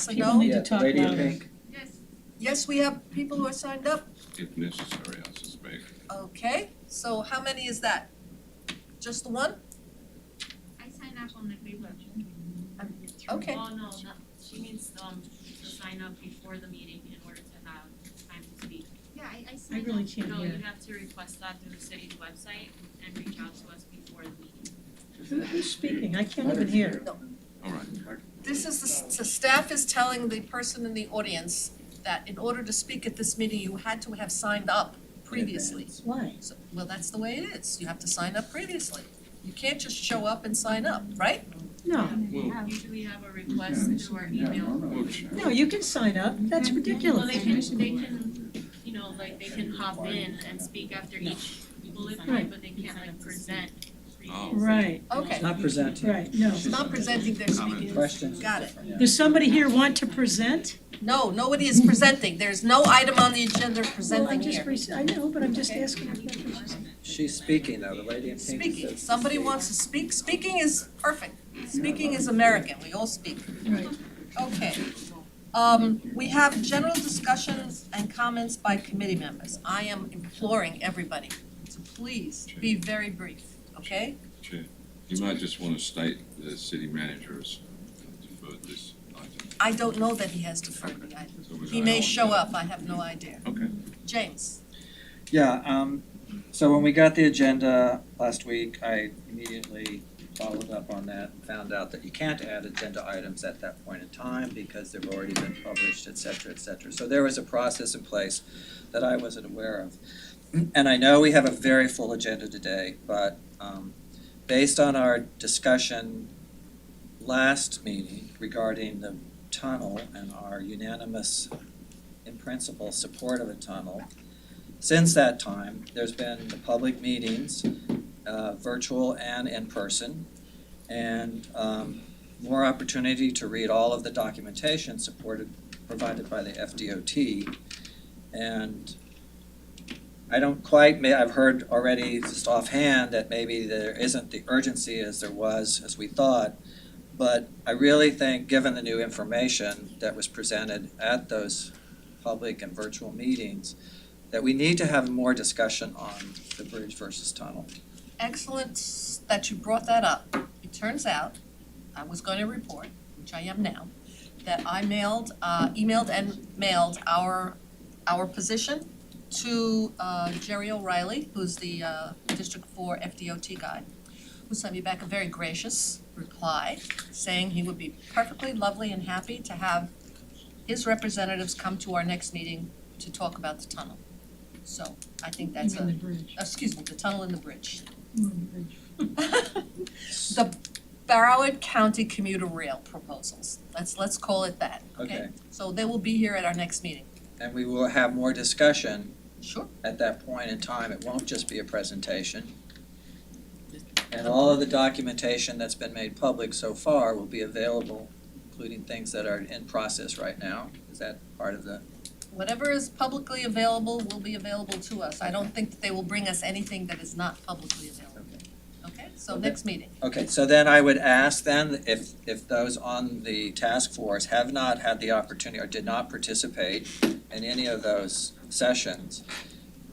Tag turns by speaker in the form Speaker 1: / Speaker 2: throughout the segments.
Speaker 1: yes, a
Speaker 2: People
Speaker 1: no?
Speaker 2: need to
Speaker 3: Yeah,
Speaker 2: talk
Speaker 3: Lady in
Speaker 2: louder.
Speaker 3: Pink.
Speaker 1: Yes, we have people who are signed up.
Speaker 4: If necessary, I suspect.
Speaker 1: Okay, so how many is that? Just the one?
Speaker 5: I signed up on the free version.
Speaker 1: Okay,
Speaker 5: Oh, no, she means, to sign up before the meeting in order to have time to speak. Yeah, I
Speaker 2: I
Speaker 5: signed
Speaker 2: really
Speaker 5: up.
Speaker 2: can't
Speaker 5: No,
Speaker 2: hear.
Speaker 5: you have to request that through the city's website and reach out to us before the meeting.
Speaker 2: Who's speaking? I can't even hear.
Speaker 4: All right.
Speaker 1: this is, the staff is telling the person in the audience that in order to speak at this meeting, you had to have signed up previously.
Speaker 2: Why?
Speaker 1: So, well, that's the way it is. You have to sign up previously. You can't just show up and sign up, right?
Speaker 2: No,
Speaker 4: Well,
Speaker 5: Usually have a request through our email.
Speaker 2: no, you can sign up. That's
Speaker 5: Well,
Speaker 2: ridiculous.
Speaker 5: they can, you know, like they can hop in and speak after each bullet point,
Speaker 2: Right.
Speaker 5: but they can't like present
Speaker 4: Oh.
Speaker 5: previous.
Speaker 2: Right,
Speaker 1: Okay,
Speaker 3: It's not presenting.
Speaker 2: right, no.
Speaker 1: it's not presenting, they're speaking.
Speaker 3: Questions.
Speaker 1: Got it.
Speaker 3: Yeah.
Speaker 2: Does somebody here want to present?
Speaker 1: No, nobody is presenting. There's no item on the agenda
Speaker 2: Well,
Speaker 1: presenting
Speaker 2: I'm just,
Speaker 1: here.
Speaker 2: I know, but I'm just
Speaker 1: Okay.
Speaker 2: asking a question.
Speaker 3: She's speaking though, the Lady in Pink.
Speaker 1: Speaking,
Speaker 3: says-
Speaker 1: somebody wants to speak. Speaking is perfect. Speaking is American. We all speak.
Speaker 2: Right.
Speaker 1: Okay. We have general discussions and comments by committee members. I am imploring everybody to please be very brief, okay?
Speaker 4: Chair, you might just want to state the city manager's deferred this item.
Speaker 1: I don't know that he has deferred the item.
Speaker 4: So we're
Speaker 1: He
Speaker 4: not
Speaker 1: may
Speaker 4: on
Speaker 1: show
Speaker 4: that.
Speaker 1: up. I have no idea.
Speaker 4: Okay.
Speaker 1: James?
Speaker 3: Yeah, so when we got the agenda last week, I immediately followed up on that and found out that you can't add agenda items at that point in time because they've already been published, et cetera, et cetera. So there was a process in place that I wasn't aware of. And I know we have a very full agenda today, but based on our discussion last meeting regarding the tunnel and our unanimous, in principle, support of a tunnel, since that time, there's been the public meetings, virtual and in person, and more opportunity to read all of the documentation provided by the FDOT. And I don't quite, I've heard already just offhand that maybe there isn't the urgency as there was, as we thought, but I really think, given the new information that was presented at those public and virtual meetings, that we need to have more discussion on the bridge versus tunnel.
Speaker 1: Excellent that you brought that up. It turns out, I was going to report, which I am now, that I emailed and mailed our position to Jerry O'Reilly, who's the District 4 FDOT guy, who sent me back a very gracious reply saying he would be perfectly lovely and happy to have his representatives come to our next meeting to talk about the tunnel. So I think that's
Speaker 2: You mean the bridge.
Speaker 1: excuse me, the tunnel and the bridge.
Speaker 2: You mean the bridge.
Speaker 1: The Broward County Commuter Rail proposals. Let's call it that, okay?
Speaker 3: Okay.
Speaker 1: So they will be here at our next meeting.
Speaker 3: And we will have more discussion
Speaker 1: Sure.
Speaker 3: at that point in time. It won't just be a presentation. And all of the documentation that's been made public so far will be available, including things that are in process right now. Is that part of the?
Speaker 1: Whatever is publicly available will be available to us. I don't think that they will bring us anything that is not publicly available. Okay, so
Speaker 3: Okay.
Speaker 1: next meeting.
Speaker 3: Okay, so then I would ask then if those on the task force have not had the opportunity or did not participate in any of those sessions,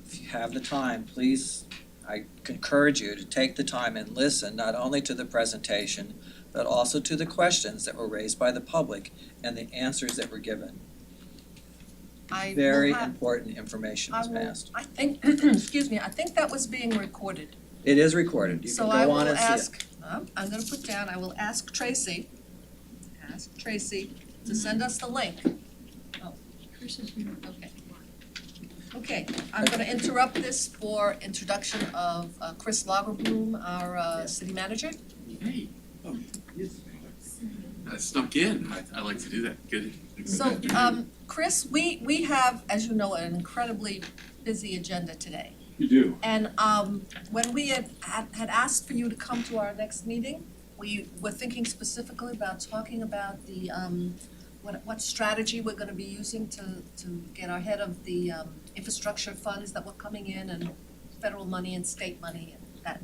Speaker 3: if you have the time, please, I encourage you to take the time and listen not only to the presentation, but also to the questions that were raised by the public and the answers that were given.
Speaker 1: I will
Speaker 3: Very
Speaker 1: have-
Speaker 3: important information was passed.
Speaker 1: I think, excuse me, I think that was being recorded.
Speaker 3: It is recorded. You
Speaker 1: So
Speaker 3: can
Speaker 1: I
Speaker 3: go
Speaker 1: will
Speaker 3: on and see it.
Speaker 1: ask, I'm gonna put down, I will ask Tracy to send us the link.
Speaker 2: Chris is here.
Speaker 1: Okay. Okay, I'm gonna interrupt this for introduction of Chris Lagerbloom, our city manager.
Speaker 6: Hey, I snuck in. I like to do that. Good.
Speaker 1: So, Chris, we have, as you know, an incredibly busy agenda today.
Speaker 6: You do.
Speaker 1: And when we had asked for you to come to our next meeting, we were thinking specifically about talking about the what strategy we're gonna be using to get ahead of the infrastructure funds that were coming in and federal money and state money and that.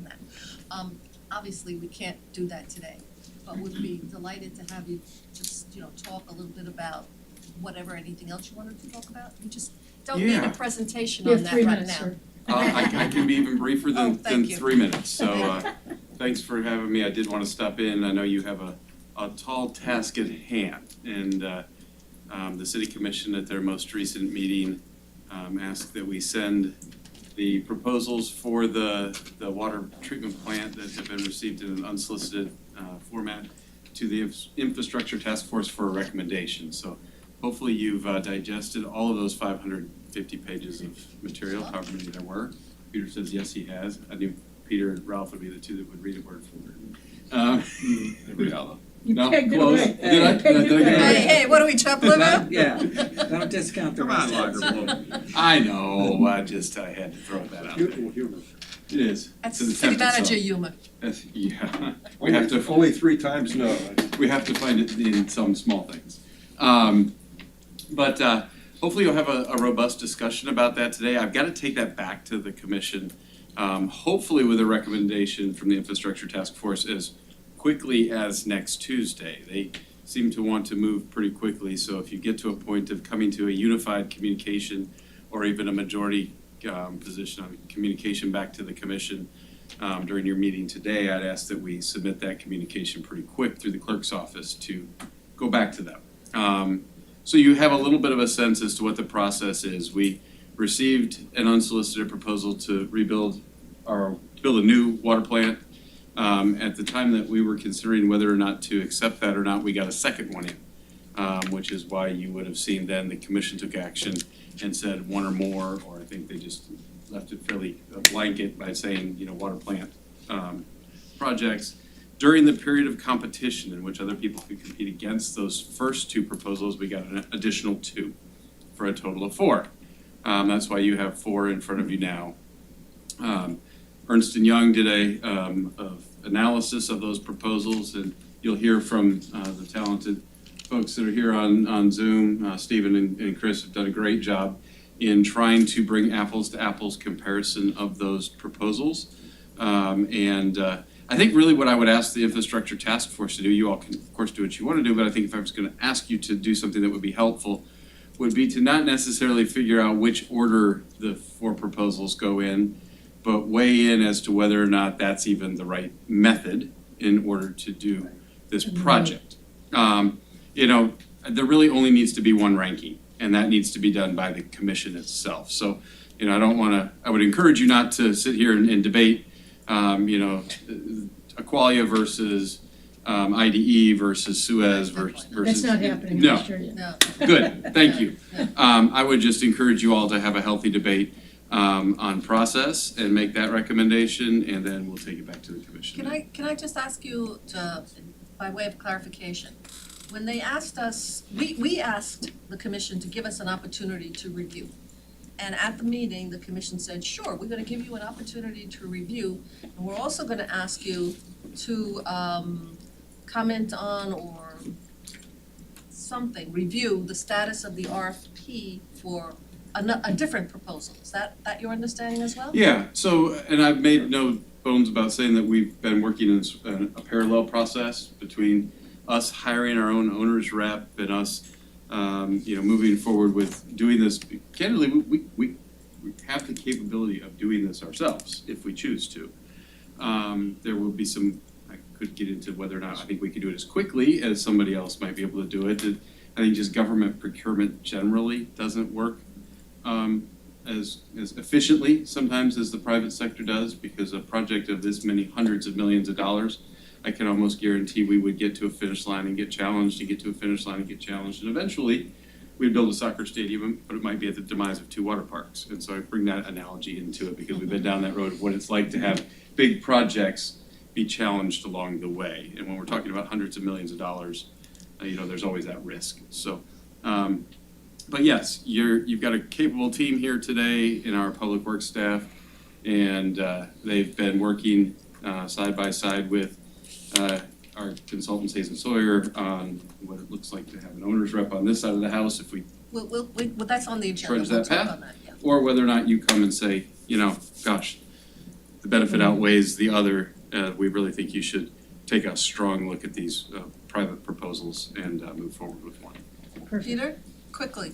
Speaker 1: Obviously, we can't do that today. but would be delighted to have you just, talk a little bit about whatever, anything else you wanted to talk about. You just don't need a
Speaker 6: Yeah.
Speaker 1: presentation
Speaker 2: You
Speaker 1: on
Speaker 2: have
Speaker 1: that
Speaker 2: 3
Speaker 1: right
Speaker 2: minutes,
Speaker 1: now.
Speaker 2: sir.
Speaker 6: I can be even briefer
Speaker 1: Oh,
Speaker 6: than
Speaker 1: thank you.
Speaker 6: 3 minutes, so thanks for having me. I did want to stop in. I know you have a tall task at hand, and the city commission at their most recent meeting asked that we send the proposals for the water treatment plant that have been received in an unsolicited format to the infrastructure task force for a recommendation. So hopefully you've digested all of those 550 pages of material, however many there were. Peter says yes, he has. I knew Peter and Ralph would be the two that would read it word for word.
Speaker 4: Ralph.
Speaker 2: You
Speaker 6: No,
Speaker 2: pegged it
Speaker 6: close.
Speaker 2: right.
Speaker 6: Did I?
Speaker 2: You pegged it
Speaker 6: Did I get it
Speaker 2: right.
Speaker 6: right?
Speaker 1: Hey, what are we, chop liver?
Speaker 3: Yeah, don't discount the
Speaker 4: Come on,
Speaker 3: rest.
Speaker 4: Lauderdale.
Speaker 6: I know, I had to throw that out there. It is.
Speaker 1: That's
Speaker 6: To the
Speaker 1: city
Speaker 6: template, so-
Speaker 1: manager humor.
Speaker 6: Yeah, we have to.
Speaker 7: Only 3 times no.
Speaker 6: We have to find it in some small things. But hopefully you'll have a robust discussion about that today. I've got to take that back to the commission, hopefully with a recommendation from the infrastructure task force as quickly as next Tuesday. They seem to want to move pretty quickly, so if you get to a point of coming to a unified communication or even a majority position on communication back to the commission during your meeting today, I'd ask that we submit that communication pretty quick through the clerk's office to go back to them. So you have a little bit of a sense as to what the process is. We received an unsolicited proposal to build a new water plant. At the time that we were considering whether or not to accept that or not, we got a second one in, which is why you would have seen then the commission took action and said one or more, or I think they just left it fairly a blanket by saying, water plant projects. During the period of competition in which other people could compete against those first 2 proposals, we got an additional 2 for a total of 4. That's why you have 4 in front of you now. Ernst & Young did a analysis of those proposals, and you'll hear from the talented folks that are here on Zoom. Stephen and Chris have done a great job in trying to bring apples to apples comparison of those proposals. I think really what I would ask the infrastructure task force to do, you all can of course do what you want to do, but I think if I was going to ask you to do something that would be helpful, would be to not necessarily figure out which order the 4 proposals go in, but weigh in as to whether or not that's even the right method in order to do this project. There really only needs to be one ranking, and that needs to be done by the commission itself. So, I would encourage you not to sit here and debate, Aqualia versus IDE versus Suez versus.
Speaker 2: That's not happening,
Speaker 6: No.
Speaker 2: I'm sure you.
Speaker 1: No.
Speaker 6: Good, thank you. I would just encourage you all to have a healthy debate on process and make that recommendation, and then we'll take it back to the commission.
Speaker 1: Can I just ask you by way of clarification? When they asked us, we asked the commission to give us an opportunity to review. And at the meeting, the commission said, sure, we're gonna give you an opportunity to review, and we're also gonna ask you to comment on or something, review the status of the RFP for a different proposal. Is that your understanding as well?
Speaker 6: Yeah, so, and I've made no bones about saying that we've been working in a parallel process between us hiring our own owner's rep and us, moving forward with doing this. Candidly, we have the capability of doing this ourselves if we choose to. There will be some, I could get into whether or not I think we could do it as quickly as somebody else might be able to do it. I think just government procurement generally doesn't work as efficiently sometimes as the private sector does, because a project of this many hundreds of millions of dollars, I can almost guarantee we would get to a finish line and get challenged, and get to a finish line and get challenged, and eventually we'd build a soccer stadium, but it might be at the demise of 2 water parks. And so I bring that analogy into it because we've been down that road of what it's like to have big projects be challenged along the way. And when we're talking about hundreds of millions of dollars, there's always that risk. So, but yes, you've got a capable team here today in our public works staff, and they've been working side by side with our consultants, Hayes and Sawyer, on what it looks like to have an owner's rep on this side of the house if we,
Speaker 1: Well, that's on the agenda,
Speaker 6: Trudge
Speaker 1: we'll
Speaker 6: that
Speaker 1: talk
Speaker 6: path?
Speaker 1: on that, yeah.
Speaker 6: or whether or not you come and say, gosh, the benefit outweighs the other. We really think you should take a strong look at these private proposals and move forward with one.
Speaker 2: Perfect.
Speaker 1: Peter, quickly.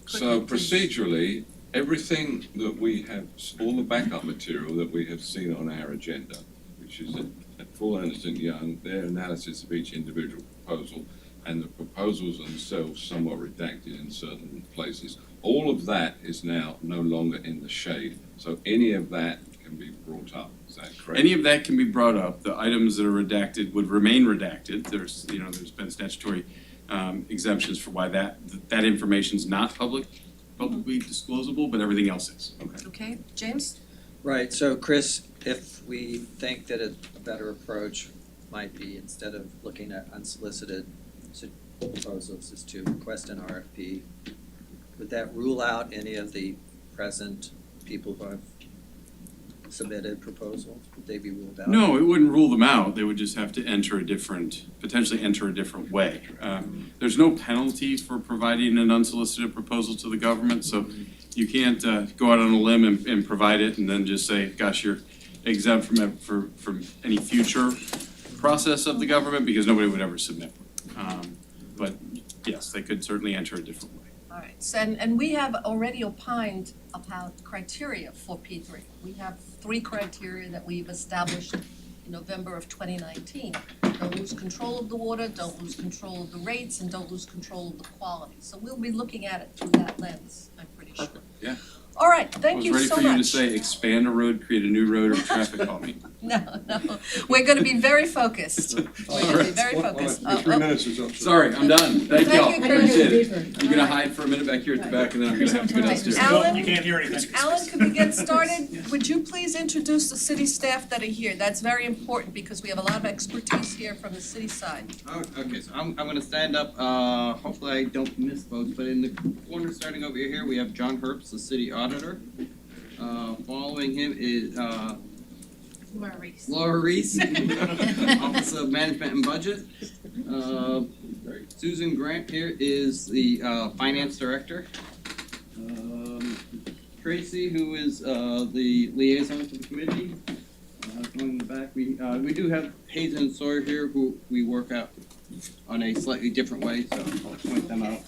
Speaker 4: So
Speaker 1: Quickly, please.
Speaker 4: procedurally, everything that we have, all the backup material that we have seen on our agenda, which is at full Ernst & Young, their analysis of each individual proposal, and the proposals themselves somewhat redacted in certain places, all of that is now no longer in the shade. So any of that can be brought up, is that correct?
Speaker 6: Any of that can be brought up. The items that are redacted would remain redacted. There's been statutory exemptions for why that information's not publicly disclosable, but everything else is.
Speaker 1: Okay, James?
Speaker 3: Right, so Chris, if we think that a better approach might be, instead of looking at unsolicited proposals, is to request an RFP, would that rule out any of the present people who have submitted proposals? Would they be ruled out?
Speaker 6: No, it wouldn't rule them out. They would just have to potentially enter a different way. There's no penalty for providing an unsolicited proposal to the government, so you can't go out on a limb and provide it and then just say, gosh, you're exempt from any future process of the government, because nobody would ever submit one. But yes, they could certainly enter a different way.
Speaker 1: All right, so, and we have already opined about criteria for P3. We have 3 criteria that we've established in November of 2019. Don't lose control of the water, don't lose control of the rates, and don't lose control of the quality. So we'll be looking at it through that lens, I'm pretty sure.
Speaker 6: Yeah.
Speaker 1: All right, thank you so much.
Speaker 6: I was ready for you to say expand a road, create a new road, or traffic calming.
Speaker 1: No, we're gonna be very focused. We're gonna be very focused.
Speaker 7: Your 3 minutes is up, sir.
Speaker 6: Sorry, I'm done. Thank y'all.
Speaker 1: Thank you,
Speaker 6: Appreciate
Speaker 1: Chris.
Speaker 6: it. I'm gonna hide for a minute back here at the back, and then I'm gonna have to go downstairs.
Speaker 1: Alan?
Speaker 8: You can't hear anything.
Speaker 1: Alan, could we get started? Would you please introduce the city staff that are here? That's very important because we have a lot of expertise here from the city side.
Speaker 9: Oh, okay, so I'm gonna stand up, hopefully I don't miss folks, but in the corner starting over here, we have John Herbst, the city auditor. Following him is, Laura Reese, Office of Management and Budget. Susan Grant here is the, finance director. Tracy, who is, the liaison to the committee. Going in the back, we do have Hazen and Sawyer here, who we work out on a slightly different way, so I'll point them out.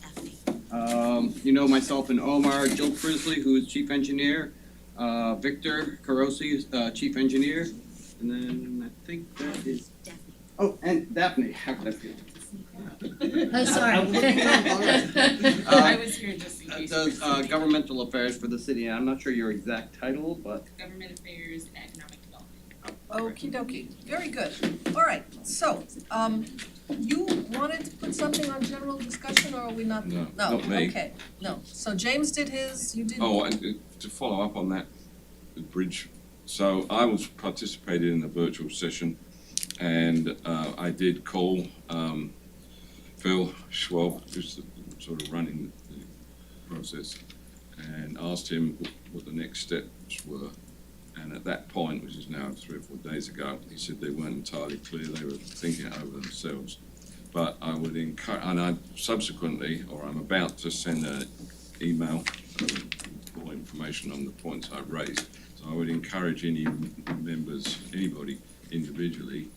Speaker 9: Myself and Omar, Jill Frisley, who is chief engineer, Victor Carosi, chief engineer, and then I think that is, oh, and Daphne, how could I forget?
Speaker 2: Oh, sorry.
Speaker 5: I was here just in case.
Speaker 9: Does governmental affairs for the city, I'm not sure your exact title, but.
Speaker 5: Government affairs and economic development.
Speaker 1: Okie dokie, very good. All right, so, you wanted to put something on general discussion, or are we not?
Speaker 4: No, not me.
Speaker 1: Okay, no. So James did his, you did.
Speaker 4: Oh, and to follow up on that, the bridge, so I was participated in the virtual session, and I did call Phil Schwab, who's sort of running the process, and asked him what the next steps were. And at that point, which is now 3 or 4 days ago, he said they weren't entirely clear, they were thinking it over themselves. But I would encourage, and I subsequently, or I'm about to send an email with more information on the points I've raised. So I would encourage any members, anybody individually,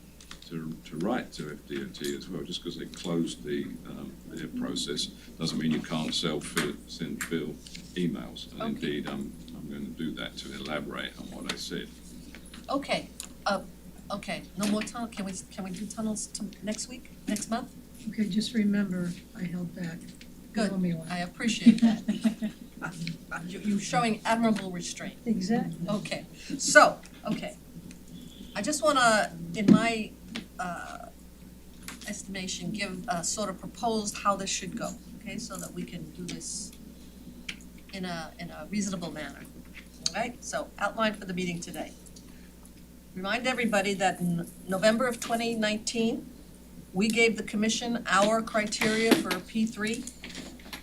Speaker 4: to write to FDOT as well. Just because they closed their process doesn't mean you can't send Phil emails. And
Speaker 1: Okay.
Speaker 4: indeed, I'm going to do that to elaborate on what I said.
Speaker 1: Okay, okay, no more tunnel, can we do tunnels next week, next month?
Speaker 2: Okay, just remember, I held back.
Speaker 1: Good.
Speaker 2: You owe me one.
Speaker 1: I appreciate that. You're showing admirable restraint.
Speaker 2: Exactly.
Speaker 1: Okay, so, okay. I just wanna, in my estimation, give sort of proposed how this should go, okay? So that we can do this in a reasonable manner, all right? So outline for the meeting today. Remind everybody that in November of 2019, we gave the commission our criteria for a P3,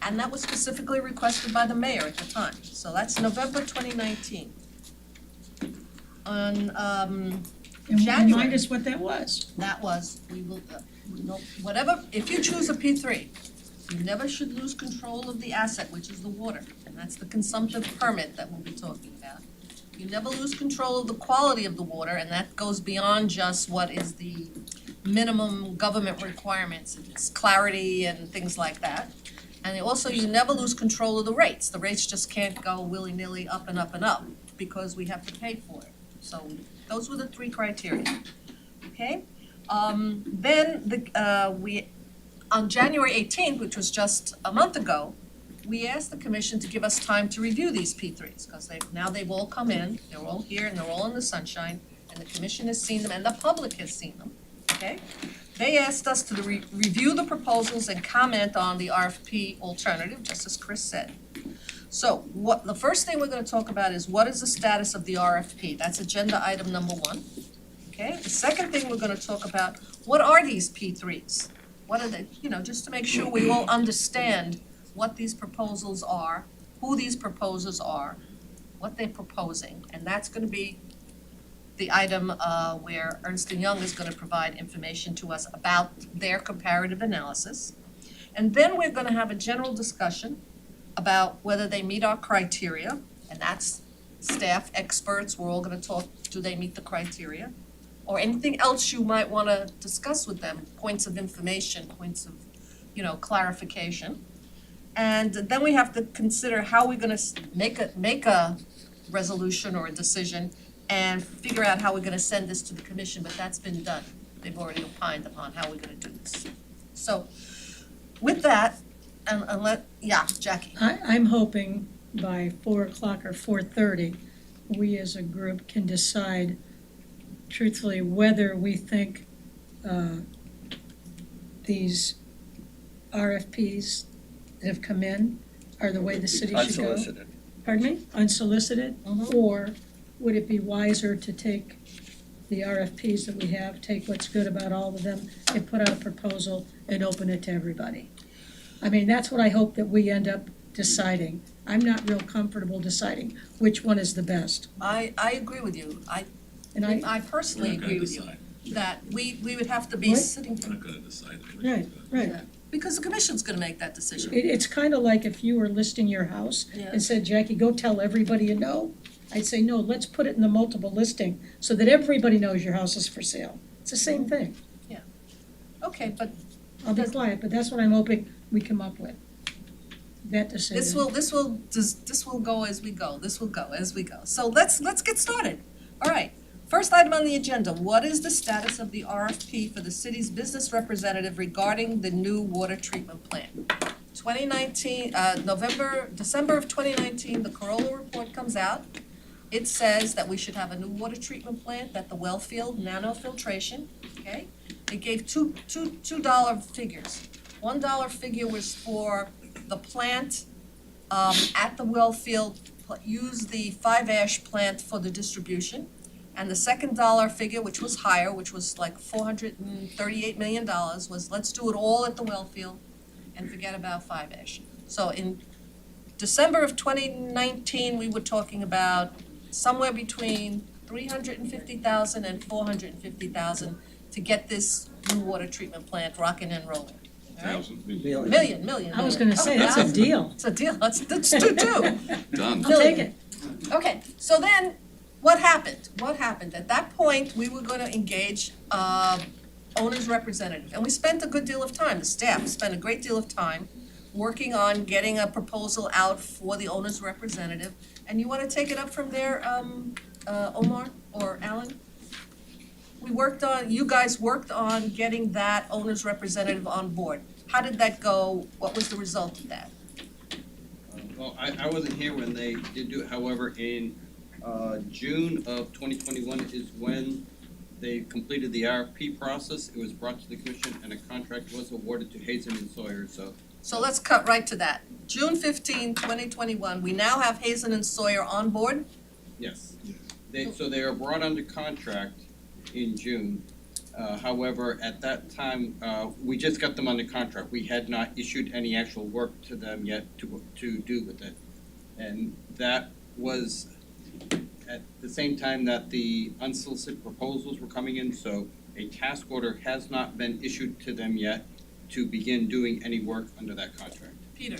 Speaker 1: and that was specifically requested by the mayor at the time. So that's November 2019. On
Speaker 2: And
Speaker 1: January.
Speaker 2: remind us what that was.
Speaker 1: That was, we will, no, whatever, if you choose a P3, you never should lose control of the asset, which is the water. And that's the consumptive permit that we'll be talking about. You never lose control of the quality of the water, and that goes beyond just what is the minimum government requirements. It's clarity and things like that. And also, you never lose control of the rates. The rates just can't go willy-nilly up and up and up because we have to pay for it. So those were the three criteria, okay? On January 18th, which was just a month ago, we asked the commission to give us time to review these P3s, because they've all come in, they're all here, and they're all in the sunshine, and the commission has seen them, and the public has seen them, okay? They asked us to review the proposals and comment on the RFP alternative, just as Chris said. So the first thing we're gonna talk about is what is the status of the RFP? That's agenda item number 1, okay? The second thing we're gonna talk about, what are these P3s? What are they, just to make sure we all understand what these proposals are, who these proposals are, what they're proposing, and that's gonna be the item where Ernst & Young is gonna provide information to us about their comparative analysis. And then we're gonna have a general discussion about whether they meet our criteria, and that's staff, experts, we're all gonna talk, do they meet the criteria? Or anything else you might wanna discuss with them, points of information, points of, clarification. And then we have to consider how we're gonna make a resolution or a decision and figure out how we're gonna send this to the commission, but that's been done. They've already opined upon how we're gonna do this. So with that, Jackie.
Speaker 2: I'm hoping by 4:00 or 4:30, we as a group can decide truthfully whether we think these RFPs that have come in are the way the city should go.
Speaker 3: Unsolicited.
Speaker 2: Pardon me? Unsolicited?
Speaker 1: Mhm.
Speaker 2: Or would it be wiser to take the RFPs that we have, take what's good about all of them, and put out a proposal and open it to everybody? I mean, that's what I hope that we end up deciding. I'm not real comfortable deciding which one is the best.
Speaker 1: I agree with you.
Speaker 2: And
Speaker 1: I personally agree with you, that we would have to be
Speaker 2: What?
Speaker 1: sitting,
Speaker 7: We're not gonna decide.
Speaker 2: right.
Speaker 1: because the commission's gonna make that decision.
Speaker 2: It's kind of like if you were listing your house
Speaker 1: Yeah.
Speaker 2: and said, Jackie, go tell everybody you know. I'd say, no, let's put it in the multiple listing so that everybody knows your house is for sale. It's the same thing.
Speaker 1: Okay, but
Speaker 2: I'll be quiet, but that's what I'm hoping we come up with. That decision.
Speaker 1: this will go as we go, this will go as we go. So let's get started. All right, first item on the agenda, what is the status of the RFP for the city's business representative regarding the new water treatment plant? 2019, December of 2019, the Corolla report comes out. It says that we should have a new water treatment plant at the Wellfield nanofiltration, okay? It gave two dollar figures. $1 figure was for the plant at the Wellfield, use the 5-ash plant for the distribution. And the second dollar figure, which was higher, which was like $438 million, was let's do it all at the Wellfield and forget about 5-ash. So in December of 2019, we were talking about somewhere between $350,000 and $450,000 to get this new water treatment plant rocking and rolling. All right? Million.
Speaker 2: I was gonna say,
Speaker 1: Oh,
Speaker 2: that's a
Speaker 1: thousand.
Speaker 2: deal.
Speaker 1: It's a deal, let's do two.
Speaker 4: Done.
Speaker 2: I'll take it.
Speaker 1: Okay, so then, what happened? At that point, we were gonna engage owner's representative, and we spent a good deal of time, the staff spent a great deal of time working on getting a proposal out for the owner's representative. And you wanna take it up from there, Omar or Alan? You guys worked on getting that owner's representative on board. How did that go? What was the result of that?
Speaker 9: Well, I wasn't here when they did do it, however, in June of 2021 is when they completed the RFP process. It was brought to the commission and a contract was awarded to Hazen and Sawyer, so.
Speaker 1: So let's cut right to that. June 15, 2021, we now have Hazen and Sawyer on board?
Speaker 9: Yes. So they are brought under contract in June. However, at that time, we just got them under contract. We had not issued any actual work to them yet to do with it. And that was at the same time that the unsolicited proposals were coming in, so a task order has not been issued to them yet to begin doing any work under that contract.
Speaker 1: Peter?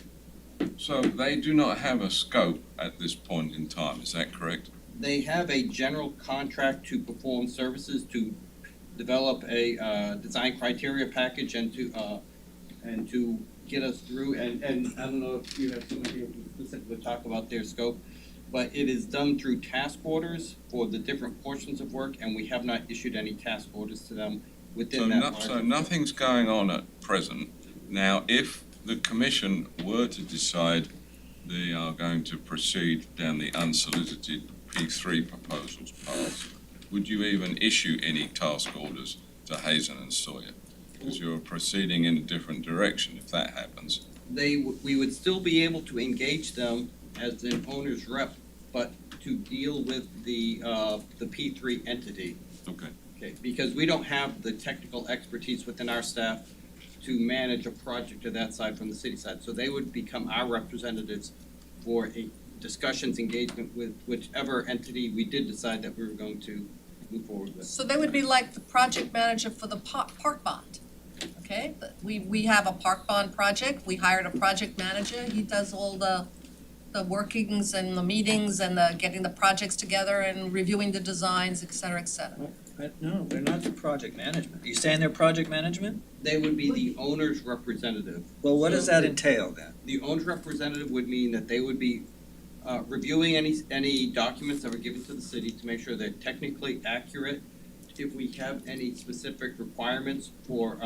Speaker 4: So they do not have a scope at this point in time, is that correct?
Speaker 9: They have a general contract to perform services, to develop a design criteria package and to get us through, and I don't know if you have someone here who specifically talk about their scope, but it is done through task orders for the different portions of work, and we have not issued any task orders to them within that larger.
Speaker 4: So nothing's going on at present. Now, if the commission were to decide they are going to proceed down the unsolicited P3 proposals path, would you even issue any task orders to Hazen and Sawyer? Because you're proceeding in a different direction if that happens.
Speaker 9: We would still be able to engage them as an owner's rep, but to deal with the P3 entity.
Speaker 4: Okay.
Speaker 9: Okay, because we don't have the technical expertise within our staff to manage a project of that side from the city side. So they would become our representatives for a discussions, engagement with whichever entity we did decide that we were going to move forward with.
Speaker 1: So they would be like the project manager for the park bond, okay? We have a park bond project, we hired a project manager, he does all the workings and the meetings and the getting the projects together and reviewing the designs, et cetera, et cetera.
Speaker 3: No, they're not the project management. Are you saying they're project management?
Speaker 9: They would be the owner's representative.
Speaker 3: Well, what does that entail then?
Speaker 9: The owner's representative would mean that they would be reviewing any documents that were given to the city to make sure they're technically accurate. If we have any specific requirements for,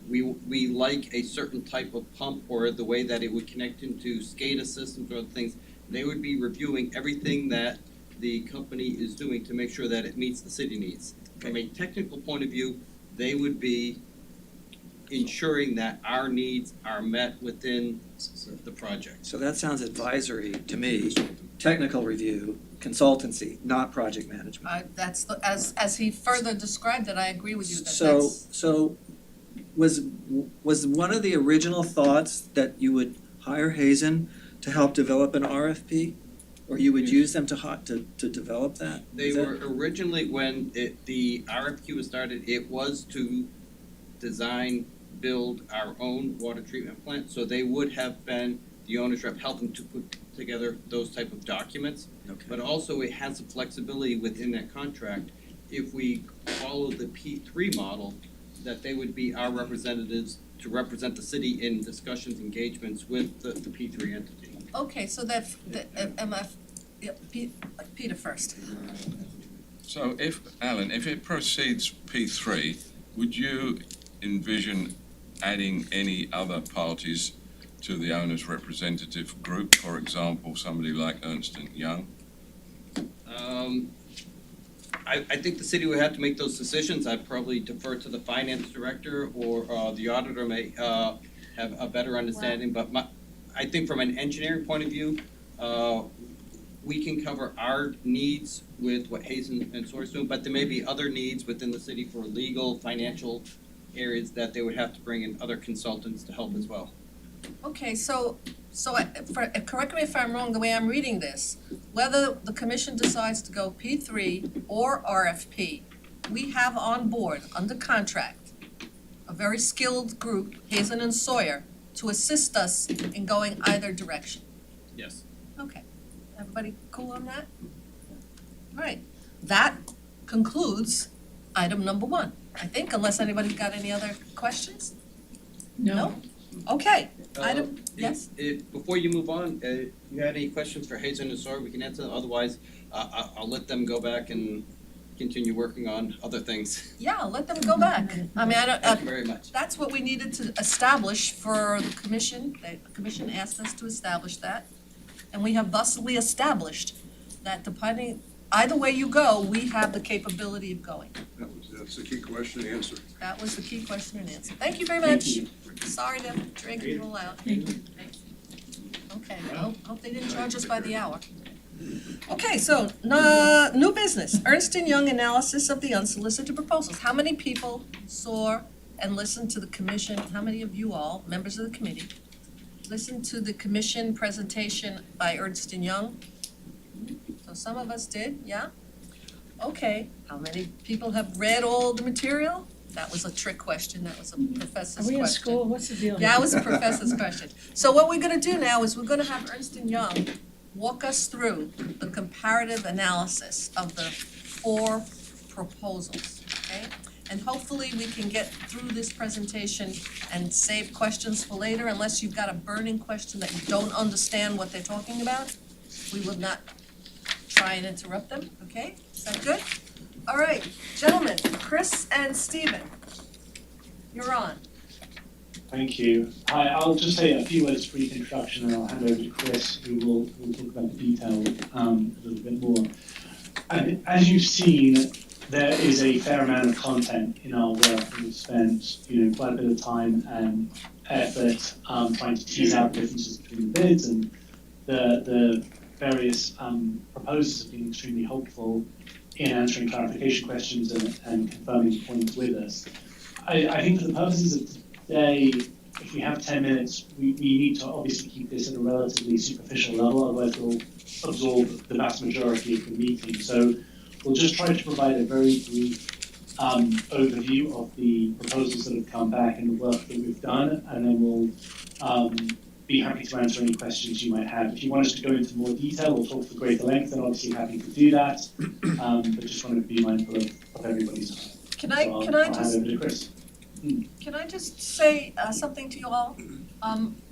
Speaker 9: we like a certain type of pump or the way that it would connect into SCADA systems or other things, they would be reviewing everything that the company is doing to make sure that it meets the city needs. From a technical point of view, they would be ensuring that our needs are met within the project.
Speaker 3: So that sounds advisory to me, technical review, consultancy, not project management.
Speaker 1: That's as he further described it, I agree with you that that's.
Speaker 3: So was one of the original thoughts that you would hire Hazen to help develop an RFP? Or you would use them to develop that?
Speaker 9: They were originally, when the RFQ was started, it was to design, build our own water treatment plant. So they would have been the owner's rep helping to put together those type of documents.
Speaker 3: Okay.
Speaker 9: But also it has some flexibility within that contract. If we follow the P3 model, that they would be our representatives to represent the city in discussions, engagements with the P3 entity.
Speaker 1: Okay, so Peter first.
Speaker 4: So Alan, if it proceeds P3, would you envision adding any other parties to the owner's representative group? For example, somebody like Ernst & Young?
Speaker 9: I think the city would have to make those decisions. I'd probably defer to the finance director or the auditor may have a better understanding. But I think from an engineering point of view, we can cover our needs with what Hazen and Sawyer is doing, but there may be other needs within the city for legal, financial areas that they would have to bring in other consultants to help as well.
Speaker 1: Okay, so correct me if I'm wrong, the way I'm reading this, whether the commission decides to go P3 or RFP, we have on board, under contract, a very skilled group, Hazen and Sawyer, to assist us in going either direction.
Speaker 9: Yes.
Speaker 1: Okay, everybody cool on that? All right, that concludes item number 1, I think, unless anybody's got any other questions? No? Okay, item, yes?
Speaker 9: Before you move on, you had any questions for Hazen and Sawyer, we can answer them. Otherwise, I'll let them go back and continue working on other things.
Speaker 1: Yeah, let them go back. I mean, I
Speaker 9: Thank
Speaker 1: don't,
Speaker 9: you very much.
Speaker 1: that's what we needed to establish for the commission. The commission asked us to establish that. And we have thusly established that depending, either way you go, we have the capability of going.
Speaker 7: That's the key question and answer.
Speaker 1: That was the key question and answer. Thank you very much. Sorry to drag you all out.
Speaker 2: Thank you.
Speaker 1: Okay, well, hope they didn't charge us by the hour. Okay, so, new business, Ernst & Young analysis of the unsolicited proposals. How many people saw and listened to the commission, how many of you all, members of the committee, listened to the commission presentation by Ernst & Young? So some of us did, yeah? Okay, how many people have read all the material? That was a trick question, that was a professor's
Speaker 2: Are
Speaker 1: question.
Speaker 2: we in school? What's the deal?
Speaker 1: That was a professor's question. So what we're gonna do now is we're gonna have Ernst & Young walk us through the comparative analysis of the 4 proposals, okay? And hopefully we can get through this presentation and save questions for later, unless you've got a burning question that you don't understand what they're talking about. We will not try and interrupt them, okay? Is that good? All right, gentlemen, Chris and Stephen, you're on.
Speaker 8: Thank you. Hi, I'll just say a few words, brief introduction, and I'll hand over to Chris, who will talk about the detail a little bit more. And as you've seen, there is a fair amount of content in our work, and we've spent quite a bit of time and effort trying to tease out differences between the bids, and the various proposals have been extremely helpful in answering clarification questions and confirming points with us. I think for the purposes of today, if we have 10 minutes, we need to obviously keep this at a relatively superficial level, otherwise we'll absorb the vast majority of the meeting. So we'll just try to provide a very brief overview of the proposals that have come back and the work that we've done, and then we'll be happy to answer any questions you might have. If you want us to go into more detail or talk for greater length, then obviously happy to do that, but just wanted to be mindful of everybody's time.
Speaker 1: Can I
Speaker 8: I'll
Speaker 1: just
Speaker 8: hand over to Chris.
Speaker 1: Can I just say something to you all?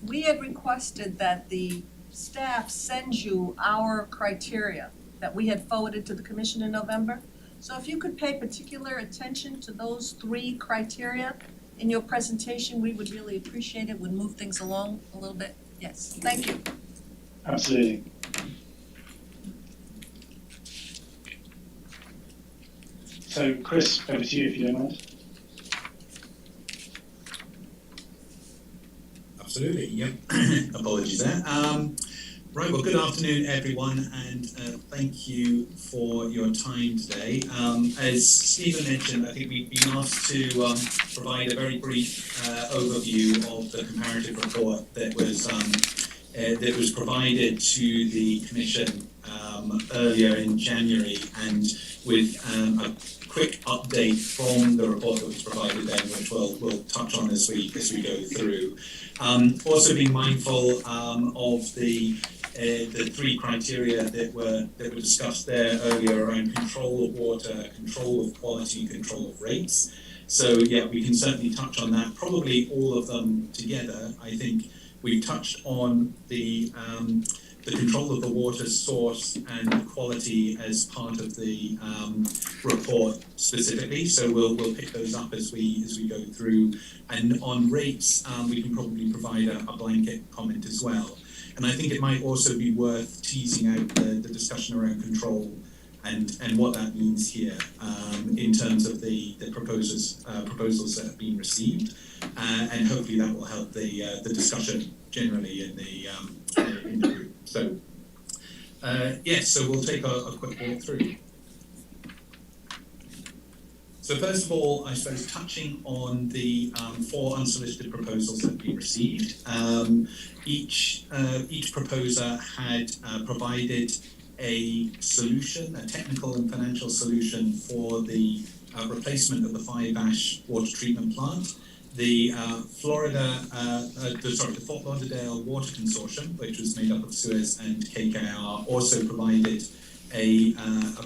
Speaker 1: We had requested that the staff send you our criteria that we had forwarded to the commission in November. So if you could pay particular attention to those 3 criteria in your presentation, we would really appreciate it, would move things along a little bit. Yes, thank you.
Speaker 8: Absolutely. So Chris, over to you if you don't mind.
Speaker 10: Absolutely, yep. Apologies there. Right, well, good afternoon, everyone, and thank you for your time today. As Stephen mentioned, I think we've been asked to provide a very brief overview of the comparative report that was provided to the Commission earlier in January, and with a quick update from the report that was provided then, which we'll touch on as we go through. Also being mindful of the 3 criteria that were discussed there earlier around control of water, control of quality, control of rates. So yeah, we can certainly touch on that. Probably all of them together. I think we've touched on the control of the water source and the quality as part of the report specifically. So we'll pick those up as we go through. And on rates, we can probably provide a blanket comment as well. And I think it might also be worth teasing out the discussion around control and what that means here in terms of the proposals that have been received, and hopefully that will help the discussion generally in the group. So yes, so we'll take a quick walk through. So first of all, I suppose touching on the 4 unsolicited proposals that we received. Each proposer had provided a solution, a technical and financial solution for the replacement of the 5-ash water treatment plant. The Fort Lauderdale Water Consortium, which was made up of Suez and KKR, also provided a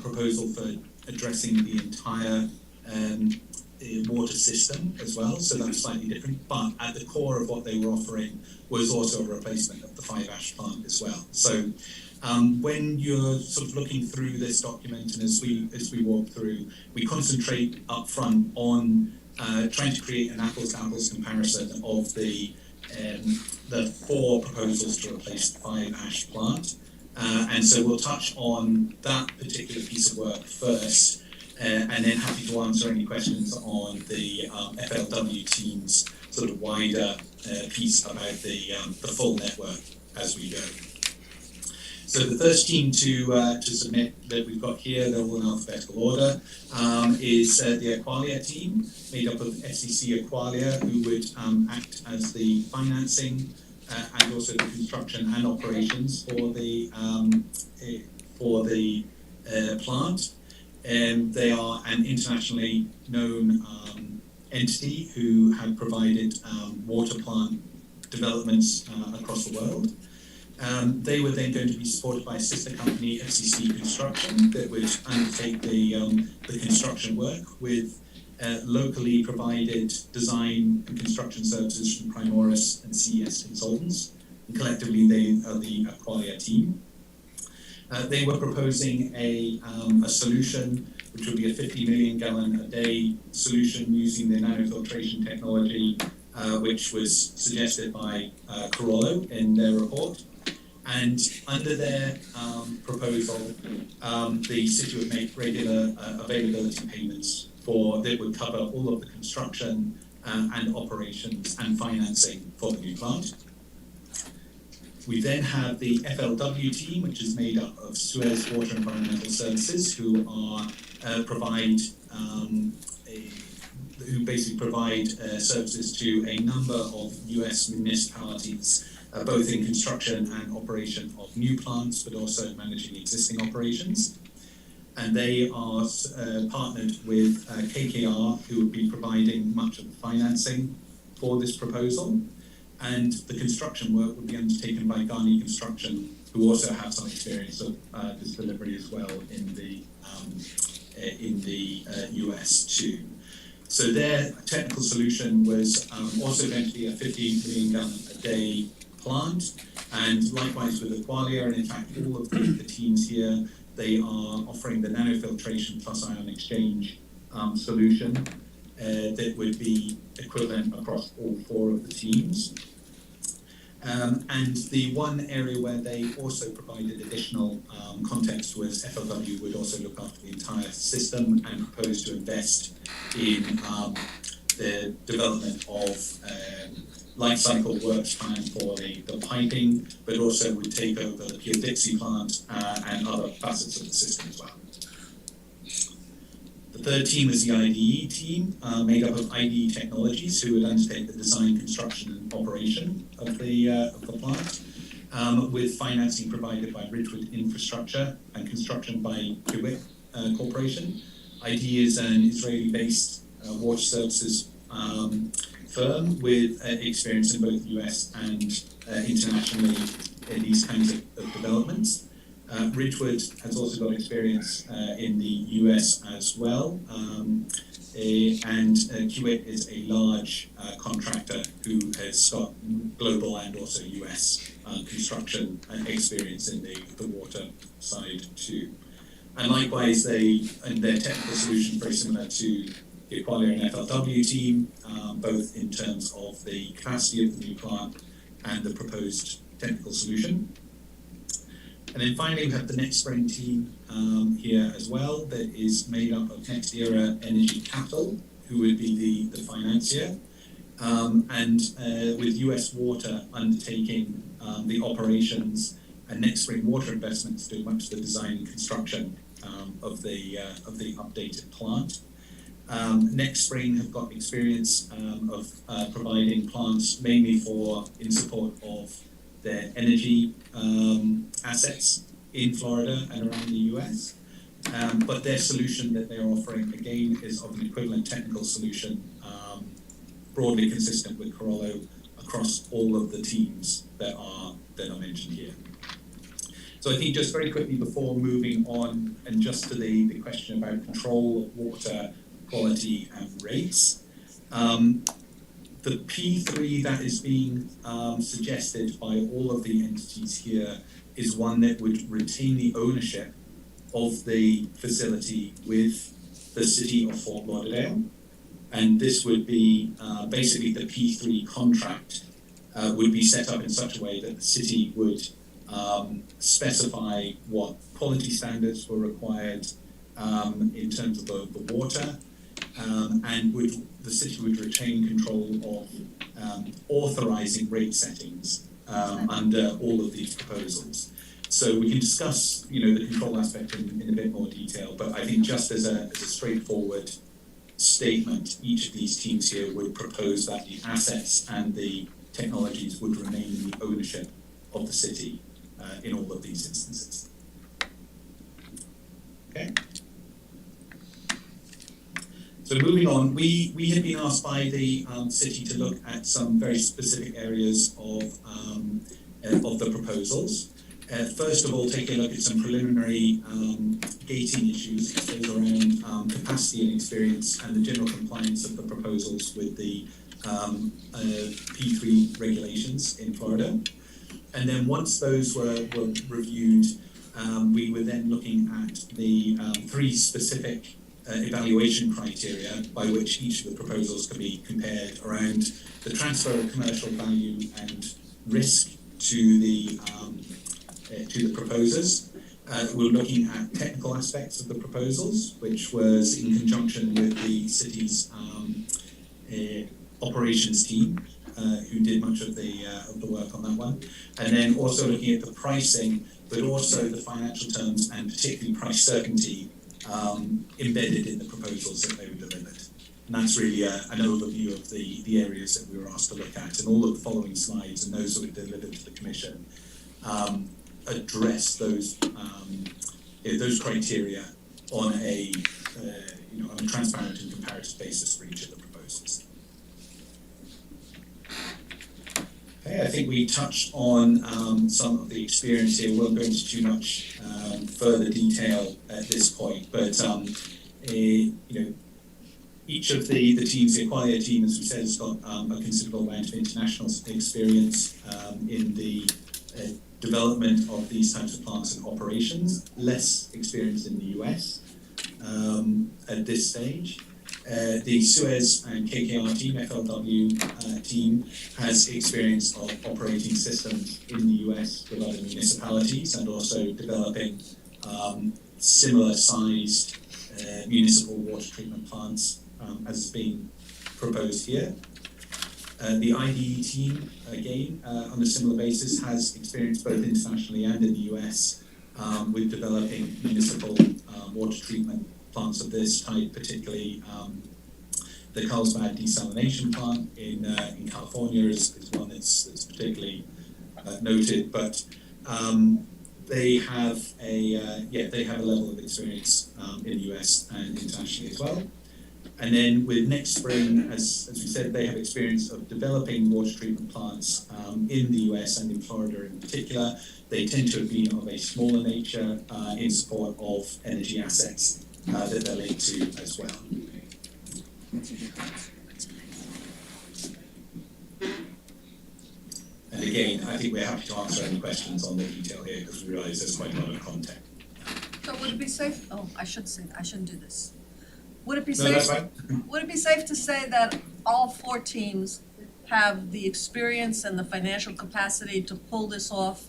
Speaker 10: proposal for addressing the entire water system as well, so that's slightly different, but at the core of what they were offering was also a replacement of the 5-ash plant as well. So when you're sort of looking through this document, and as we walk through, we concentrate up front on trying to create an apples-to-apples comparison of the 4 proposals to replace the 5-ash plant. And so we'll touch on that particular piece of work first, and then happy to answer any questions on the FLW team's sort of wider piece about the full network as we go. So the first team to submit that we've got here, they're all in alphabetical order, is the Aqualia team, made up of FCC Aqualia, who would act as the financing and also the construction and operations for the plant. They are an internationally known entity who have provided water plant developments across the world. They were then going to be supported by a sister company, FCC Construction, that would undertake the construction work with locally provided design and construction services from Primoris and CES Consultants. And collectively, they are the Aqualia team. They were proposing a solution which would be a 50 million gallon a day solution using the nanofiltration technology, which was suggested by Carollo in their report. And under their proposal, the city would make regular availability payments that would cover all of the construction and operations and financing for the new plant. We then have the FLW team, which is made up of Suez Water Environmental Services, who basically provide services to a number of US municipalities, both in construction and operation of new plants, but also managing existing operations. And they are partnered with KKR, who would be providing much of the financing for this proposal. And the construction work would be undertaken by Ghani Construction, who also have some experience of this delivery as well in the US too. So their technical solution was also going to be a 50 million gallon a day plant, and likewise with Aqualia, and in fact all of the teams here, they are offering the nanofiltration plus ion exchange solution that would be equivalent across all 4 of the teams. And the one area where they also provided additional context was FLW would also look after the entire system and propose to invest in the development of life cycle works plan for the piping, but also would take over the Pure Dixie plant and other facets of the system as well. The third team is the IDE team, made up of IDE Technologies, who would undertake the design, construction, and operation of the plant, with financing provided by Ridgewood Infrastructure and construction by Kiewit Corporation. IDE is an Israeli-based water services firm with experience in both US and internationally in these kinds of developments. Ridgewood has also got experience in the US as well, and Kiewit is a large contractor who has got global and also US construction experience in the water side too. And likewise, their technical solution very similar to the Aqualia and FLW team, both in terms of the capacity of the new plant and the proposed technical solution. And then finally, we have the Next Spring team here as well, that is made up of Next Era Energy Capital, who would be the financier, and with US Water undertaking the operations, and Next Spring Water Investments doing much of the design and construction of the updated plant. Next Spring have got experience of providing plants mainly in support of their energy assets in Florida and around the US. But their solution that they're offering, again, is of an equivalent technical solution, broadly consistent with Carollo across all of the teams that are mentioned here. So I think just very quickly before moving on, and just to the question about control of water quality and rates, the P3 that is being suggested by all of the entities here is one that would retain the ownership of the facility with the city of Fort Lauderdale. And this would be basically the P3 contract would be set up in such a way that the city would specify what quality standards were required in terms of the water, and the city would retain control of authorizing rate settings under all of these proposals. So we can discuss, the control aspect in a bit more detail, but I think just as a straightforward statement, each of these teams here would propose that the assets and the technologies would remain in the ownership of the city in all of these instances. Okay. So moving on, we had been asked by the city to look at some very specific areas of of the proposals. First of all, take a look at some preliminary gating issues, those around capacity and experience and the general compliance of the proposals with the P3 regulations in Florida. And then once those were reviewed, we were then looking at the 3 specific evaluation criteria by which each of the proposals can be compared around the transfer of commercial value and risk to the proposers. We're looking at technical aspects of the proposals, which was in conjunction with the city's operations team, who did much of the work on that one, and then also looking at the pricing, but also the financial terms and particularly price certainty embedded in the proposals that they were delivered. And that's really an overview of the areas that we were asked to look at, and all of the following slides and those that we delivered to the Commission address those criteria on a on a transparent and comparative basis for each of the proposals. Okay, I think we touched on some of the experience here. We won't go into too much further detail at this point, but each of the teams, the Aqualia team, as we said, has got a considerable amount of international experience in the development of these types of plants and operations, less experience in the US at this stage. The Suez and KKR team, FLW team, has experience of operating systems in the US with other municipalities and also developing similar sized municipal water treatment plants as is being proposed here. The IDE team, again, on a similar basis, has experience both internationally and in the US with developing municipal water treatment plants of this type, particularly the Carlsbad desalination plant in California is one that's particularly noted, but they have a level of experience in the US and internationally as well. And then with Next Spring, as we said, they have experience of developing water treatment plants in the US and in Florida in particular. They tend to have been of a smaller nature in support of energy assets that they're linked to as well. And again, I think we're happy to answer any questions on the detail here because we realise there's quite a lot of content.
Speaker 1: So would it be safe, I shouldn't do this. Would it be
Speaker 10: No, that's
Speaker 1: safe,
Speaker 10: fine.
Speaker 1: would it be safe to say that all 4 teams have the experience and the financial capacity to pull this off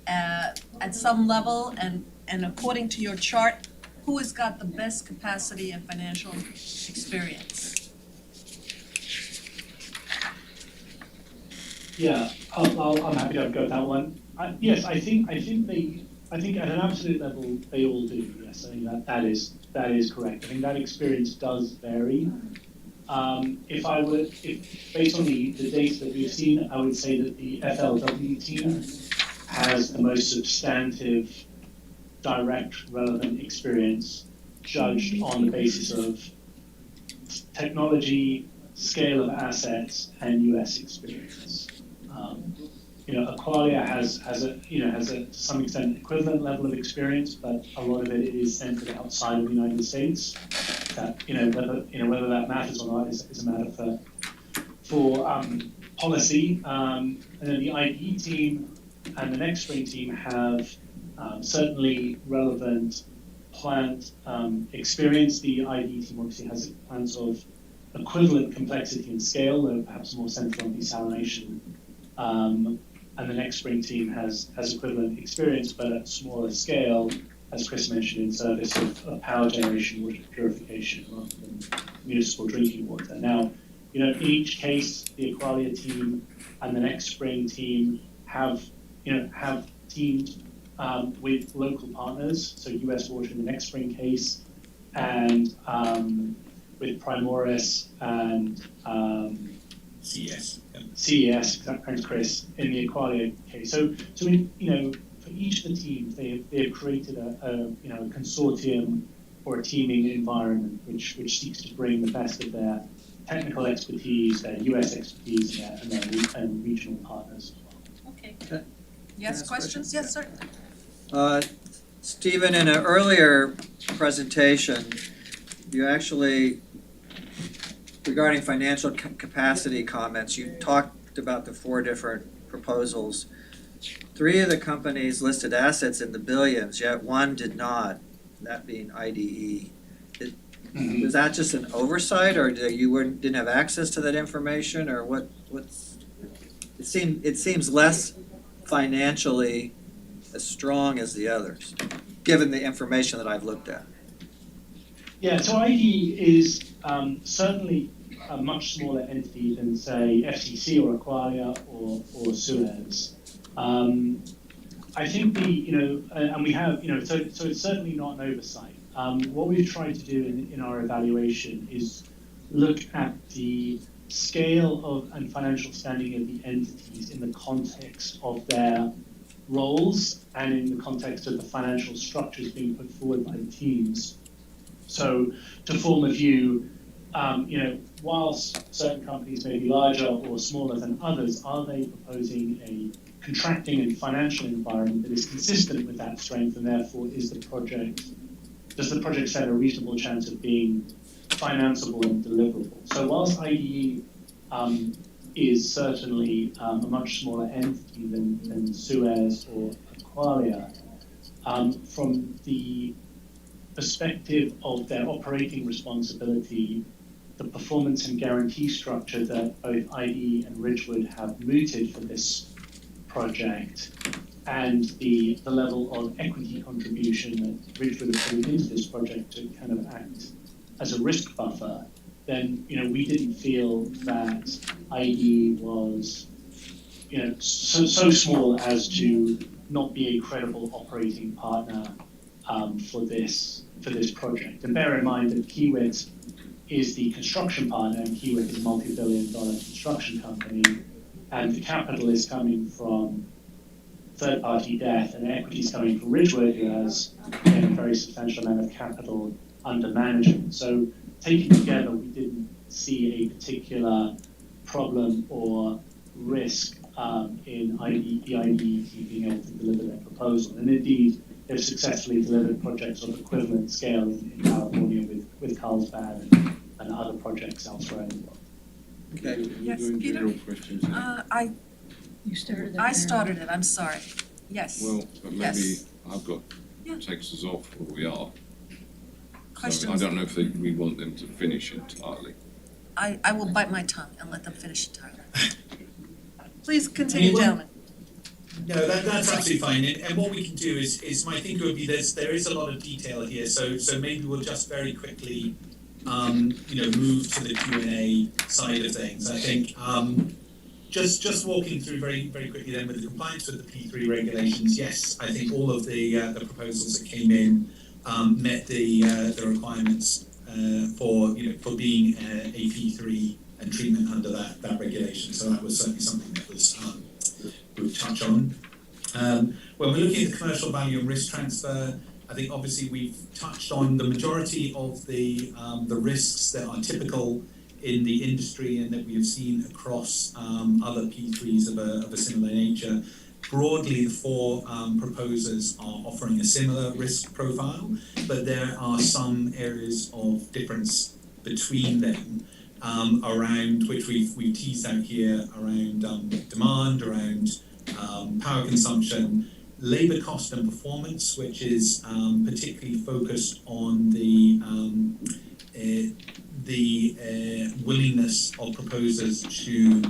Speaker 1: at some level, and according to your chart, who has got the best capacity and financial experience?
Speaker 8: Yeah, I'm happy to go with that one. Yes, I think at an absolute level they all do. Yes, I think that is correct. I think that experience does vary. If based on the data that we've seen, I would say that the FLW team has the most substantive, direct, relevant experience, judged on the basis of technology, scale of assets, and US experience. Aqualia has to some extent equivalent level of experience, but a lot of it is centered outside of the United States. That whether that matters or not is a matter for policy. And then the IDE team and the Next Spring team have certainly relevant plant experience. The IDE team obviously has plants of equivalent complexity and scale, though perhaps more centered on desalination. And the Next Spring team has equivalent experience, but at smaller scale, as Chris mentioned, in service of power generation, water purification, rather than municipal drinking water. Now, in each case, the Aqualia team and the Next Spring team have teamed with local partners, so US Water in the Next Spring case, and with Primoris and CES, thanks Chris, in the Aqualia case. So for each of the teams, they have created a consortium or a teaming environment which seeks to bring the best of their technical expertise, their US expertise, and regional partners as well.
Speaker 1: Okay. Yes,
Speaker 3: ask
Speaker 1: questions?
Speaker 3: questions?
Speaker 1: Yes, certainly.
Speaker 3: Stephen, in an earlier presentation, you actually, regarding financial capacity comments, you talked about the 4 different proposals. 3 of the companies listed assets in the billions, yet 1 did not, that being IDE. Was that just an oversight, or didn't have access to that information, or what's, it seems less financially as strong as the others, given the information that I've looked at.
Speaker 8: Yeah, so IE is certainly a much smaller entity than, say, FCC or Aqualia or Suez. I think and we have, so it's certainly not an oversight. What we've tried to do in our evaluation is look at the scale of and financial standing of the entities in the context of their roles and in the context of the financial structures being put forward by the teams. So to form a view, whilst certain companies may be larger or smaller than others, are they proposing a contracting and financial environment that is consistent with that strength, and therefore does the project stand a reasonable chance of being financeable and deliverable? So whilst IDE is certainly a much smaller entity than Suez or Aqualia, from the perspective of their operating responsibility, the performance and guarantee structure that both IDE and Ridgewood have mooted for this project, and the level of equity contribution that Ridgewood have put into this project to kind of act as a risk buffer, then we didn't feel that IDE was so small as to not be a credible operating partner for this project. And bear in mind that Kiewit is the construction partner, and Kiewit is a multi-billion-dollar construction company, and the capital is coming from third-party debt, and equity is coming from Ridgewood, who has a very substantial amount of capital under management. So taken together, we didn't see a particular problem or risk in the IDE team being able to deliver their proposal. And indeed, they've successfully delivered projects of equivalent scale in California with Carlsbad and other projects elsewhere in the world.
Speaker 3: Okay.
Speaker 1: Yes,
Speaker 4: Doing
Speaker 1: Peter?
Speaker 4: general questions.
Speaker 2: You started it.
Speaker 1: I
Speaker 2: Mary.
Speaker 1: started it, I'm sorry. Yes.
Speaker 4: Well, but maybe
Speaker 1: Yes.
Speaker 4: I've got,
Speaker 1: Yeah.
Speaker 4: takes us off where we are. So
Speaker 1: Questions?
Speaker 4: I don't know if we want them to finish entirely.
Speaker 1: I will bite my tongue and let them finish entirely. Please continue, gentlemen.
Speaker 10: No, that's absolutely fine. And what we can do is my thinking would be there is a lot of detail here, so maybe we'll just very quickly move to the Q&A side of things. I think just walking through very, very quickly then with the compliance with the P3 regulations, yes, I think all of the proposals that came in met the requirements for being a P3 and treatment under that regulation. So that was certainly something that was we'll touch on. When we're looking at the commercial value and risk transfer, I think obviously we've touched on the majority of the risks that are typical in the industry and that we have seen across other P3s of a similar nature. Broadly, the 4 proposers are offering a similar risk profile, but there are some areas of difference between them around which we've teased out here around demand, around power consumption, labour cost and performance, which is particularly focused on the willingness of proposers to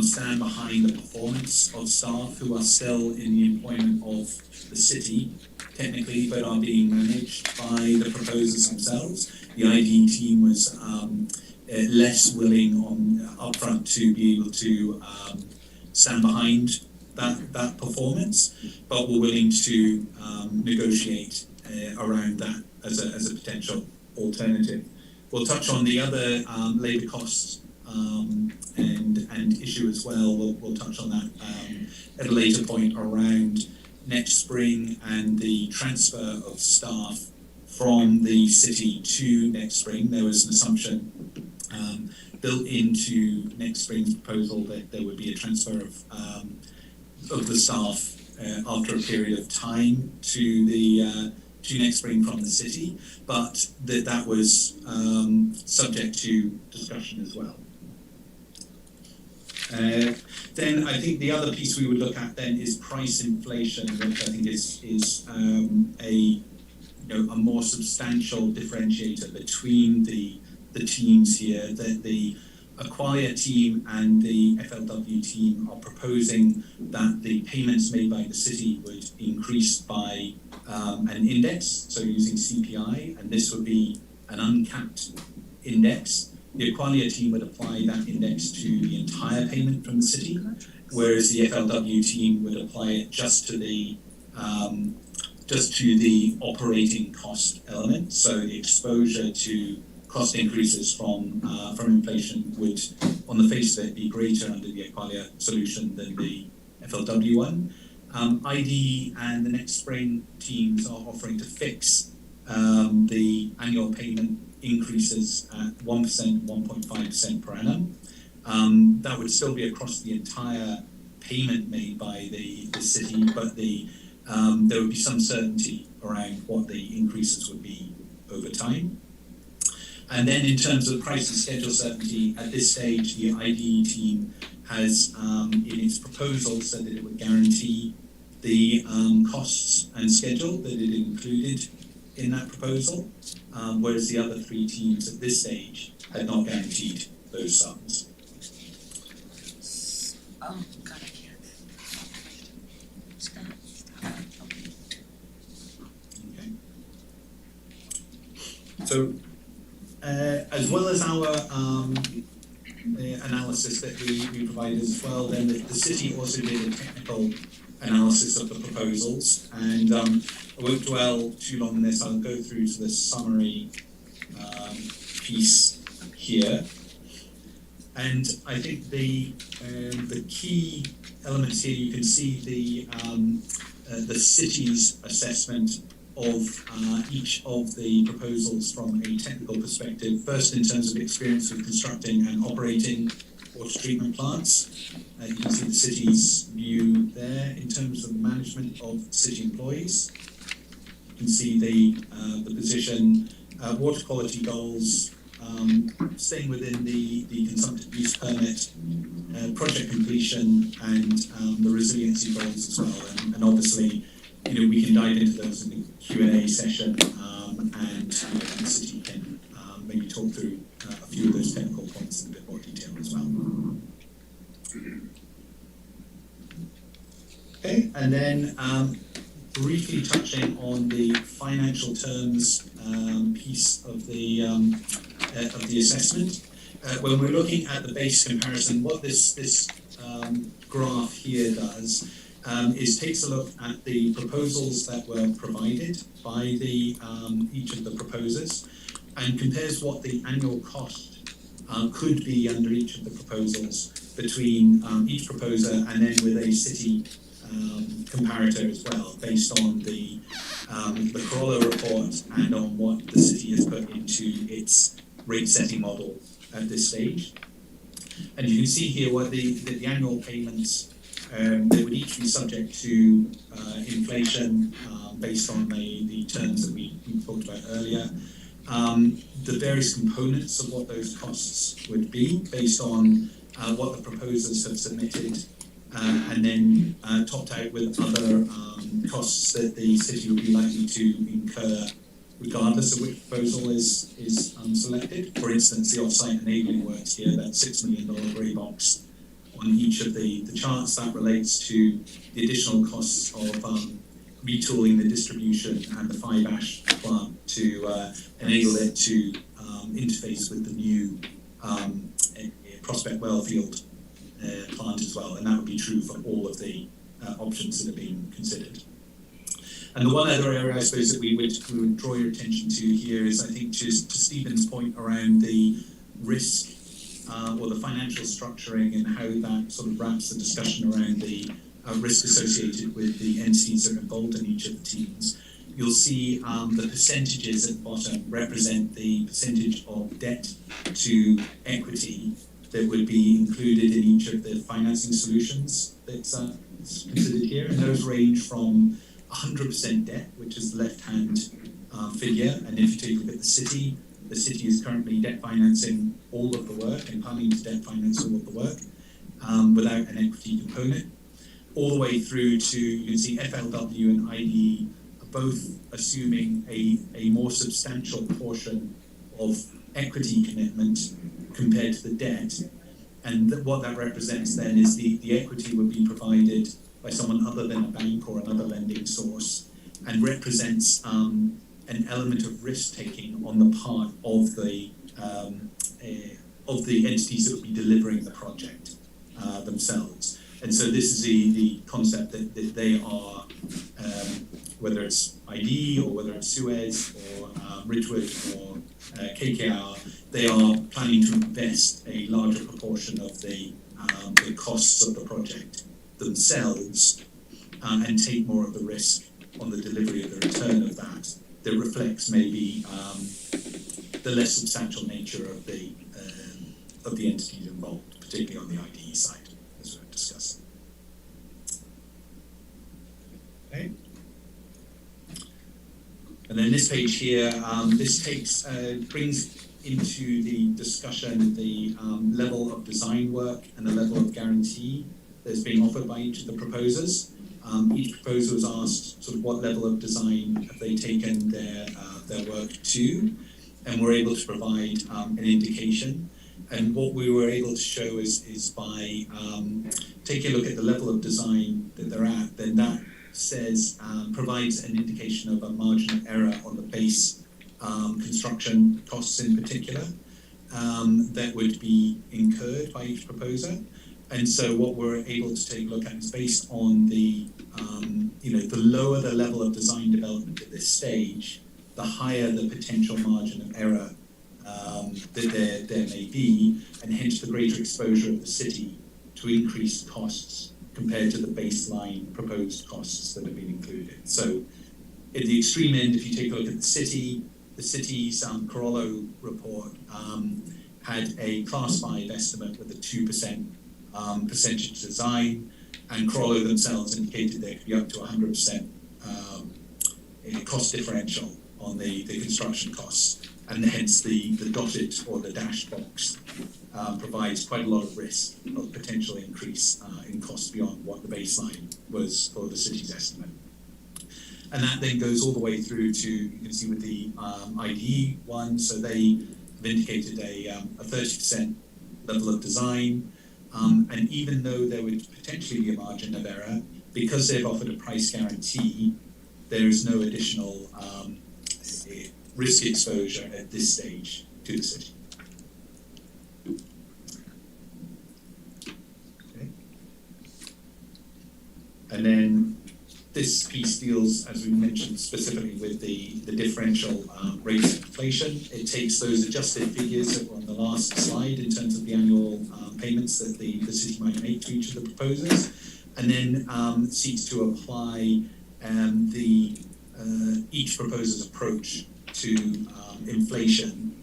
Speaker 10: stand behind the performance of staff who are still in the employment of the city, technically, but are being managed by the proposers themselves. The ID team was less willing upfront to be able to stand behind that performance, but were willing to negotiate around that as a potential alternative. We'll touch on the other labour costs and issue as well. We'll touch on that at a later point around next spring and the transfer of staff from the city to next spring. There was an assumption built into next spring's proposal that there would be a transfer of the staff after a period of time to the to Next Spring from the city, but that was subject to discussion as well. Then I think the other piece we would look at then is price inflation, which I think is a more substantial differentiator between the teams here. That the Acquire team and the FLW team are proposing that the payments made by the city would increase by an index, so using CPI, and this would be an uncapped index. The Acquire team would apply that index to the entire payment from the city, whereas the FLW team would apply it just to the operating cost element. So the exposure to cost increases from inflation would, on the face of it, be greater under the Acquire solution than the FLW one. ID and the Next Spring teams are offering to fix the annual payment increases at 1%, 1.5% per annum. That would still be across the entire payment made by the city, but there would be some certainty around what the increases would be over time. And then in terms of price and schedule certainty, at this stage, the ID team has, in its proposal, said that it would guarantee the costs and schedule that it included in that proposal, whereas the other three teams at this stage had not guaranteed those sums.
Speaker 1: Oh, God, I can't. Stop.
Speaker 10: Okay. So, as well as our analysis that we provided as well, then the city also did a technical analysis of the proposals, and I won't dwell too long on this. I'll go through to the summary piece here, and I think the key elements here, you can see the city's assessment of each of the proposals from a technical perspective. First, in terms of experience with constructing and operating water treatment plants. You can see the city's view there in terms of management of city employees. You can see the position, water quality goals, staying within the consumptive use permit, project completion, and the resiliency goals as well. And obviously, we can dive into those in the Q&A session, and the city can maybe talk through a few of those technical points in a bit more detail as well. Okay, and then briefly touching on the financial terms piece of the assessment. When we're looking at the base comparison, what this graph here does is takes a look at the proposals that were provided by each of the proposers and compares what the annual cost could be under each of the proposals between each proposer and then with a city comparator as well, based on the Corolla report and on what the city has put into its rate setting model at this stage. And you can see here what the annual payments, they would each be subject to inflation based on the terms that we talked about earlier. The various components of what those costs would be based on what the proposers have submitted, and then topped out with other costs that the city would be likely to incur regardless of which proposal is selected. For instance, the off-site enabling works here, that $6 million grey box on each of the charts, that relates to the additional costs of retooling the distribution and the 5-ash plant to enable it to interface with the new Prospect Wellfield plant as well, and that would be true for all of the options that are being considered. And the one other area I suppose that we would draw your attention to here is, I think, to Stephen's point around the risk or the financial structuring and how that sort of wraps the discussion around the risk associated with the entities that are involved in each of the teams. You'll see the percentages at the bottom represent the percentage of debt to equity that would be included in each of the financing solutions that that's considered here, and those range from 100% debt, which is the left-hand figure, and if you take a look at the city is currently debt financing all of the work and planning to debt finance all of the work without an equity component, all the way through to, you can see FLW and IDE are both assuming a more substantial portion of equity commitment compared to the debt. And what that represents then is the equity would be provided by someone other than a bank or another lending source, and represents an element of risk taking on the part of the entities that would be delivering the project themselves. And so this is the concept that they are, whether it's ID or whether it's Suez or Ridgewood or KKR, they are planning to invest a larger proportion of the costs of the project themselves and take more of the risk on the delivery of the return of that reflects maybe the less substantial nature of the entities involved, particularly on the IDE side, as we've discussed. Okay. And then this page here, this brings into the discussion the level of design work and the level of guarantee that's being offered by each of the proposers. Each proposer was asked sort of what level of design have they taken their work to, and we're able to provide an indication. And what we were able to show is by taking a look at the level of design that they're at, then that says provides an indication of a margin of error on the base construction costs in particular that would be incurred by each proposer. And so what we're able to take a look at is based on the the lower the level of design development at this stage, the higher the potential margin of error that there may be, and hence the greater exposure of the city to increased costs compared to the baseline proposed costs that have been included. So at the extreme end, if you take a look at the city's Corollo report had a class 5 estimate with a 2% percentage design, and Corollo themselves indicated there could be up to 100% cost differential on the construction costs, and hence the dotted or the dashed box provides quite a lot of risk of potential increase in costs beyond what the baseline was for the city's estimate. And that then goes all the way through to, you can see with the IDE one, so they have indicated a 30% level of design, and even though there would potentially be a margin of error, because they've offered a price guarantee, there is no additional risk exposure at this stage to the city. Okay. And then this piece deals, as we mentioned, specifically with the differential rates of inflation. It takes those adjusted figures that were on the last slide in terms of the annual payments that the city might make to each of the proposers, and then seeks to apply each proposer's approach to inflation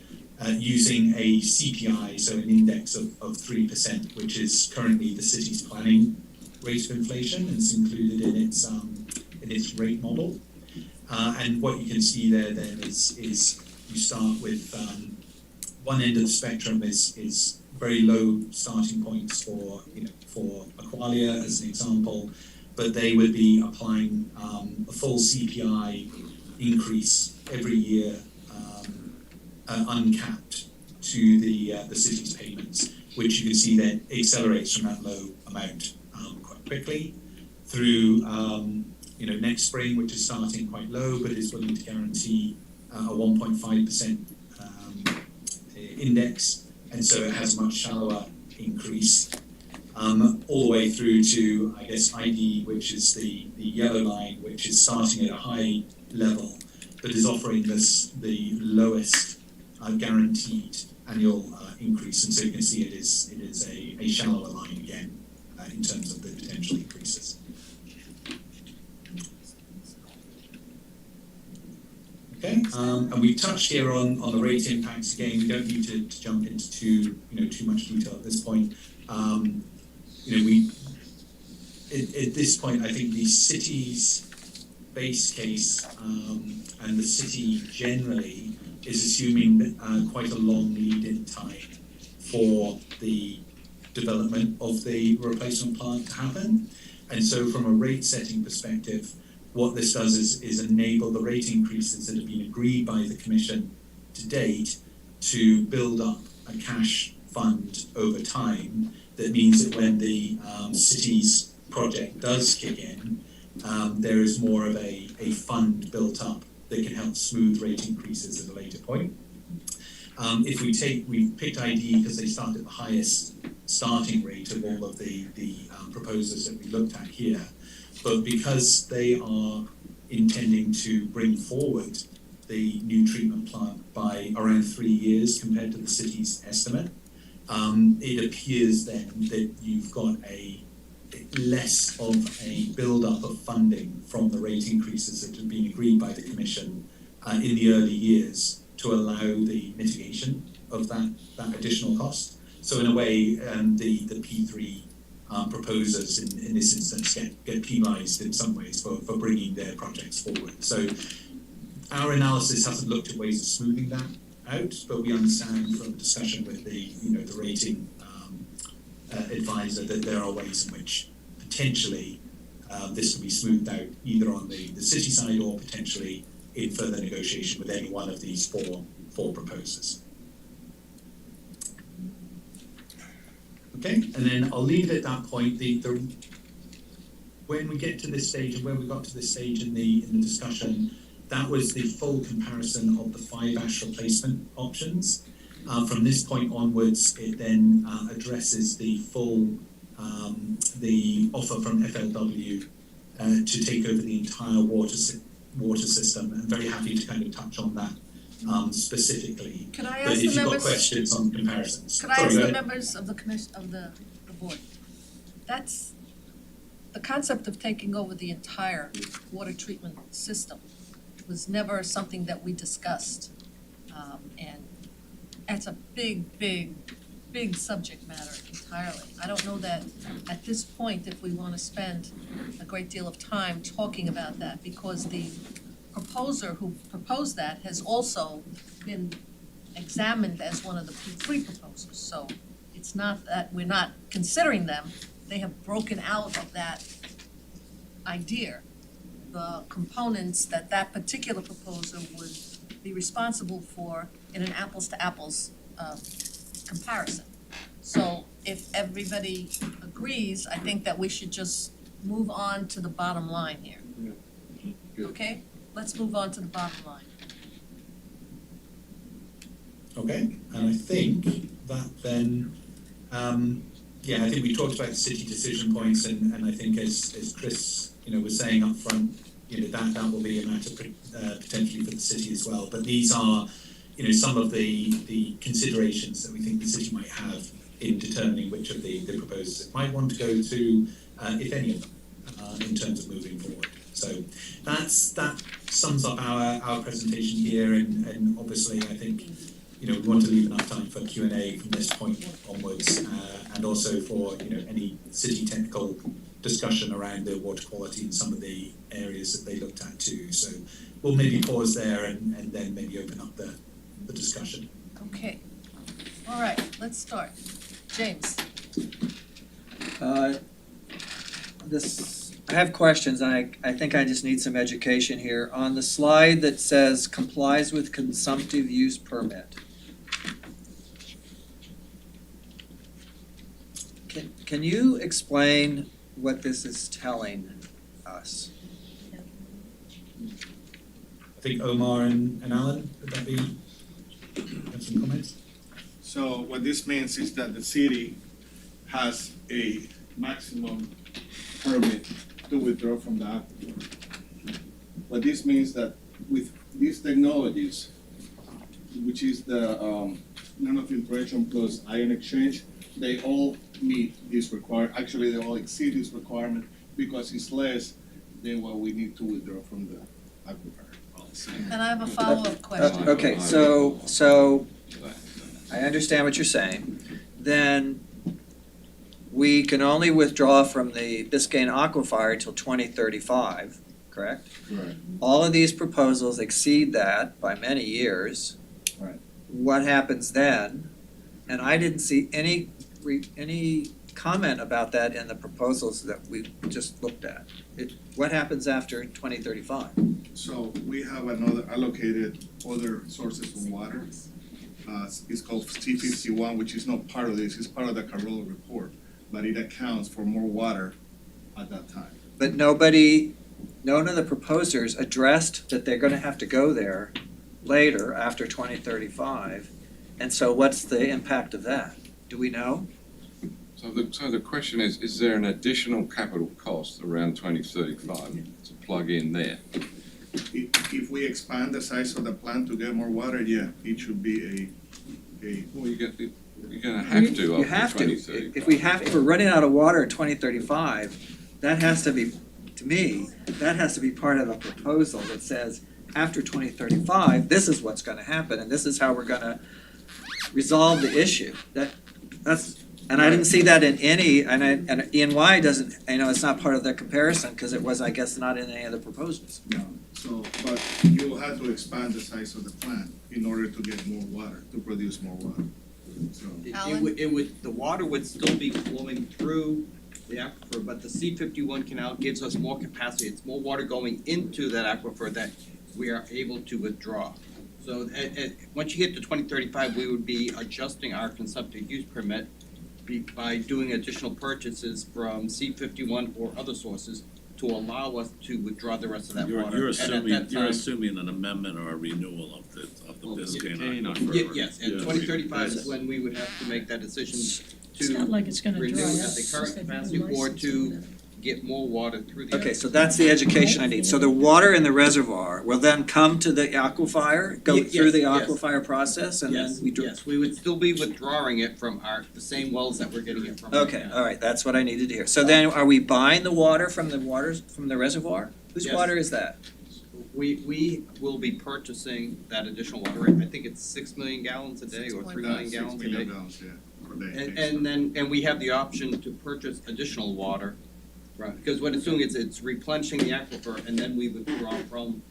Speaker 10: using a CPI, so an index of 3%, which is currently the city's planning rate of inflation, and it's included in its rate model. And what you can see there then is you start with one end of the spectrum is very low starting points for Aqualia as an example, but they would be applying a full CPI increase every year, uncapped to the city's payments, which you can see then accelerates from that low amount quite quickly through next spring, which is starting quite low but is willing to guarantee a 1.5% index, and so it has a much shallower increase, all the way through to, I guess, ID, which is the yellow line, which is starting at a high level but is offering the lowest guaranteed annual increase, and so you can see it is a shallower line again in terms of the potential increases. Okay, and we touched here on the rate impacts again. We don't need to jump into too much detail at this point. at this point, I think the city's base case, and the city generally is assuming quite a long lead-in time for the development of the replacement plant to happen. And so from a rate setting perspective, what this does is enable the rate increases that have been agreed by the Commission to date to build up a cash fund over time. That means that when the city's project does kick in, there is more of a fund built up that can help smooth rate increases at a later point. We've picked ID because they start at the highest starting rate of all of the proposals that we looked at here. But because they are intending to bring forward the new treatment plant by around 3 years compared to the city's estimate, it appears then that you've got a less of a build-up of funding from the rate increases that have been agreed by the Commission in the early years to allow the mitigation of that additional cost. So in a way, the P3 proposers in this instance get penalised in some ways for bringing their projects forward. So our analysis hasn't looked at ways of smoothing that out, but we understand from discussion with the rating advisor that there are ways in which potentially this can be smoothed out either on the city side or potentially in further negotiation with any one of these four proposers. Okay, and then I'll leave it at that point. When we get to this stage, and when we got to this stage in the discussion, that was the full comparison of the 5 ash replacement options. From this point onwards, it then addresses the full the offer from FLW to take over the entire water system. I'm very happy to kind of touch on that specifically.
Speaker 1: Could I
Speaker 10: But
Speaker 1: ask
Speaker 10: if
Speaker 1: the
Speaker 10: you've got
Speaker 1: members?
Speaker 10: questions on comparisons.
Speaker 1: Could I
Speaker 10: Sorry,
Speaker 1: ask
Speaker 10: go
Speaker 1: the
Speaker 10: ahead.
Speaker 1: members of the commission, of the board? That's, the concept of taking over the entire water treatment system was never something that we discussed. And that's a big subject matter entirely. I don't know that at this point if we want to spend a great deal of time talking about that, because the proposer who proposed that has also been examined as one of the P3 proposals. So it's not that we're not considering them, they have broken out of that idea the components that particular proposer would be responsible for in an apples to apples comparison. So if everybody agrees, I think that we should just move on to the bottom line here.
Speaker 4: Good.
Speaker 1: Okay, let's move on to the bottom line.
Speaker 10: Okay, and I think that then, I think we talked about the city decision points, and I think as Chris, was saying up front, that will be a matter potentially for the city as well. But these are, some of the considerations that we think the city might have in determining which of the proposals it might want to go to, if any of them, in terms of moving forward. So that sums up our presentation here, and obviously I think we want to leave enough time for Q&A from this point onwards, and also for any city technical discussion around the water quality in some of the areas that they looked at too. So we'll maybe pause there and then maybe open up the discussion.
Speaker 1: Okay, all right, let's start. James.
Speaker 3: I have questions. I think I just need some education here. On the slide that says complies with consumptive use permit. Can you explain what this is telling us?
Speaker 10: I think Omar and Alan, would that be, have some comments?
Speaker 11: So what this means is that the city has a maximum permit to withdraw from the aquifer. What this means that with these technologies, which is the nanofiltration plus ion exchange, they all meet this actually they all exceed this requirement because it's less than what we need to withdraw from the aquifer.
Speaker 1: And I have a follow-up question.
Speaker 3: Okay, so I understand what you're saying. Then we can only withdraw from the Biscayne Aquifer till 2035, correct?
Speaker 11: Right.
Speaker 3: All of these proposals exceed that by many years.
Speaker 11: Right.
Speaker 3: What happens then? And I didn't see any comment about that in the proposals that we just looked at. What happens after 2035?
Speaker 11: So we have another allocated other sources of water. It's called T51, which is not part of this, it's part of the Carollo report, but it accounts for more water at that time.
Speaker 3: But none of the proposers addressed that they're gonna have to go there later, after 2035. And so what's the impact of that? Do we know?
Speaker 4: So the question is there an additional capital cost around 2035 to plug in there?
Speaker 11: If we expand the size of the plant to get more water, yeah, it should be a
Speaker 4: Well, you're gonna have to
Speaker 3: You
Speaker 4: after
Speaker 3: have to.
Speaker 4: 2035.
Speaker 3: If we're running out of water in 2035, that has to be, to me, that has to be part of a proposal that says, after 2035, this is what's gonna happen, and this is how we're gonna resolve the issue. And I didn't see that in any, and ENY doesn't, it's not part of the comparison, because it was, I guess, not in any of the proposals.
Speaker 11: No, so, but you will have to expand the size of the plant in order to get more water, to produce more water. So,
Speaker 1: Alan?
Speaker 9: It would, the water would still be flowing through the aquifer, but the C-51 canal gives us more capacity. It's more water going into that aquifer that we are able to withdraw. So once you get to 2035, we would be adjusting our consumptive use permit by doing additional purchases from C-51 or other sources to allow us to withdraw the rest of that water.
Speaker 12: You're
Speaker 9: And at
Speaker 12: assuming,
Speaker 9: that
Speaker 12: you're
Speaker 9: time-
Speaker 12: assuming an amendment or a renewal of the Biscayne
Speaker 9: Ye-
Speaker 12: Aquifer.
Speaker 9: Yes, and
Speaker 12: Yeah.
Speaker 9: 2035 is when we would have to make that decision
Speaker 2: It's not
Speaker 9: to
Speaker 2: like it's gonna dry
Speaker 9: renew
Speaker 2: up.
Speaker 9: at the current capacity or to get more water through the.
Speaker 3: Okay, so that's the education I need. So the water in the reservoir will then come to the aquifer, go through the
Speaker 9: Yes, yes.
Speaker 3: aquifer process, and then
Speaker 9: Yes,
Speaker 3: we do.
Speaker 9: yes, we would still be withdrawing it from the same wells that we're getting it from. right
Speaker 3: Okay,
Speaker 9: now.
Speaker 3: all right, that's what I needed to hear. So then, are we buying the water from the reservoir? Whose
Speaker 9: Yes.
Speaker 3: water is that?
Speaker 9: We will be purchasing that additional water. I think it's 6 million gallons a day or 3 million
Speaker 11: 6
Speaker 9: gallons a
Speaker 11: million
Speaker 9: day.
Speaker 11: gallons, yeah, per day.
Speaker 9: And we have the option to purchase additional water, right? Because what it's doing is it's replenishing the aquifer and then we withdraw from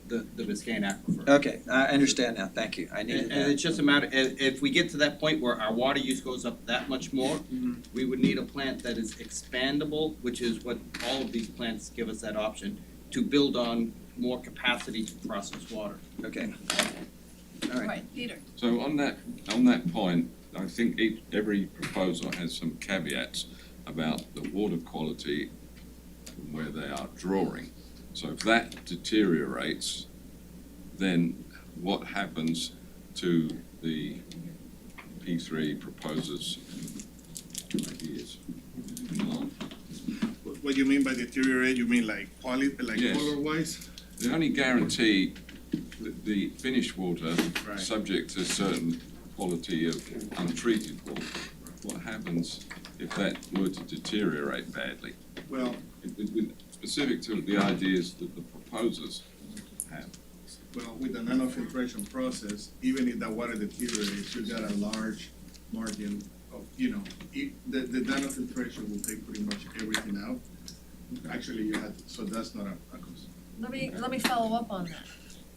Speaker 9: the Biscayne aquifer.
Speaker 3: Okay, I understand now, thank you, I needed
Speaker 9: And
Speaker 3: that.
Speaker 9: it's just a matter, if we get to that point where our water use goes up that much more,
Speaker 3: Mhm.
Speaker 9: we would need a plant that is expandable, which is what all of these plants give us that option, to build on more capacity to process water.
Speaker 3: Okay. All right,
Speaker 1: Right, Peter.
Speaker 4: So on that point, I think every proposal has some caveats about the water quality from where they are drawing. So if that deteriorates, then what happens to the P3 proposers' ideas?
Speaker 11: What you mean by deteriorate, you mean like quality, like
Speaker 4: Yes.
Speaker 11: color wise?
Speaker 4: The only guarantee that the finished water,
Speaker 11: Right.
Speaker 4: subject to certain quality of untreated water, what happens if that were to deteriorate badly?
Speaker 11: Well,
Speaker 4: With specific to the ideas that the proposers have.
Speaker 11: well, with the nanofiltration process, even if the water deteriorates, you got a large margin of, the nanofiltration will take pretty much everything out. Actually, so that's not a cost.
Speaker 1: Let me follow up on that.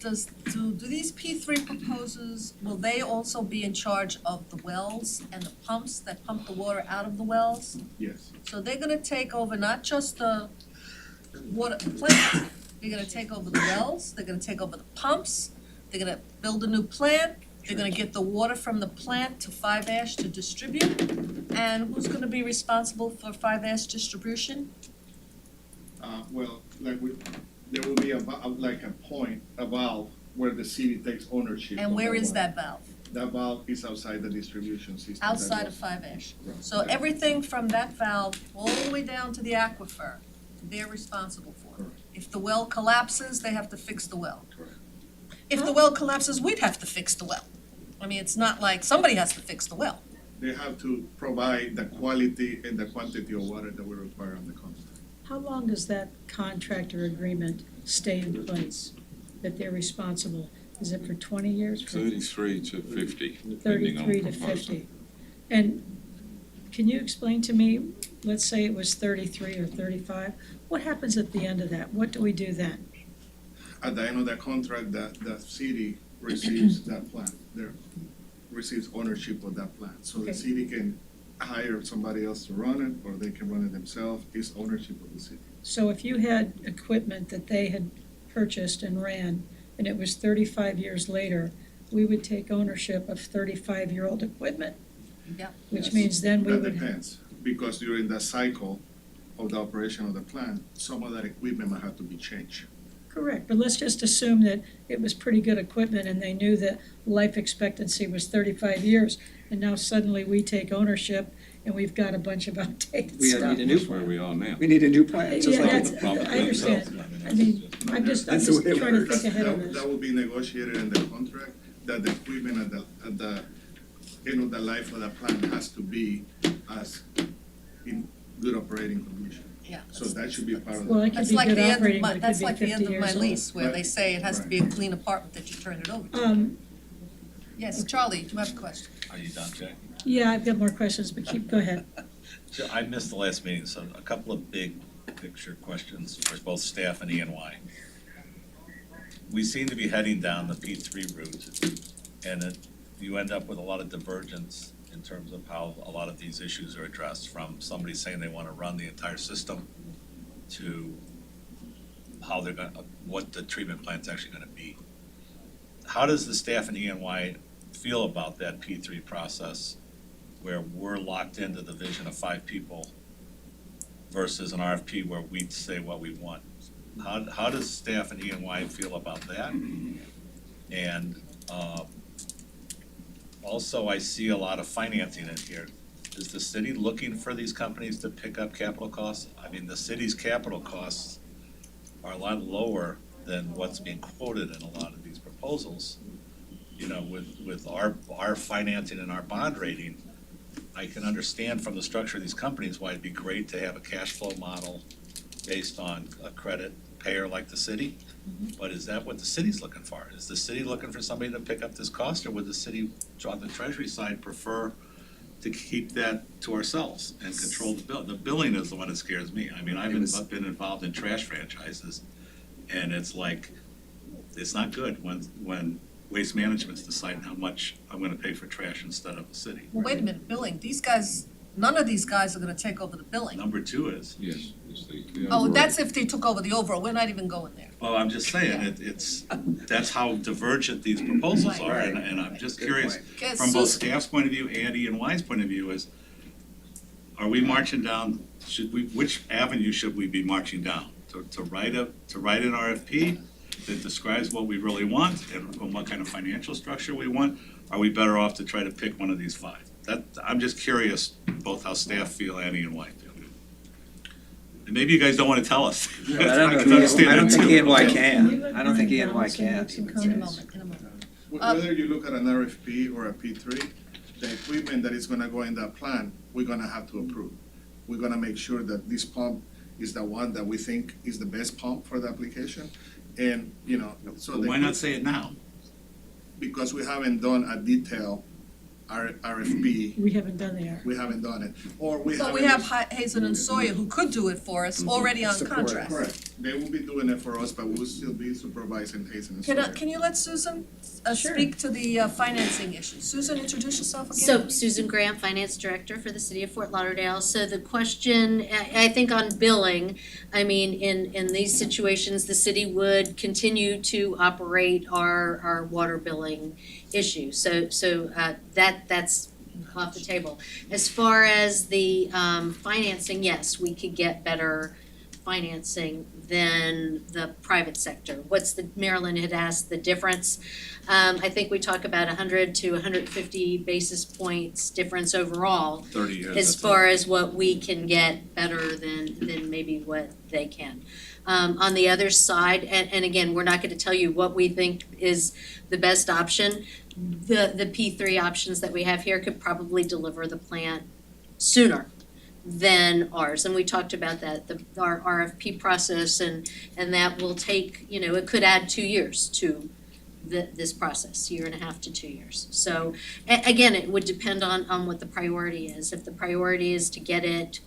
Speaker 1: Do these P3 proposals, will they also be in charge of the wells and the pumps that pump the water out of the wells?
Speaker 11: Yes,
Speaker 1: So they're gonna take over not just the water plant, they're gonna take over the wells, they're gonna take over the pumps, they're gonna build a new plant, they're gonna get the water from the plant to 5-ash to distribute. And who's gonna be responsible for 5-ash distribution?
Speaker 11: well, there will be a point, a valve, where the city takes ownership
Speaker 1: And
Speaker 11: of
Speaker 1: where
Speaker 11: the
Speaker 1: is
Speaker 11: water.
Speaker 1: that valve?
Speaker 11: That valve is outside the distribution system. that
Speaker 1: Outside of
Speaker 11: goes-
Speaker 1: 5-ash.
Speaker 11: Right.
Speaker 1: So everything from that valve all the way down to the aquifer, they're responsible for.
Speaker 11: Correct.
Speaker 1: If the well collapses, they have to fix the well.
Speaker 11: Correct.
Speaker 1: If the well collapses, we'd have to fix the well. I mean, it's not like somebody has to fix the well.
Speaker 11: They have to provide the quality and the quantity of water that we require on the contract.
Speaker 2: How long does that contractor agreement stay in place, that they're responsible? Is it for 20 years? For
Speaker 4: 33 to 50, depending on
Speaker 2: 33 to
Speaker 4: proposal.
Speaker 2: 50? And can you explain to me, let's say it was 33 or 35, what happens at the end of that? What do we do then?
Speaker 11: At the end of the contract, the city receives that plan, receives ownership of that plan. So the
Speaker 2: Okay.
Speaker 11: city can hire somebody else to run it, or they can run it themselves, it's ownership of the city.
Speaker 2: So if you had equipment that they had purchased and ran, and it was 35 years later, we would take ownership of 35-year-old equipment?
Speaker 1: Yeah.
Speaker 2: Which
Speaker 11: Yes.
Speaker 2: means then we
Speaker 11: That
Speaker 2: would.
Speaker 11: depends, because during the cycle of the operation of the plant, some of that equipment might have to be changed.
Speaker 2: Correct, but let's just assume that it was pretty good equipment and they knew that life expectancy was 35 years, and now suddenly we take ownership and we've got a bunch of outdated
Speaker 3: We
Speaker 2: stuff.
Speaker 3: need a new
Speaker 4: That's where
Speaker 3: plan.
Speaker 4: we are now.
Speaker 3: We need a new plan, just
Speaker 2: Yeah,
Speaker 3: like.
Speaker 2: that's,
Speaker 4: problem
Speaker 2: I understand. I mean, I'm just
Speaker 3: That's the way it
Speaker 2: trying to
Speaker 3: works.
Speaker 2: think ahead of
Speaker 11: That
Speaker 2: this.
Speaker 11: will be negotiated in the contract, that the equipment at the end of the life of the plant has to be as in good operating condition.
Speaker 1: Yeah.
Speaker 11: So that should be part of
Speaker 2: Well,
Speaker 11: the.
Speaker 2: it could
Speaker 1: That's
Speaker 2: be
Speaker 1: like
Speaker 2: good
Speaker 1: the end of
Speaker 2: operating,
Speaker 1: my,
Speaker 2: but it
Speaker 1: that's
Speaker 2: could
Speaker 1: like
Speaker 2: be
Speaker 1: the end
Speaker 2: 50
Speaker 1: of my
Speaker 2: years old.
Speaker 1: lease, where they say it has to be a clean apartment that you turn it over to. Yes, Charlie, do you have a question?
Speaker 12: Are you done, Jay?
Speaker 2: Yeah, I've got more questions, but go ahead.
Speaker 12: So I missed the last meeting, so a couple of big picture questions for both staff and E&Y. We seem to be heading down the P3 route, and you end up with a lot of divergence in terms of how a lot of these issues are addressed, from somebody saying they want to run the entire system to how they're gonna, what the treatment plant's actually gonna be. How does the staff and E&Y feel about that P3 process, where we're locked into the vision of 5 people versus an RFP where we say what we want? How does staff and E&Y feel about that? And also, I see a lot of financing in here. Is the city looking for these companies to pick up capital costs? I mean, the city's capital costs are a lot lower than what's being quoted in a lot of these proposals. You know, with our financing and our bond rating, I can understand from the structure of these companies why it'd be great to have a cash flow model based on a credit payer like the city. But is that what the city's looking for? Is the city looking for somebody to pick up this cost, or would the city, on the treasury side, prefer to keep that to ourselves and control the bill? The billing is the one that scares me. I mean, I've been involved in trash franchises, and it's like, it's not good when Waste Management's deciding how much I'm gonna pay for trash instead of the city.
Speaker 1: Well, wait a minute, billing, these guys, none of these guys are gonna take over the billing.
Speaker 12: Number 2 is,
Speaker 4: Yes, it's the
Speaker 1: Oh,
Speaker 4: overall.
Speaker 1: that's if they took over the overall, we're not even going there.
Speaker 12: well, I'm just saying, it's, that's how divergent these proposals are, and I'm just
Speaker 3: Good
Speaker 12: curious,
Speaker 3: point.
Speaker 1: Okay,
Speaker 12: from both
Speaker 1: Susan-
Speaker 12: staff's point of view and E&Y's point of view, is, are we marching down, which avenue should we be marching down? To write an RFP that describes what we really want and what kind of financial structure we want? Are we better off to try to pick one of these 5? I'm just curious, both how staff feel and E&Y feel. And maybe you guys don't wanna tell us.
Speaker 3: I don't know,
Speaker 12: can understand
Speaker 3: I don't
Speaker 12: that
Speaker 3: think
Speaker 12: too.
Speaker 3: E&Y
Speaker 2: Can
Speaker 3: can.
Speaker 2: you let
Speaker 3: I don't think
Speaker 2: Brian
Speaker 3: E&Y
Speaker 2: Donaldson
Speaker 3: can.
Speaker 2: make some
Speaker 1: In a
Speaker 2: comments?
Speaker 1: moment, in a moment.
Speaker 11: Whether you look at an RFP or a P3, the equipment that is gonna go in that plant, we're gonna have to approve. We're gonna make sure that this pump is the one that we think is the best pump for the application. And, so
Speaker 12: But why not say it now?
Speaker 11: because we haven't done a detailed RFP,
Speaker 2: We haven't done the
Speaker 11: we haven't done it, or we
Speaker 1: But
Speaker 11: haven't.
Speaker 1: we have Hazen and Sawyer who could do it for us, already on
Speaker 3: Support.
Speaker 1: contract.
Speaker 11: Correct, they will be doing it for us, but we'll still be supervising Hazen and Sawyer.
Speaker 1: Can you let Susan
Speaker 2: Sure.
Speaker 1: speak to the financing issue? Susan, introduce yourself again.
Speaker 13: So Susan Graham, Finance Director for the City of Fort Lauderdale. So the question, I think on billing, I mean, in these situations, the city would continue to operate our water billing issue. So that's off the table. As far as the financing, yes, we could get better financing than the private sector. Marilyn had asked the difference. I think we talk about 100 to 150 basis points difference overall
Speaker 12: 30 years.
Speaker 13: as far as what we can get better than maybe what they can. On the other side, and again, we're not gonna tell you what we think is the best option. The P3 options that we have here could probably deliver the plant sooner than ours, and we talked about that, our RFP process, and that will take, it could add 2 years to this process, 1.5 to 2 years. So, again, it would depend on what the priority is. If the priority is to get it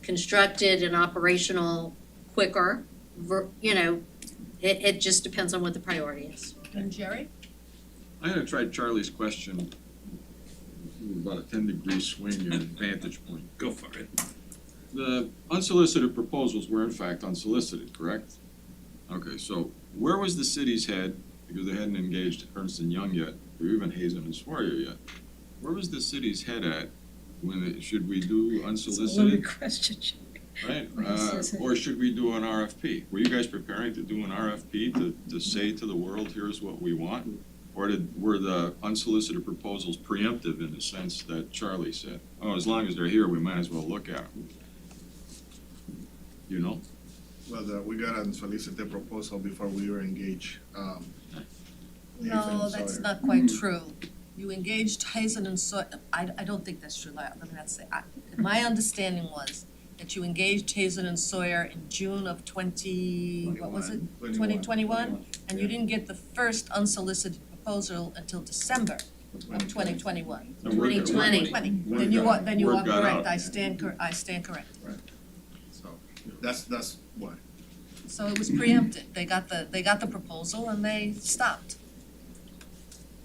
Speaker 13: constructed and operational quicker, it just depends on what the priority is.
Speaker 1: And Jerry?
Speaker 4: I'm gonna try Charlie's question, about a 10-degree swing in vantage point.
Speaker 12: Go for it.
Speaker 4: The unsolicited proposals were in fact unsolicited, correct? Okay, so where was the city's head, because they hadn't engaged Ernst and Young yet, or even Hazen and Sawyer yet? Where was the city's head at should we do
Speaker 2: It's a
Speaker 4: unsolicited,
Speaker 2: loaded question.
Speaker 4: right?
Speaker 2: Yes.
Speaker 4: Or should we do an RFP? Were you guys preparing to do an RFP to say to the world, here's what we want? Or were the unsolicited proposals preemptive in the sense that Charlie said? Oh, as long as they're here, we might as well look at them. You know?
Speaker 11: Well, we got an unsolicited proposal before we were engaged.
Speaker 1: No, that's not quite true. You engaged Hazen and Sawyer, I don't think that's true, let me not say, my understanding was that you engaged Hazen and Sawyer in June of 2021? And you didn't get the first unsolicited proposal until December of 2021.
Speaker 13: 2020.
Speaker 1: Then you are
Speaker 4: Word got
Speaker 1: correct,
Speaker 4: out.
Speaker 1: I stand corrected.
Speaker 11: So that's why.
Speaker 1: So it was preempted, they got the proposal and they stopped.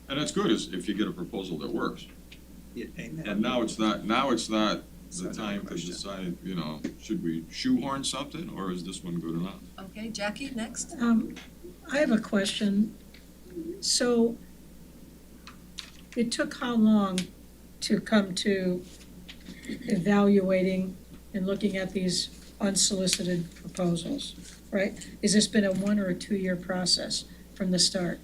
Speaker 4: And that's good, if you get a proposal that works.
Speaker 3: Yeah, amen.
Speaker 4: And now it's not the
Speaker 3: So
Speaker 4: time to
Speaker 3: question.
Speaker 4: decide, should we shoehorn something, or is this one good enough?
Speaker 1: Okay, Jackie, next?
Speaker 2: I have a question. So it took how long to come to evaluating and looking at these unsolicited proposals, right? Has this been a 1 or a 2 year process from the start,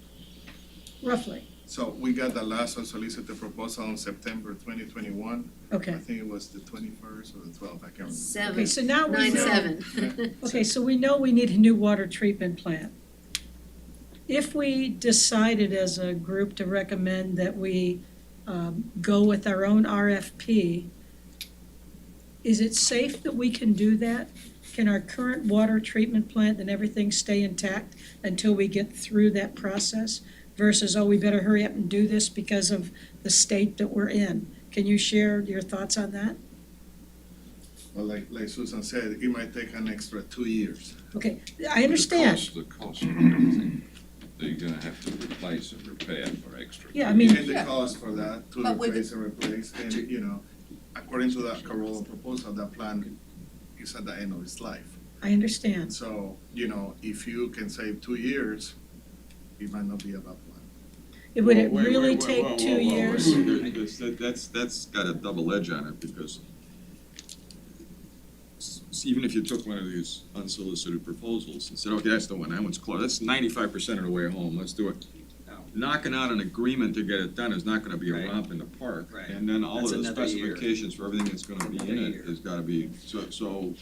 Speaker 2: roughly?
Speaker 11: So we got the last unsolicited proposal in September 2021.
Speaker 2: Okay.
Speaker 11: I think it was the 21st or the 12th, I can't remember.
Speaker 2: Okay, so now we know.
Speaker 13: 9/7.
Speaker 2: Okay, so we know we need a new water treatment plant. If we decided as a group to recommend that we go with our own RFP, is it safe that we can do that? Can our current water treatment plant and everything stay intact until we get through that process? Versus, we better hurry up and do this because of the state that we're in. Can you share your thoughts on that?
Speaker 11: Well, like Susan said, it might take an extra 2 years.
Speaker 2: Okay, I understand.
Speaker 4: The cost of everything that you're gonna have to replace and repair for extra.
Speaker 2: Yeah, I mean-
Speaker 11: And the cost for that, to
Speaker 1: But with-
Speaker 11: replace, and, according to that Corolla proposal, that plan is at the end of its life.
Speaker 2: I understand.
Speaker 11: So, if you can save 2 years, it might not be a bad plan.
Speaker 2: Would it
Speaker 4: Wait,
Speaker 2: really
Speaker 4: wait,
Speaker 2: take
Speaker 4: whoa,
Speaker 2: 2
Speaker 4: whoa, whoa,
Speaker 2: years?
Speaker 4: wait. That's got a double edge on it, because even if you took one of these unsolicited proposals and said, okay, that's the one, that one's close, that's 95% of the way home, let's do it. Knocking out an agreement to get it done is not gonna be a
Speaker 3: Right.
Speaker 4: romp in the park.
Speaker 3: Right.
Speaker 4: And then all of
Speaker 3: That's
Speaker 4: the
Speaker 3: another year.
Speaker 4: specifications for everything that's gonna be in
Speaker 3: Another
Speaker 4: it
Speaker 3: year.
Speaker 4: has gotta be, so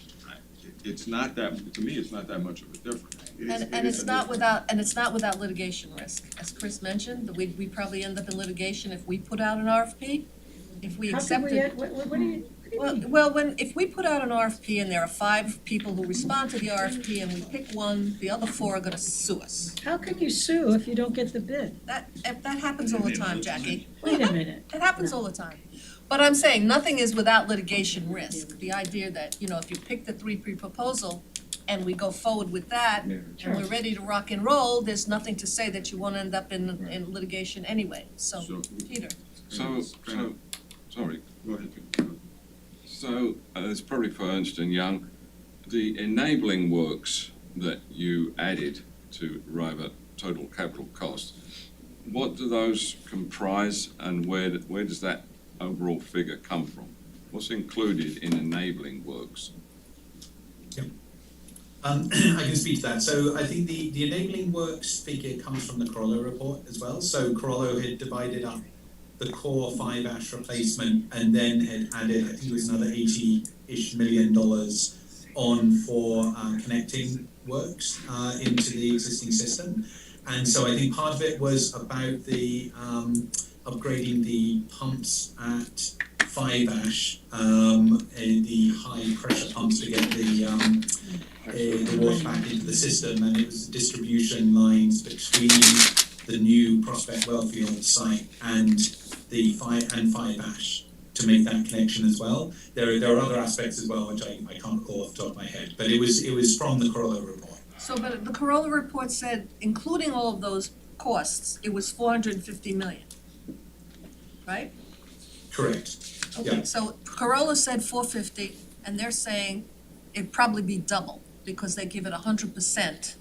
Speaker 4: it's not that, to me, it's not that much of a difference.
Speaker 1: And it's not without litigation risk. As Chris mentioned, we probably end up in litigation if we put out an RFP, if we
Speaker 2: How can
Speaker 1: accepted.
Speaker 2: we, what do you mean?
Speaker 1: Well, if we put out an RFP and there are 5 people who respond to the RFP and we pick one, the other 4 are gonna sue us.
Speaker 2: How can you sue if you don't get the bid?
Speaker 1: That happens all the time, Jackie.
Speaker 2: Wait a minute.
Speaker 1: It happens all the time. But I'm saying, nothing is without litigation risk. The idea that, if you pick the 3P proposal and we go forward with that, and we're ready to rock and roll, there's nothing to say that you won't end up in litigation anyway. So, Peter.
Speaker 4: So, sorry, go ahead. So, it's probably for Ernst and Young, the enabling works that you added to arrive at total capital cost, what do those comprise, and where does that overall figure come from? What's included in enabling works?
Speaker 10: I can speak to that. So I think the enabling works figure comes from the Corolla report as well. So Corolla had divided up the core 5 ash replacement and then had added, I think it was another $80-ish million on for connecting works into the existing system. And so I think part of it was about the upgrading the pumps at 5 ash, the high pressure pumps to get the water back into the system, and it was distribution lines between the new Prospect Wellfield site and the Five Ash to make that connection as well. There are other aspects as well which I can't recall off the top of my head, but it was from the Corolla report.
Speaker 1: So, but the Corolla report said, including all of those costs, it was 450 million, right?
Speaker 10: Correct.
Speaker 1: Okay,
Speaker 10: Yeah.
Speaker 1: so Corolla said 450, and they're saying it'd probably be double, because they give it 100%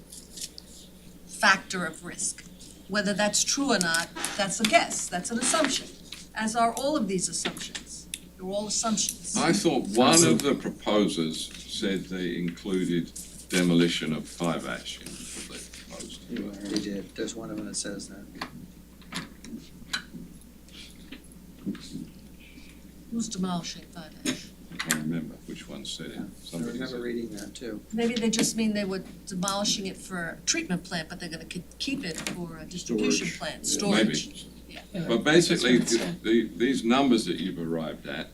Speaker 1: factor of risk. Whether that's true or not, that's a guess, that's an assumption, as are all of these assumptions. They're all assumptions.
Speaker 4: I thought one of the proposers said they included demolition of Five Ash in what they proposed.
Speaker 3: You already did. There's one of them that says that.
Speaker 1: Who's demolishing Five Ash?
Speaker 4: I can't remember which one said it.
Speaker 3: I
Speaker 4: Somebody
Speaker 3: remember
Speaker 4: said.
Speaker 3: reading that too.
Speaker 1: Maybe they just mean they were demolishing it for a treatment plant, but they're gonna keep it for a distribution plant, storage.
Speaker 4: Maybe.
Speaker 1: Yeah.
Speaker 4: But basically,
Speaker 2: That's what it
Speaker 4: these numbers that you've arrived at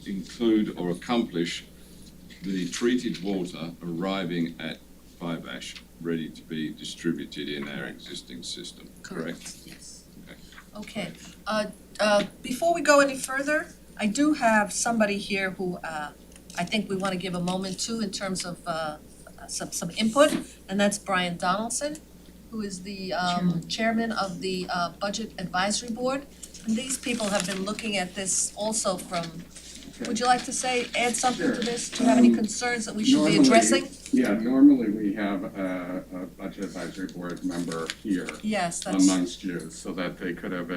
Speaker 4: include or accomplish the treated water arriving at Five Ash, ready to be distributed in our existing system, correct?
Speaker 1: Yes.
Speaker 4: Okay.
Speaker 1: Okay, before we go any further, I do have somebody here who I think we want to give a moment to in terms of some input, and that's Brian Donaldson, who is the chairman of the Budget Advisory Board. And these people have been looking at this also from, would you like to add something to this? Do you have any concerns that we should be addressing?
Speaker 14: Yeah, normally we have a budget advisory board member here
Speaker 1: Yes, that's,
Speaker 14: amongst you, so that they could have,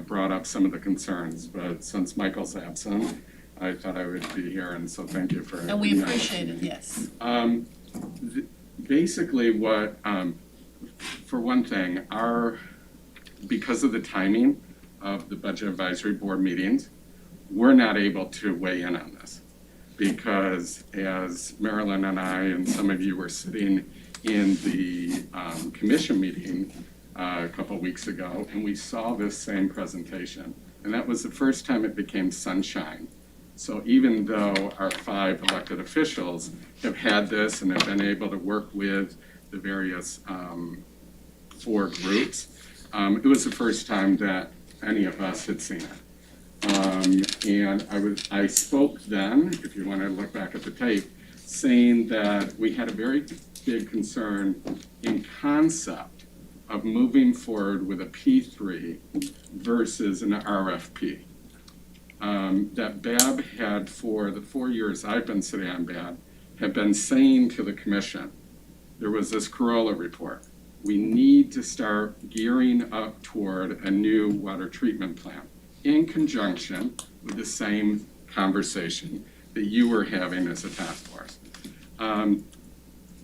Speaker 14: brought up some of the concerns, but since Michael's absent, I thought I would be here, and so thank you for.
Speaker 1: and we appreciate it, yes.
Speaker 14: Basically what, for one thing, because of the timing of the budget advisory board meetings, we're not able to weigh in on this. Because as Marilyn and I and some of you were sitting in the commission meeting a couple weeks ago, and we saw this same presentation. And that was the first time it became sunshine. So even though our 5 elected officials have had this and have been able to work with the various 4 groups, it was the first time that any of us had seen it. And I spoke then, if you want to look back at the tape, saying that we had a very big concern in concept of moving forward with a P3 versus an RFP. That BAB had, for the 4 years I've been sitting on BAB, have been saying to the commission, there was this Corolla report, we need to start gearing up toward a new water treatment plant in conjunction with the same conversation that you were having as a task force.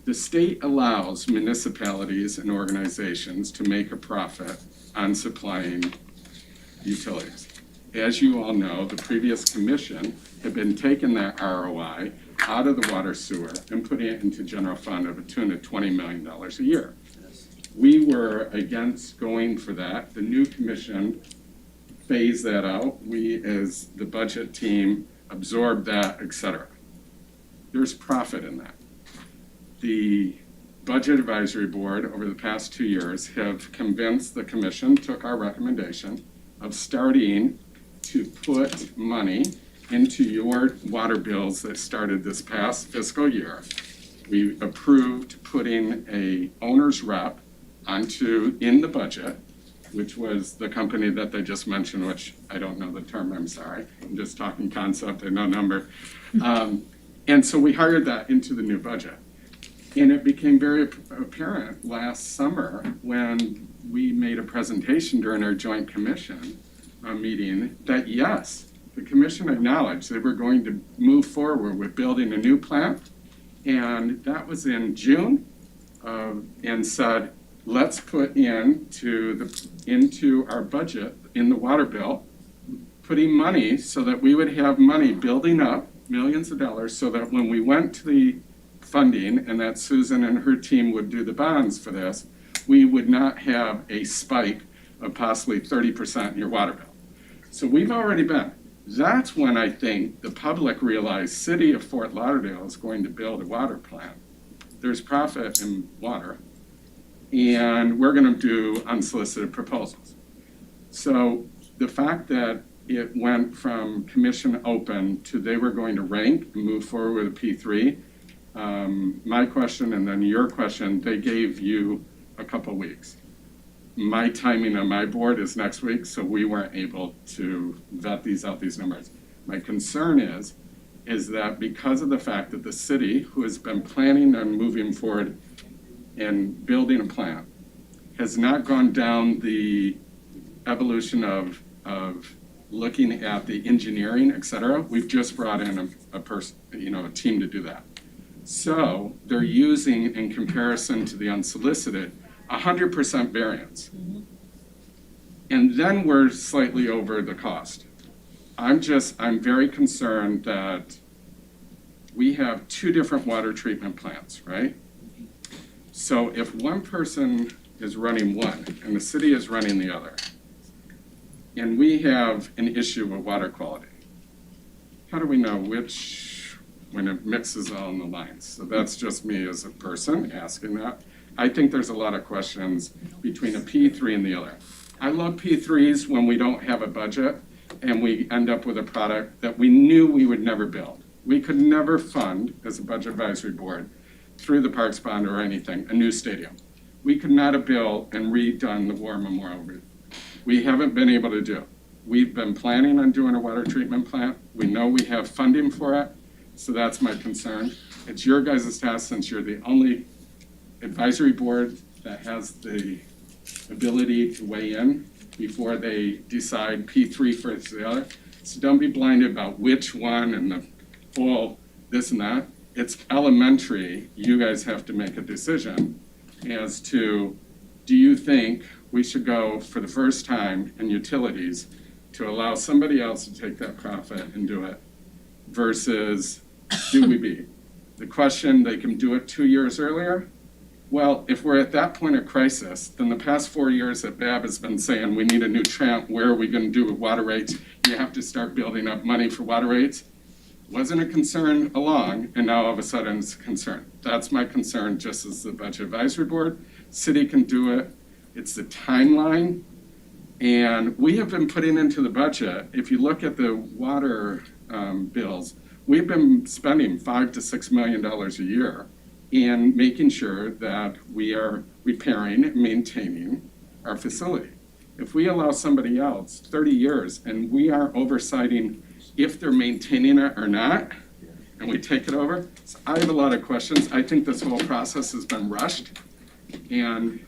Speaker 14: The state allows municipalities and organizations to make a profit on supplying utilities. As you all know, the previous commission had been taking that ROI out of the water sewer and putting it into general fund of a tune of $20 million a year. We were against going for that. The new commission phased that out. We, as the budget team, absorbed that, et cetera. There's profit in that. The Budget Advisory Board over the past 2 years have convinced the commission, took our recommendation of starting to put money into your water bills that started this past fiscal year. We approved putting a owner's rep in the budget, which was the company that they just mentioned, which I don't know the term, I'm sorry. I'm just talking concept and no number. And so we hired that into the new budget. And it became very apparent last summer when we made a presentation during our joint commission meeting that yes, the commission acknowledged they were going to move forward with building a new plant. And that was in June, and said, let's put into our budget in the water bill, putting money so that we would have money building up millions of dollars so that when we went to the funding and that Susan and her team would do the bonds for this, we would not have a spike of possibly 30% in your water bill. So we've already been. That's when I think the public realized City of Fort Lauderdale is going to build a water plant. There's profit in water. and we're gonna do unsolicited proposals. So the fact that it went from commission open to they were going to rank and move forward with a P3, my question and then your question, they gave you a couple weeks. My timing on my board is next week, so we weren't able to vet these numbers. My concern is that because of the fact that the city, who has been planning on moving forward and building a plant, has not gone down the evolution of looking at the engineering, et cetera, we've just brought in a person, a team to do that. So they're using, in comparison to the unsolicited, 100% variance. And then we're slightly over the cost. I'm very concerned that we have two different water treatment plants, right? So if one person is running one and the city is running the other, and we have an issue with water quality, how do we know which, when it mixes all in the lines? So that's just me as a person asking that. I think there's a lot of questions between a P3 and the other. I love P3s when we don't have a budget and we end up with a product that we knew we would never build. We could never fund, as a budget advisory board, through the Parks Bond or anything, a new stadium. We could not have built and redone the War Memorial. We haven't been able to do. We've been planning on doing a water treatment plant. We know we have funding for it, so that's my concern. It's your guys' task, since you're the only advisory board that has the ability to weigh in before they decide P3 versus the other. So don't be blinded about which one and the whole this and that. It's elementary. You guys have to make a decision as to, do you think we should go for the first time in utilities to allow somebody else to take that profit and do it versus do we be? The question, they can do it 2 years earlier. Well, if we're at that point of crisis, then the past 4 years that BAB has been saying we need a new tramp, where are we going to do with water rates? You have to start building up money for water rates. Wasn't a concern along, and now all of a sudden it's a concern. That's my concern, just as the Budget Advisory Board. City can do it. It's the timeline. And we have been putting into the budget, if you look at the water bills, we've been spending $5 to $6 million a year in making sure that we are repairing and maintaining our facility. If we allow somebody else 30 years and we are oversighting if they're maintaining it or not, and we take it over, so I have a lot of questions. I think this whole process has been rushed, and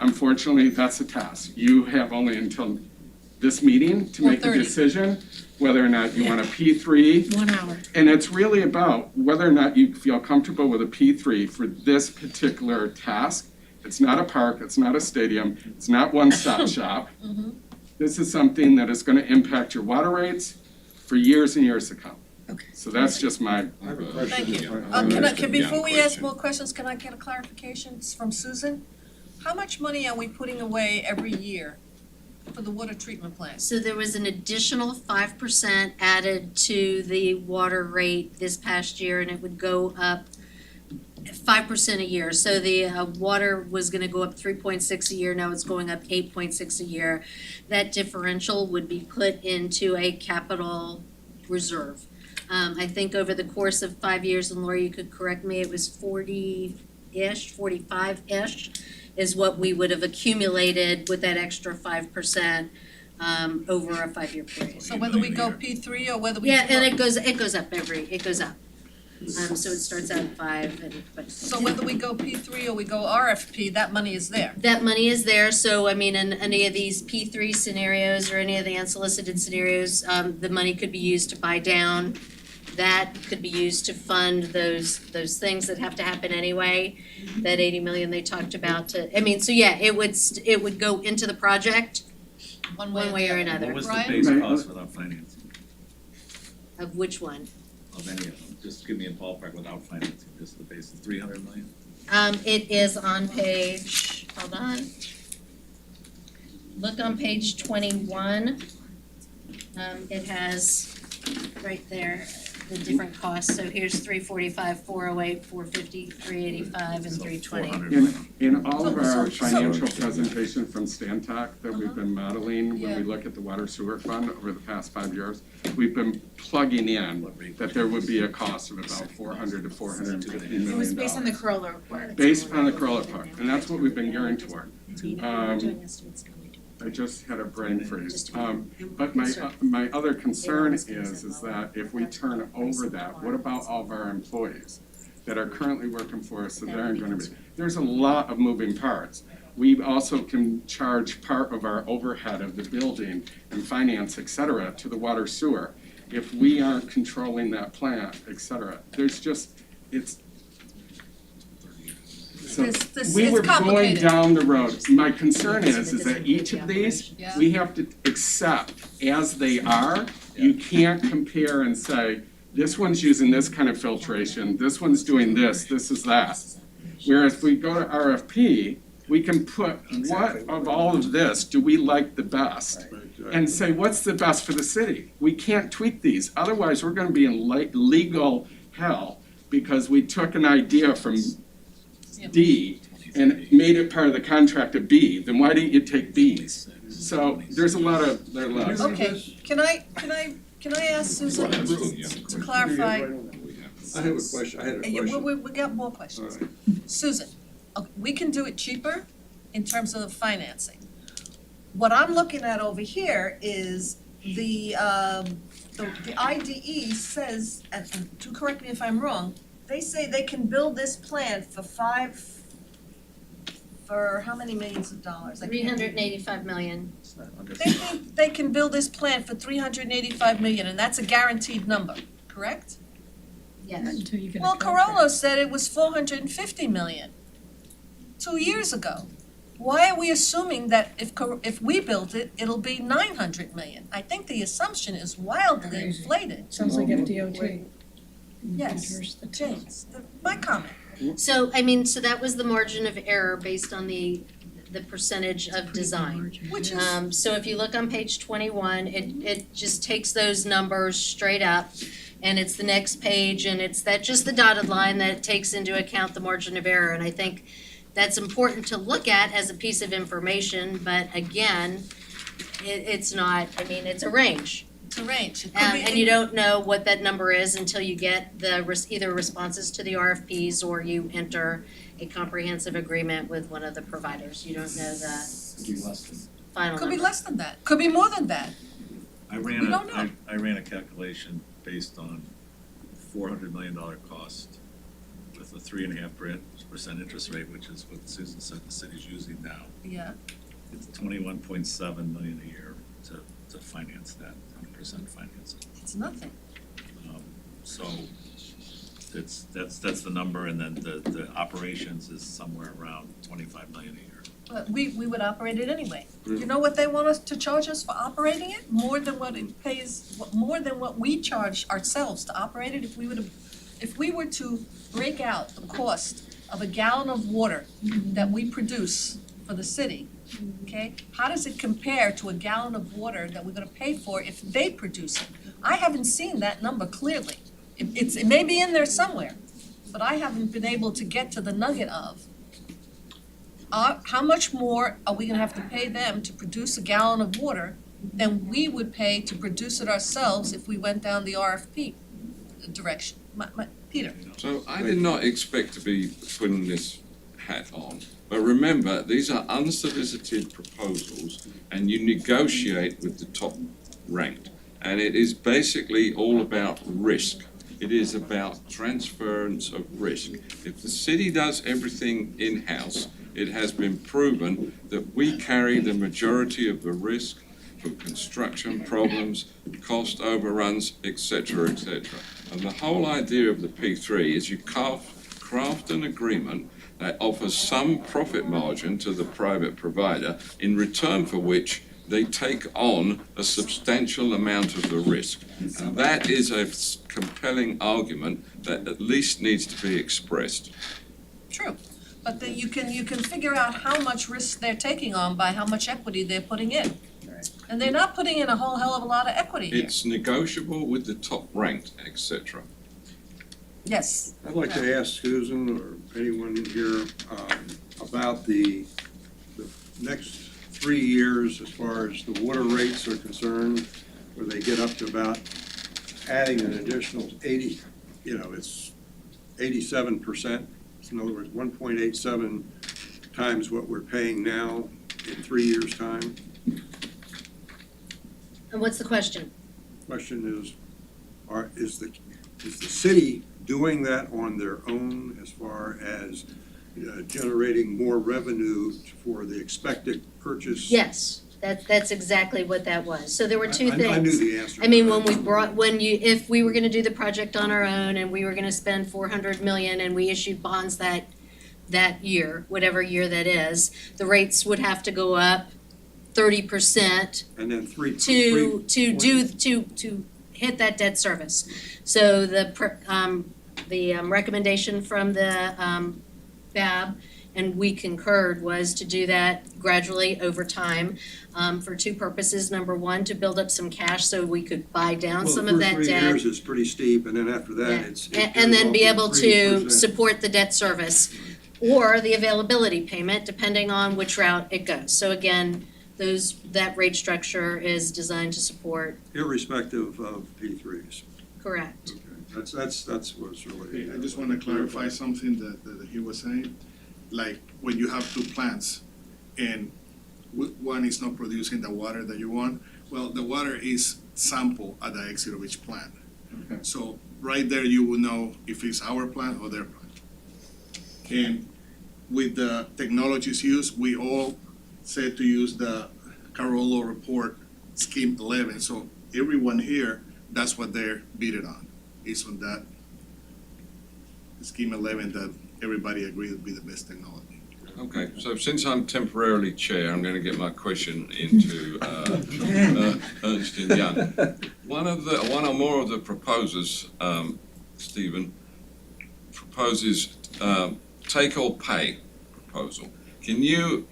Speaker 14: unfortunately, that's a task. You have only until this meeting to make a decision whether or not you want a P3.
Speaker 2: 1 hour.
Speaker 14: And it's really about whether or not you feel comfortable with a P3 for this particular task. It's not a park, it's not a stadium, it's not one-stop shop. This is something that is going to impact your water rates for years and years to come.
Speaker 2: Okay.
Speaker 14: So that's just my.
Speaker 1: Thank you. Before we ask more questions, can I get a clarification from Susan? How much money are we putting away every year for the water treatment plant?
Speaker 13: So there was an additional 5% added to the water rate this past year, and it would go up 5% a year. So the water was gonna go up 3.6 a year, now it's going up 8.6 a year. That differential would be put into a capital reserve. I think over the course of 5 years, and Laura, you could correct me, it was 40-ish, 45-ish is what we would have accumulated with that extra 5% over a 5-year period.
Speaker 1: So whether we go P3 or whether we.
Speaker 13: Yeah, and it goes up. So it starts out at 5 but.
Speaker 1: So whether we go P3 or we go RFP, that money is there.
Speaker 13: That money is there, so I mean, in any of these P3 scenarios or any of the unsolicited scenarios, the money could be used to buy down. That could be used to fund those things that have to happen anyway, that 80 million they talked about to, I mean, so yeah, it would go into the project one way or another.
Speaker 12: What was the
Speaker 1: Brian?
Speaker 12: base cost without financing
Speaker 13: Of which one?
Speaker 12: of any of them? Just give me a ballpark without financing, just the base is 300 million?
Speaker 13: It is on page, hold on. Look on page 21. It has right there. the different costs. So here's 345, 408, 450, 385, and 320.
Speaker 14: In all of our
Speaker 1: So-
Speaker 14: financial presentation from Stantec that we've been modeling, when
Speaker 1: Yeah.
Speaker 14: we look at the water sewer fund over the past 5 years, we've been plugging in that there would be a cost of about $400 to $450 million.
Speaker 5: It was based on the Corolla report.
Speaker 14: Based on the Corolla report, and that's what we've been gearing toward. I just had a brain freeze. But my other concern is that if we turn over that, what about all of our employees that are currently working for us that aren't gonna be? There's a lot of moving parts. We also can charge part of our overhead of the building and finance, et cetera, to the water sewer. If we aren't controlling that plant, et cetera, there's just, it's. So
Speaker 1: This
Speaker 14: we
Speaker 1: is
Speaker 14: were going
Speaker 1: complicated.
Speaker 14: down the road. My concern is that each of these,
Speaker 1: Yeah.
Speaker 14: we have to accept as they are. You can't compare and say, this one's using this kind of filtration, this one's doing this, this is that. Whereas if we go to RFP, we can put what of all of this do we like the best? And say, what's the best for the city? We can't tweak these, otherwise we're gonna be in legal hell because we took an idea from D and made it part of the contract of B, then why didn't you take B's? So there's a lot of.
Speaker 1: Okay, can I ask Susan to clarify?
Speaker 7: I have a question, I had a question.
Speaker 1: We got more questions. Susan, okay, we can do it cheaper in terms of the financing. What I'm looking at over here is the IDE says, and do correct me if I'm wrong, they say they can build this plant for how many millions of dollars? I can't-
Speaker 13: 385 million.
Speaker 1: They think they can build this plant for 385 million, and that's a guaranteed number, correct?
Speaker 13: Yes.
Speaker 2: Until you get a
Speaker 1: Well,
Speaker 2: contract.
Speaker 1: Corolla said it was 450 million 2 years ago. Why are we assuming that if we built it, it'll be 900 million? I think the assumption is wildly
Speaker 2: Crazy.
Speaker 1: inflated.
Speaker 2: Sounds like FDOT.
Speaker 1: Yes, James, my comment.
Speaker 13: So, so that was the margin of error based on the percentage of design.
Speaker 1: Which is,
Speaker 13: So if you look on page 21, it just takes those numbers straight up, and it's the next page, and it's just the dotted line that takes into account the margin of error, and I think that's important to look at as a piece of information, but again, it's not, it's a range.
Speaker 1: it's a range. It could be-
Speaker 13: And you don't know what that number is until you get the either responses to the RFPs or you enter a comprehensive agreement with one of the providers. You don't know the final
Speaker 1: Could be
Speaker 13: number.
Speaker 1: less than that, could be more than that.
Speaker 12: I
Speaker 1: We don't know.
Speaker 12: ran a calculation based on $400 million cost with a 3.5% interest rate, which is what Susan said the city's using now.
Speaker 1: Yeah,
Speaker 12: It's 21.7 million a year to finance that, 100% finance it.
Speaker 1: it's nothing.
Speaker 12: So that's the number, and then the operations is somewhere around 25 million a year.
Speaker 1: But we would operate it anyway. You know what they want us to charge us for operating it? More than what it pays, more than what we charge ourselves to operate it. If we were to break out the cost of a gallon of water that we produce for the city, okay? How does it compare to a gallon of water that we're gonna pay for if they produce it? I haven't seen that number clearly. It may be in there somewhere, but I haven't been able to get to the nugget of how much more are we gonna have to pay them to produce a gallon of water than we would pay to produce it ourselves if we went down the RFP direction? Peter?
Speaker 4: So I did not expect to be putting this hat on, but remember, these are unsolicited proposals and you negotiate with the top ranked. And it is basically all about risk. It is about transference of risk. If the city does everything in-house, it has been proven that we carry the majority of the risk for construction problems, cost overruns, etc., etc. And the whole idea of the P3 is you craft an agreement that offers some profit margin to the private provider, in return for which they take on a substantial amount of the risk. And that is a compelling argument that at least needs to be expressed.
Speaker 1: True, but then you can figure out how much risk they're taking on by how much equity they're putting in. And they're not putting in a whole hell of a lot of equity here.
Speaker 4: It's negotiable with the top ranked, etc.
Speaker 1: Yes.
Speaker 7: I'd like to ask Susan or anyone in here about the next 3 years as far as the water rates are concerned, where they get up to about adding an additional 80, it's 87%. In other words, 1.87 times what we're paying now in 3 years' time.
Speaker 13: And what's the question?
Speaker 7: Question is the city doing that on their own as far as generating more revenue for the expected purchase?
Speaker 13: Yes, that's exactly what that was. So there were two things.
Speaker 7: I knew the answer.
Speaker 13: I mean, if we were gonna do the project on our own and we were gonna spend 400 million and we issued bonds that year, whatever year that is, the rates would have to go up 30%
Speaker 7: And then
Speaker 13: to hit that debt service. So the recommendation from the BAB, and we concurred, was to do that gradually over time for two purposes. Number one, to build up some cash so we could buy down some of that
Speaker 7: Well, the first 3
Speaker 13: debt.
Speaker 7: years is pretty steep, and then after that, it's.
Speaker 13: And then be able to
Speaker 7: 3%.
Speaker 13: support the debt service or the availability payment, depending on which route it goes. So again, that rate structure is designed to support.
Speaker 7: Irrespective of P3s.
Speaker 13: Correct.
Speaker 7: Okay, that's what's really.
Speaker 11: I just want to clarify something that he was saying. Like, when you have two plants and one is not producing the water that you want, well, the water is sampled at the exit of each plant.
Speaker 14: Okay.
Speaker 11: So right there, you will know if it's our plant or their plant. And with the technologies used, we all said to use the Carollo report, Scheme 11. So everyone here, that's what they're bid it on, is on that Scheme 11 that everybody agreed would be the best technology.
Speaker 4: Okay, so since I'm temporarily chair, I'm going to get my question into Ernst & Young. One or more of the proposers, Stephen, proposes take or pay proposal. Can you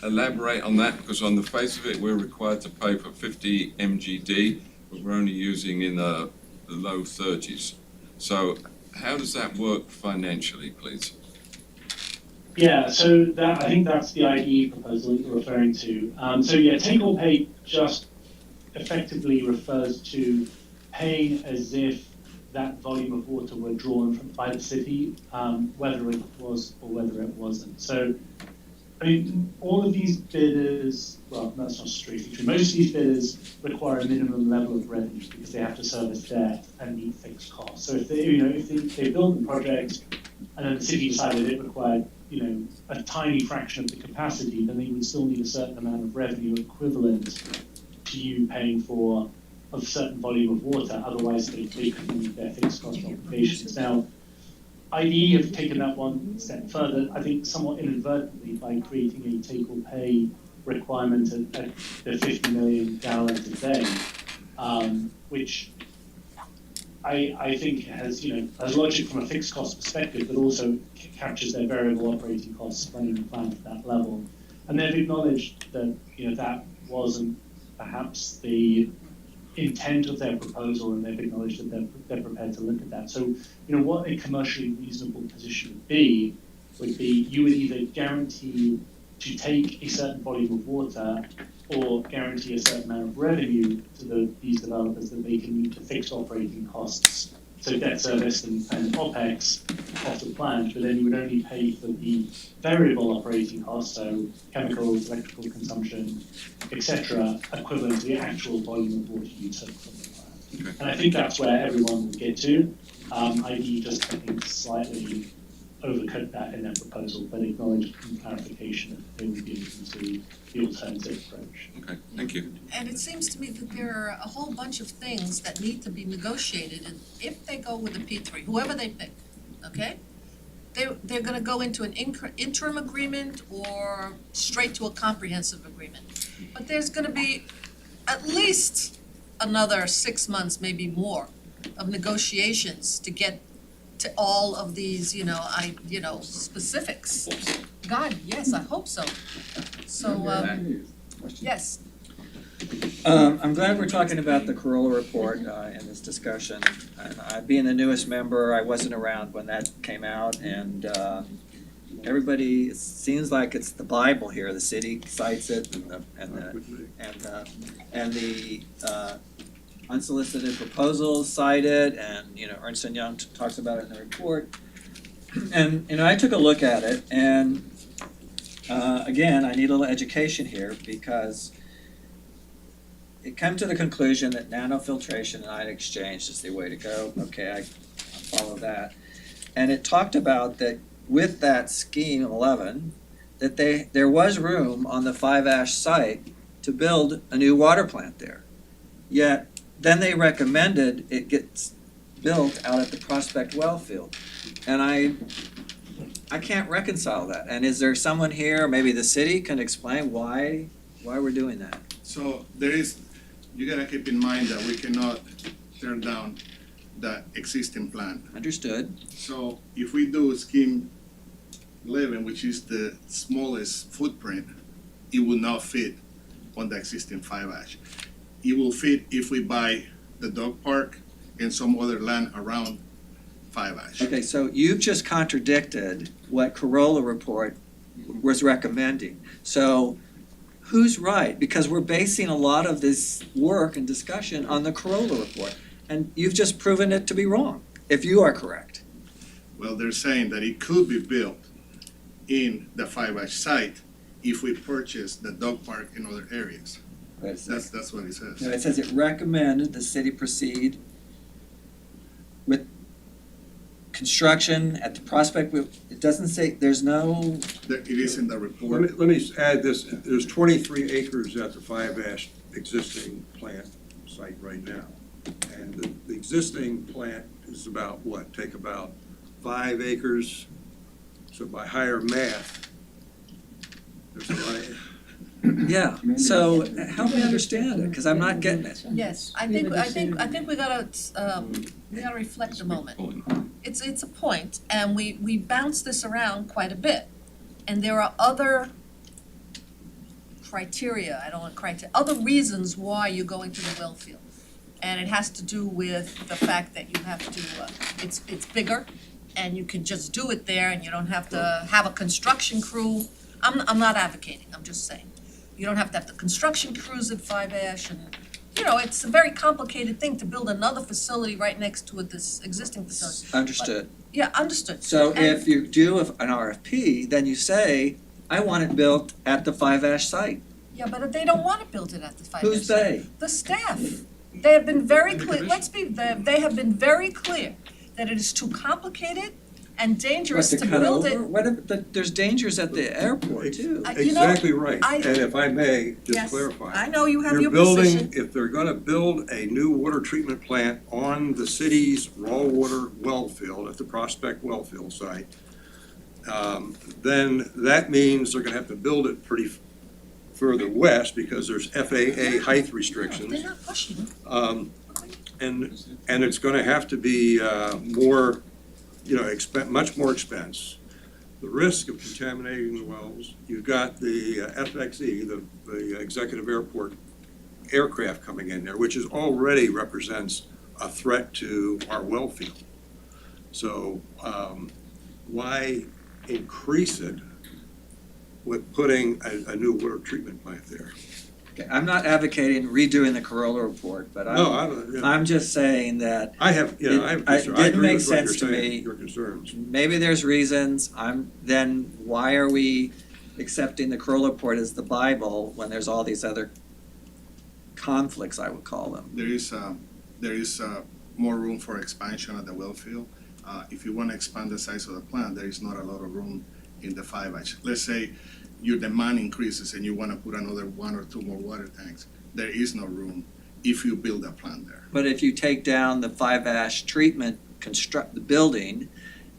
Speaker 4: elaborate on that? Because on the face of it, we're required to pay for 50 MGD, but we're only using in the low 30s. So how does that work financially, please?
Speaker 8: Yeah, so I think that's the IDE proposal that you're referring to. Take or pay just effectively refers to paying as if that volume of water were drawn by the city, whether it was or whether it wasn't. So, I mean, all of these bidders, well, that's not strictly true. Most of these bidders require a minimum level of revenue because they have to service debt and meet fixed costs. So if they build the project and then the city decided it required, a tiny fraction of the capacity, then they would still need a certain amount of revenue equivalent to you paying for a certain volume of water. Otherwise, they couldn't meet their fixed cost obligations. Now, IDE have taken that one step further, I think somewhat inadvertently, by creating a take-or-pay requirement at the 50 million gallons a day, which I think has logic from a fixed cost perspective, but also captures their variable operating costs running the plant at that level. And they've acknowledged that that wasn't perhaps the intent of their proposal, and they've acknowledged that they're prepared to look at that. So, what a commercially reasonable position would be you would either guarantee to take a certain volume of water or guarantee a certain amount of revenue to these developers that they can meet the fixed operating costs, so debt service and OPEX of the plant, but then you would only pay for the variable operating costs, so chemicals, electrical consumption, etc., equivalent to the actual volume of water you took from the plant.
Speaker 4: Okay.
Speaker 8: And I think that's where everyone will get to. IDE just, I think, slightly overcut that in their proposal, but acknowledged in clarification that they would be looking to the alternative approach.
Speaker 4: Okay, thank you.
Speaker 1: And it seems to me that there are a whole bunch of things that need to be negotiated, and if they go with a P3, whoever they pick, okay? They're gonna go into an interim agreement or straight to a comprehensive agreement. But there's gonna be at least another 6 months, maybe more, of negotiations to get to all of these, specifics. God, yes, I hope so. So, yes.
Speaker 3: I'm glad we're talking about the Corolla report in this discussion. And being the newest member, I wasn't around when that came out, and everybody, it seems like it's the Bible here. The city cites it, and the unsolicited proposals cite it, and Ernst and Young talks about it in the report. And I took a look at it, and again, I need a little education here because it came to the conclusion that nanofiltration and ion exchange is the way to go. Okay, I follow that. And it talked about that with that scheme 11, that there was room on the 5-ash site to build a new water plant there. Yet, then they recommended it gets built out at the Prospect well field. And I can't reconcile that. And is there someone here, maybe the city, can explain why we're doing that?
Speaker 11: So you gotta keep in mind that we cannot turn down the existing plan.
Speaker 3: Understood.
Speaker 11: So if we do scheme 11, which is the smallest footprint, it will not fit on the existing 5-ash. It will fit if we buy the dog park and some other land around 5-ash.
Speaker 3: Okay, so you've just contradicted what Corolla report was recommending. So who's right? Because we're basing a lot of this work and discussion on the Corolla report, and you've just proven it to be wrong, if you are correct.
Speaker 11: Well, they're saying that it could be built in the 5-ash site if we purchase the dog park in other areas. That's what it says.
Speaker 3: No, it says it recommended the city proceed with construction at the Prospect. It doesn't say, there's no.
Speaker 11: It is in the report.
Speaker 7: Let me add this, there's 23 acres at the 5-ash existing plant site right now. And the existing plant is about what, take about 5 acres, so by higher math, there's a
Speaker 3: Yeah, so help me understand it, because I'm not getting it.
Speaker 1: Yes, I think we gotta reflect a moment. It's a point, and we bounce this around quite a bit. And there are other criteria, other reasons why you're going to the well field. And it has to do with the fact that you have to, it's bigger, and you can just do it there, and you don't have to have a construction crew. I'm not advocating, I'm just saying. You don't have to have the construction crews at 5-ash, and, it's a very complicated thing to build another facility right next to this existing facility.
Speaker 3: Understood.
Speaker 1: Yeah, understood.
Speaker 3: So if you do an RFP, then you say, I want it built at the 5-ash site.
Speaker 1: Yeah, but they don't want to build it at the 5-ash.
Speaker 3: Who's they?
Speaker 1: The staff. They have been very clear, they have been very clear that it is too complicated and dangerous to build it.
Speaker 3: There's dangers at the airport too.
Speaker 7: Exactly right, and if I may, just clarify.
Speaker 1: I know you have your position.
Speaker 7: If they're gonna build a new water treatment plant on the city's raw water well field at the Prospect well field site, then that means they're gonna have to build it pretty further west because there's FAA height restrictions.
Speaker 1: They're not pushing.
Speaker 7: And it's gonna have to be more, much more expense. The risk of contaminating the wells, you've got the FXE, the executive airport aircraft coming in there, which already represents a threat to our well field. So why increase it with putting a new water treatment plant there?
Speaker 3: Okay, I'm not advocating redoing the Corolla report, but I'm just saying that
Speaker 7: it
Speaker 3: didn't make sense to me.
Speaker 7: Your concerns.
Speaker 3: Maybe there's reasons. Then why are we accepting the Corolla report as the Bible when there's all these other conflicts, I would call them?
Speaker 11: There is more room for expansion at the well field. If you want to expand the size of the plant, there is not a lot of room in the 5-ash. Let's say your demand increases and you want to put another 1 or 2 more water tanks. There is no room if you build a plant there.
Speaker 3: But if you take down the 5-ash treatment, construct the building,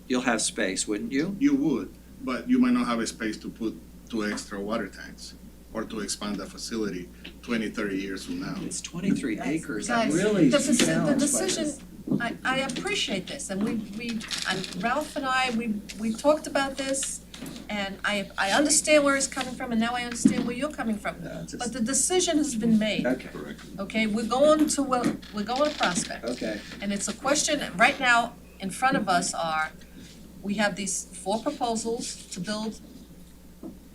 Speaker 3: you'll have space, wouldn't you?
Speaker 11: You would, but you might not have a space to put 2 extra water tanks or to expand the facility 20, 30 years from now.
Speaker 3: It's 23 acres.
Speaker 1: Guys,
Speaker 3: really
Speaker 1: the
Speaker 3: challenged by
Speaker 1: decision,
Speaker 3: this.
Speaker 1: I appreciate this, and Ralph and I, we talked about this, And I understand where he's coming from, and now I understand where you're coming from. But the decision has been made,
Speaker 3: Okay,
Speaker 1: okay? We're going to Prospect.
Speaker 3: okay.
Speaker 1: And it's a question, right now, in front of us we have these 4 proposals to build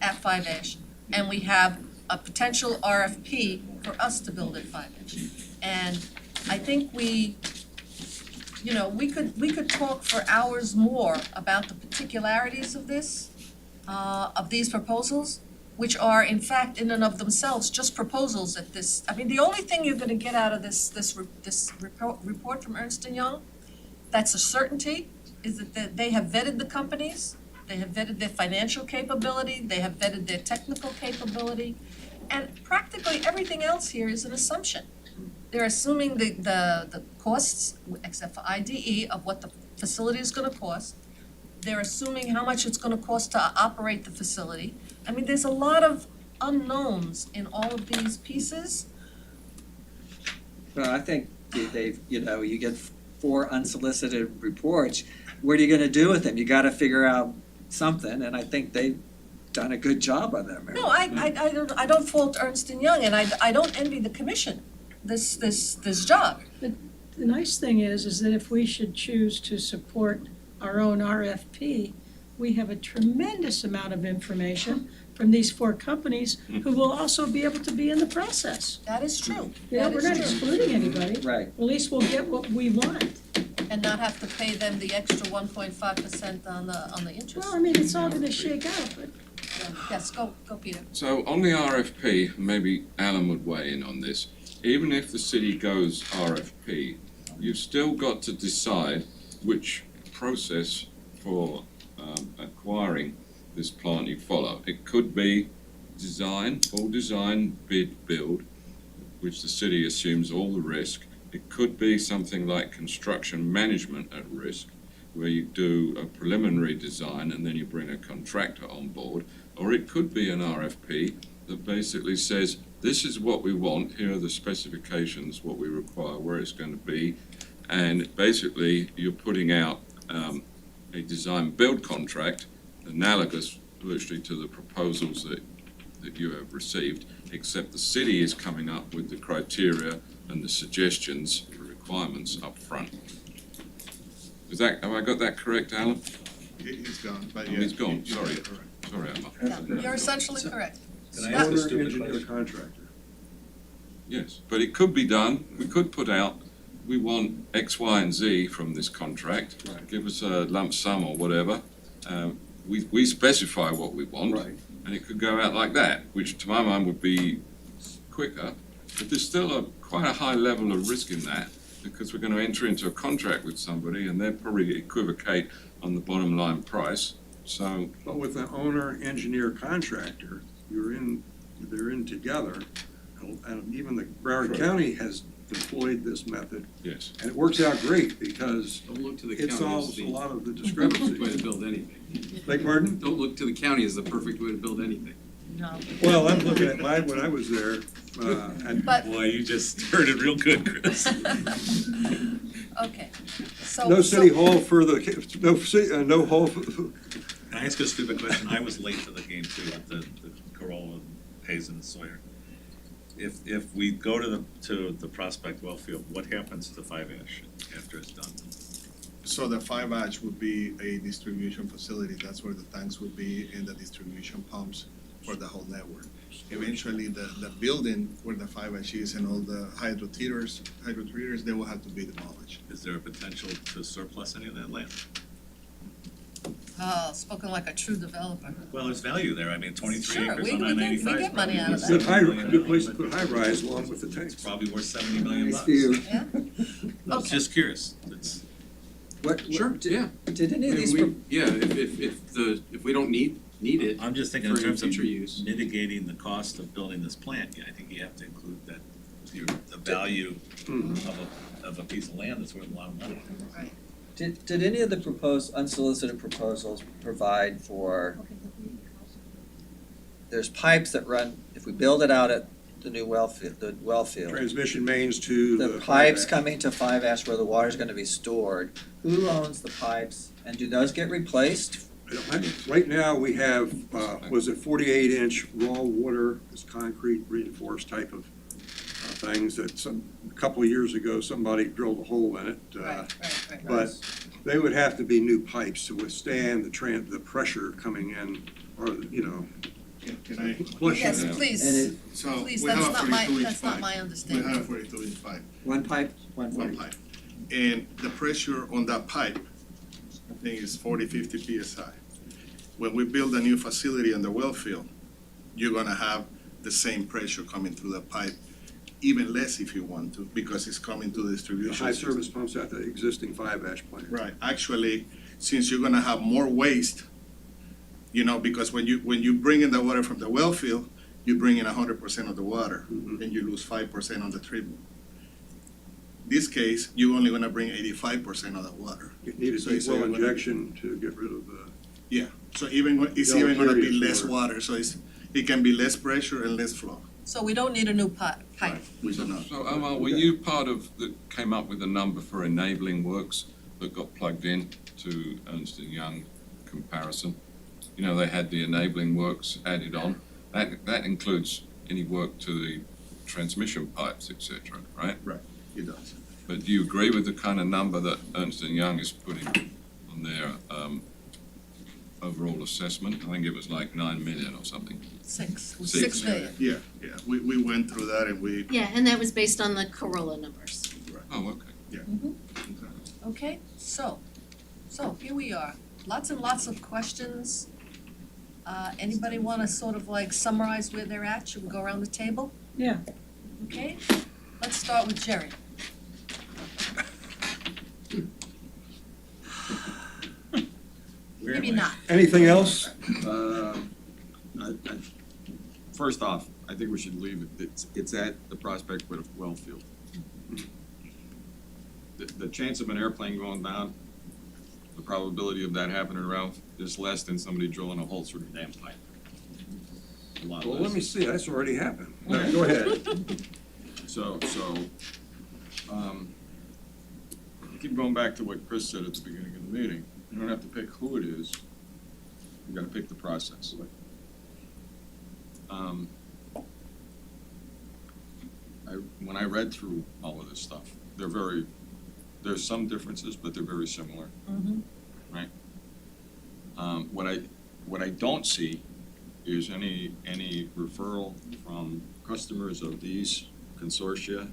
Speaker 1: at 5-ish, and we have a potential RFP for us to build at 5-ish. And I think we could talk for hours more about the particularities of this, of these proposals, which are in fact in and of themselves just proposals at this. I mean, the only thing you're gonna get out of this report from Ernst & Young, that's a certainty, is that they have vetted the companies, they have vetted their financial capability, they have vetted their technical capability, and practically everything else here is an assumption. They're assuming the costs, except for IDE, of what the facility is gonna cost. They're assuming how much it's gonna cost to operate the facility. I mean, there's a lot of unknowns in all of these pieces.
Speaker 3: Well, I think they've, you get 4 unsolicited reports, what are you gonna do with them? You gotta figure out something, and I think they've done a good job of them.
Speaker 1: No, I don't fault Ernst & Young, and I don't envy the commission this job.
Speaker 2: The nice thing is that if we should choose to support our own RFP, we have a tremendous amount of information from these 4 companies who will also be able to be in the process.
Speaker 1: That is true.
Speaker 2: Yeah,
Speaker 1: That
Speaker 2: we're
Speaker 1: is
Speaker 2: not
Speaker 1: true.
Speaker 2: excluding anybody.
Speaker 3: Right.
Speaker 2: At least we'll get what we want.
Speaker 1: And not have to pay them the extra 1.5% on the interest.
Speaker 2: Well, I mean, it's all gonna shake out, but
Speaker 1: Yes, go Peter.
Speaker 4: So on the RFP, maybe Alan would weigh in on this. Even if the city goes RFP, you've still got to decide which process for acquiring this plant you follow. It could be design, full design, bid, build, which the city assumes all the risk. It could be something like construction management at risk, where you do a preliminary design and then you bring a contractor on board. Or it could be an RFP that basically says, this is what we want, here are the specifications, what we require, where it's going to be. And basically, you're putting out a design build contract, analogous virtually to the proposals that you have received, except the city is coming up with the criteria and the suggestions, the requirements up front. Have I got that correct, Alan?
Speaker 11: He's gone, but
Speaker 4: Oh,
Speaker 11: yeah.
Speaker 4: he's gone,
Speaker 11: you-
Speaker 4: sorry.
Speaker 11: you're correct.
Speaker 4: Sorry, Emma.
Speaker 1: Yeah, you're essentially correct.
Speaker 12: Can I ask a
Speaker 7: Owner,
Speaker 12: stupid
Speaker 7: engineer,
Speaker 12: question?
Speaker 7: contractor.
Speaker 4: Yes, but it could be done. We could put out, we want X, Y, and Z from this contract.
Speaker 7: Right.
Speaker 4: Give us a lump sum or whatever. We specify what we want.
Speaker 7: Right.
Speaker 4: And it could go out like that, which to my mind would be quicker. But there's still quite a high level of risk in that, because we're going to enter into a contract with somebody and they'll probably equivocate on the bottom line price. So,
Speaker 7: But with the owner, engineer, contractor, they're in together. And even the Broward County has deployed this method,
Speaker 4: yes.
Speaker 7: and it works out great because
Speaker 6: Don't look to the
Speaker 7: it
Speaker 6: county as
Speaker 7: solves
Speaker 6: the
Speaker 7: a lot of the
Speaker 6: perfect way to
Speaker 7: discrepancies.
Speaker 6: build anything.
Speaker 7: Beg pardon?
Speaker 6: Don't look to the county as the perfect way to build anything.
Speaker 1: No.
Speaker 7: Well, I'm looking at when I was there, and
Speaker 1: But,
Speaker 12: Boy, you just heard it real good, Chris.
Speaker 1: okay, so.
Speaker 7: no city hall for the, no hall.
Speaker 12: Can I ask a stupid question? I was late to the game too, with the Corolla, Hazen, and Sawyer. If we go to the Prospect well field, what happens to 5-ash after it's done?
Speaker 11: So the 5-ash would be a distribution facility, that's where the tanks would be and the distribution pumps for the whole network. Eventually, the building where the 5-ash is and all the hydro treaters, they will have to be demolished.
Speaker 12: Is there a potential to surplus any of that land?
Speaker 1: Oh, spoken like a true developer.
Speaker 12: Well, there's value there. I mean, 23
Speaker 1: Sure,
Speaker 12: acres
Speaker 1: we
Speaker 12: on
Speaker 1: get- we
Speaker 12: I-95
Speaker 1: get money out of that.
Speaker 7: Good place to put high rise along with the tanks.
Speaker 12: It's probably worth $70 million.
Speaker 3: Nice view.
Speaker 1: Yeah?
Speaker 12: I was
Speaker 1: Okay.
Speaker 12: just curious. It's,
Speaker 6: Sure, yeah.
Speaker 3: Did any of
Speaker 6: I
Speaker 3: these,
Speaker 6: mean, if we don't need it
Speaker 12: I'm just thinking in
Speaker 6: for any
Speaker 12: terms of
Speaker 6: future use.
Speaker 12: mitigating the cost of building this plant. Yeah, I think you have to include that, the value of a piece of land that's worth a lot of money.
Speaker 1: Right.
Speaker 3: did any of the proposed unsolicited proposals provide for, there's pipes that run, if we build it out at the new well field,
Speaker 7: Transmission mains to
Speaker 3: the
Speaker 7: the.
Speaker 3: pipes
Speaker 7: 5-ash.
Speaker 3: coming to 5-ash where the water's gonna be stored, who owns the pipes? And do those get replaced
Speaker 7: Right now, we have, was it 48-inch raw water, this concrete reinforced type of things that a couple of years ago, somebody drilled a hole in it.
Speaker 1: Right.
Speaker 7: But they would have to be new pipes to withstand the pressure coming in, or,
Speaker 11: Can I?
Speaker 7: Bless you.
Speaker 1: Yes, please,
Speaker 11: So
Speaker 1: please,
Speaker 11: we have
Speaker 1: that's
Speaker 11: a
Speaker 1: not my,
Speaker 11: 42-inch
Speaker 1: that's not
Speaker 11: pipe.
Speaker 1: my
Speaker 11: We
Speaker 1: understanding.
Speaker 11: have a 42-inch pipe,
Speaker 3: One pipe?
Speaker 11: one pipe. And the pressure on that pipe, I think is 50 PSI. When we build a new facility on the well field, you're gonna have the same pressure coming through the pipe, even less if you want to, because it's coming to the
Speaker 7: The
Speaker 11: distribution
Speaker 7: high
Speaker 11: system.
Speaker 7: service pumps at the existing 5-ash plant.
Speaker 11: Right, actually, since you're gonna have more waste, because when you bring in the water from the well field, you bring in 100% of the water,
Speaker 7: Mhm.
Speaker 11: and you lose 5% on the treatment. This case, you're only gonna bring 85% of the water.
Speaker 7: You need a
Speaker 11: So
Speaker 7: deep
Speaker 11: it's
Speaker 7: well
Speaker 11: even gonna be-
Speaker 7: injection to get rid of the.
Speaker 11: So it's even gonna be
Speaker 7: Deleterious
Speaker 11: less
Speaker 7: water.
Speaker 11: water, so it can be less pressure and less flow.
Speaker 1: So we don't need a new pipe.
Speaker 11: We do not.
Speaker 4: So Omar, were you part of, that came up with a number for enabling works that got plugged in to Ernst & Young comparison? They had the enabling works added on. That includes any work to the transmission pipes, et cetera, right?
Speaker 11: It does.
Speaker 4: But do you agree with the kind of number that Ernst & Young is putting on their overall assessment? I think it was like 9 million or something.
Speaker 1: Six
Speaker 4: Six.
Speaker 1: million.
Speaker 11: Yeah, we went through that and we,
Speaker 13: Yeah, and that was based on the Corolla numbers.
Speaker 4: Oh, okay.
Speaker 1: Okay, so here we are, lots and lots of questions. Anybody wanna sort of like summarize where they're at? Should we go around the table?
Speaker 2: Yeah.
Speaker 1: Okay, let's start with Jerry. Maybe not.
Speaker 7: Anything else?
Speaker 15: First off, I think we should leave it, it's at the Prospect well field. The chance of an airplane going down, the probability of that happening around is less than somebody drilling a hole through the damn pipe. A lot
Speaker 7: Well,
Speaker 15: less.
Speaker 7: let me see, that's already happened. No, go ahead.
Speaker 15: I keep going back to what Chris said at the beginning of the meeting. You don't have to pick who it is, you gotta pick the process. When I read through all of this stuff, there's some differences, but they're very similar.
Speaker 1: Mm-hmm.
Speaker 15: Right? What I don't see is any referral from customers of these consortia.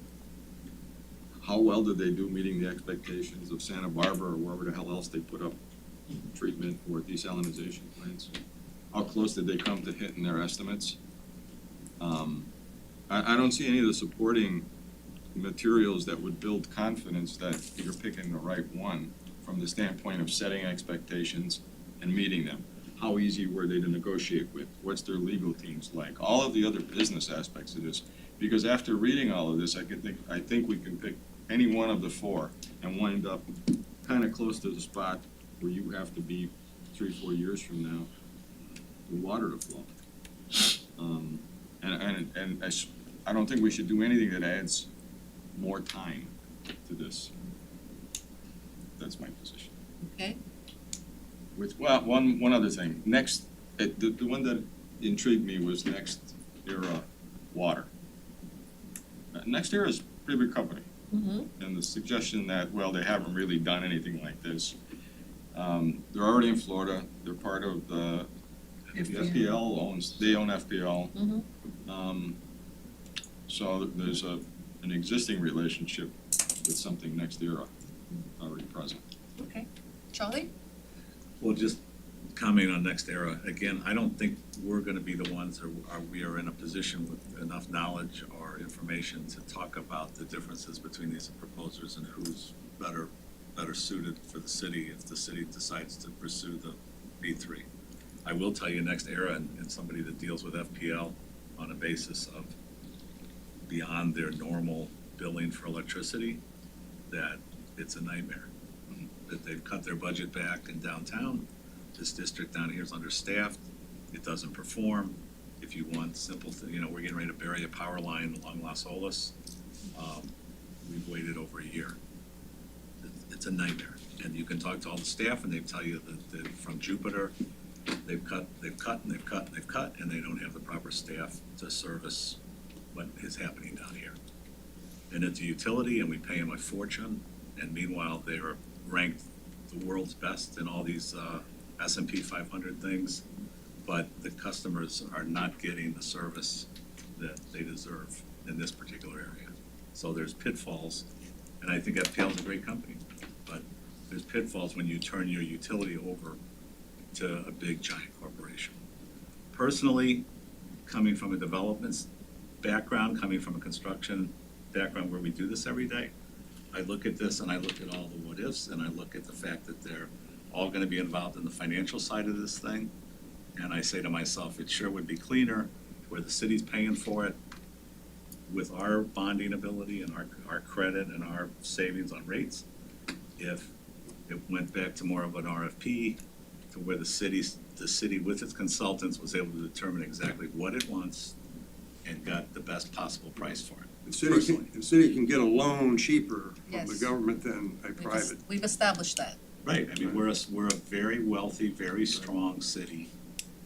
Speaker 15: How well did they do meeting the expectations of Santa Barbara or wherever the hell else they put up treatment or desalinization plants? How close did they come to hitting their estimates? I don't see any of the supporting materials that would build confidence that you're picking the right one from the standpoint of setting expectations and meeting them. How easy were they to negotiate with? What's their legal teams like? All of the other business aspects of this. Because after reading all of this, I think we can pick any one of the four and wind up kind of close to the spot where you have to be 3-4 years from now for water to flow. I don't think we should do anything that adds more time to this. That's my position.
Speaker 1: Okay.
Speaker 15: One other thing, the one that intrigued me was Next Era Water. Next Era is a pretty big company.
Speaker 1: Mm-hmm.
Speaker 15: And the suggestion that, well, they haven't really done anything like this. They're already in Florida, they're part of the FPL they own FPL.
Speaker 1: Mm-hmm.
Speaker 15: So there's an existing relationship with something Next Era already present.
Speaker 1: Okay. Charlie?
Speaker 12: Well, just comment on Next Era. Again, I don't think we're gonna be the ones we are in a position with enough knowledge or information to talk about the differences between these proposers and who's better suited for the city if the city decides to pursue the B3. I will tell you, Next Era and somebody that deals with FPL on a basis of beyond their normal billing for electricity, that it's a nightmare. That they've cut their budget back in downtown. This district down here is understaffed. It doesn't perform. If you want simple, we're getting ready to bury a power line along Las Olas. We've waited over a year. It's a nightmare. And you can talk to all the staff and they tell you that from Jupiter, they've cut, and they've cut, and they've cut, and they don't have the proper staff to service what is happening down here. And it's a utility and we pay them a fortune, and meanwhile, they're ranked the world's best in all these S&P 500 things, but the customers are not getting the service that they deserve in this particular area. So there's pitfalls, and I think FPL is a great company, but there's pitfalls when you turn your utility over to a big giant corporation. Personally, coming from a development background, coming from a construction background where we do this every day, I look at this and I look at all the what ifs, and I look at the fact that they're all gonna be involved in the financial side of this thing. And I say to myself, it sure would be cleaner where the city's paying for it with our bonding ability and our credit and our savings on rates, if it went back to more of an RFP, to where the city with its consultants was able to determine exactly what it wants and got the best possible price for it.
Speaker 7: The city can get a loan cheaper from the
Speaker 1: Yes.
Speaker 7: government than a private.
Speaker 1: We've established that.
Speaker 12: Right, I mean, we're a very wealthy, very strong city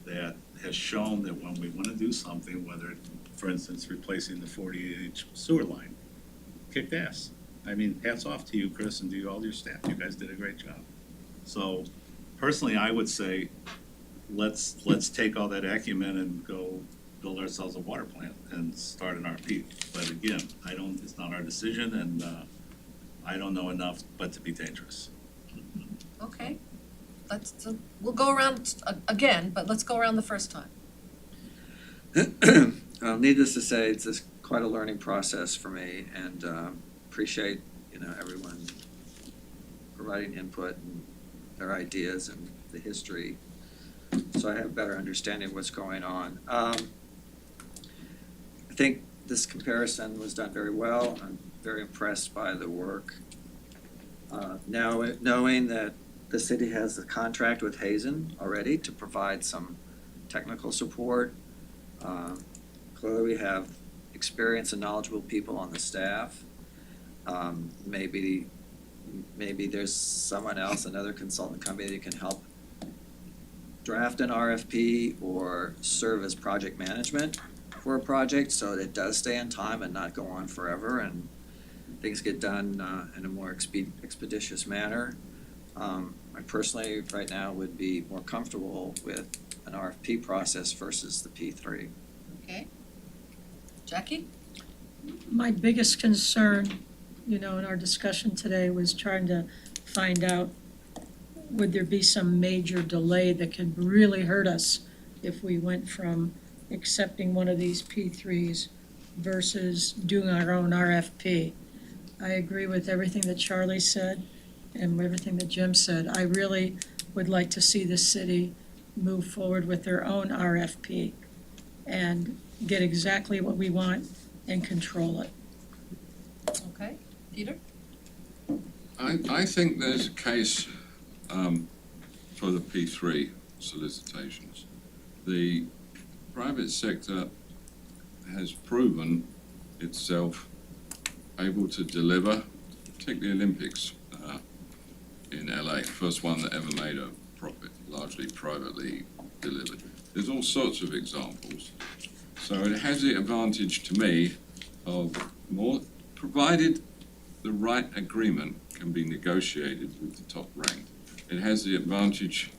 Speaker 12: that has shown that when we wanna do something, whether, for instance, replacing the 48-inch sewer line, kicked ass. I mean, hats off to you, Chris, and to all your staff, you guys did a great job. So, personally, I would say, let's take all that acumen and go build ourselves a water plant and start an RP. But again, it's not our decision, and I don't know enough but to be dangerous.
Speaker 1: Okay, we'll go around again, but let's go around the first time.
Speaker 3: Needless to say, it's just quite a learning process for me, and appreciate, everyone providing input and their ideas and the history, so I have a better understanding of what's going on. I think this comparison was done very well. I'm very impressed by the work. Now, knowing that the city has a contract with Hazen already to provide some technical support. Clearly, we have experienced and knowledgeable people on the staff. Maybe there's someone else, another consultant company that can help draft an RFP or serve as project management for a project so that it does stay on time and not go on forever and things get done in a more expeditious manner. I personally, right now, would be more comfortable with an RFP process versus the P3.
Speaker 1: Okay. Jackie?
Speaker 2: My biggest concern, in our discussion today was trying to find out, would there be some major delay that could really hurt us if we went from accepting one of these P3s versus doing our own RFP? I agree with everything that Charlie said and everything that Jim said. I really would like to see the city move forward with their own RFP and get exactly what we want and control it.
Speaker 1: Okay. Peter?
Speaker 4: I think there's a case for the P3 solicitations. The private sector has proven itself able to deliver. Take the Olympics in LA, first one that ever made a profit, largely privately delivered. There's all sorts of examples. So it has the advantage to me of more, provided the right agreement can be negotiated with the top rank. It has the advantage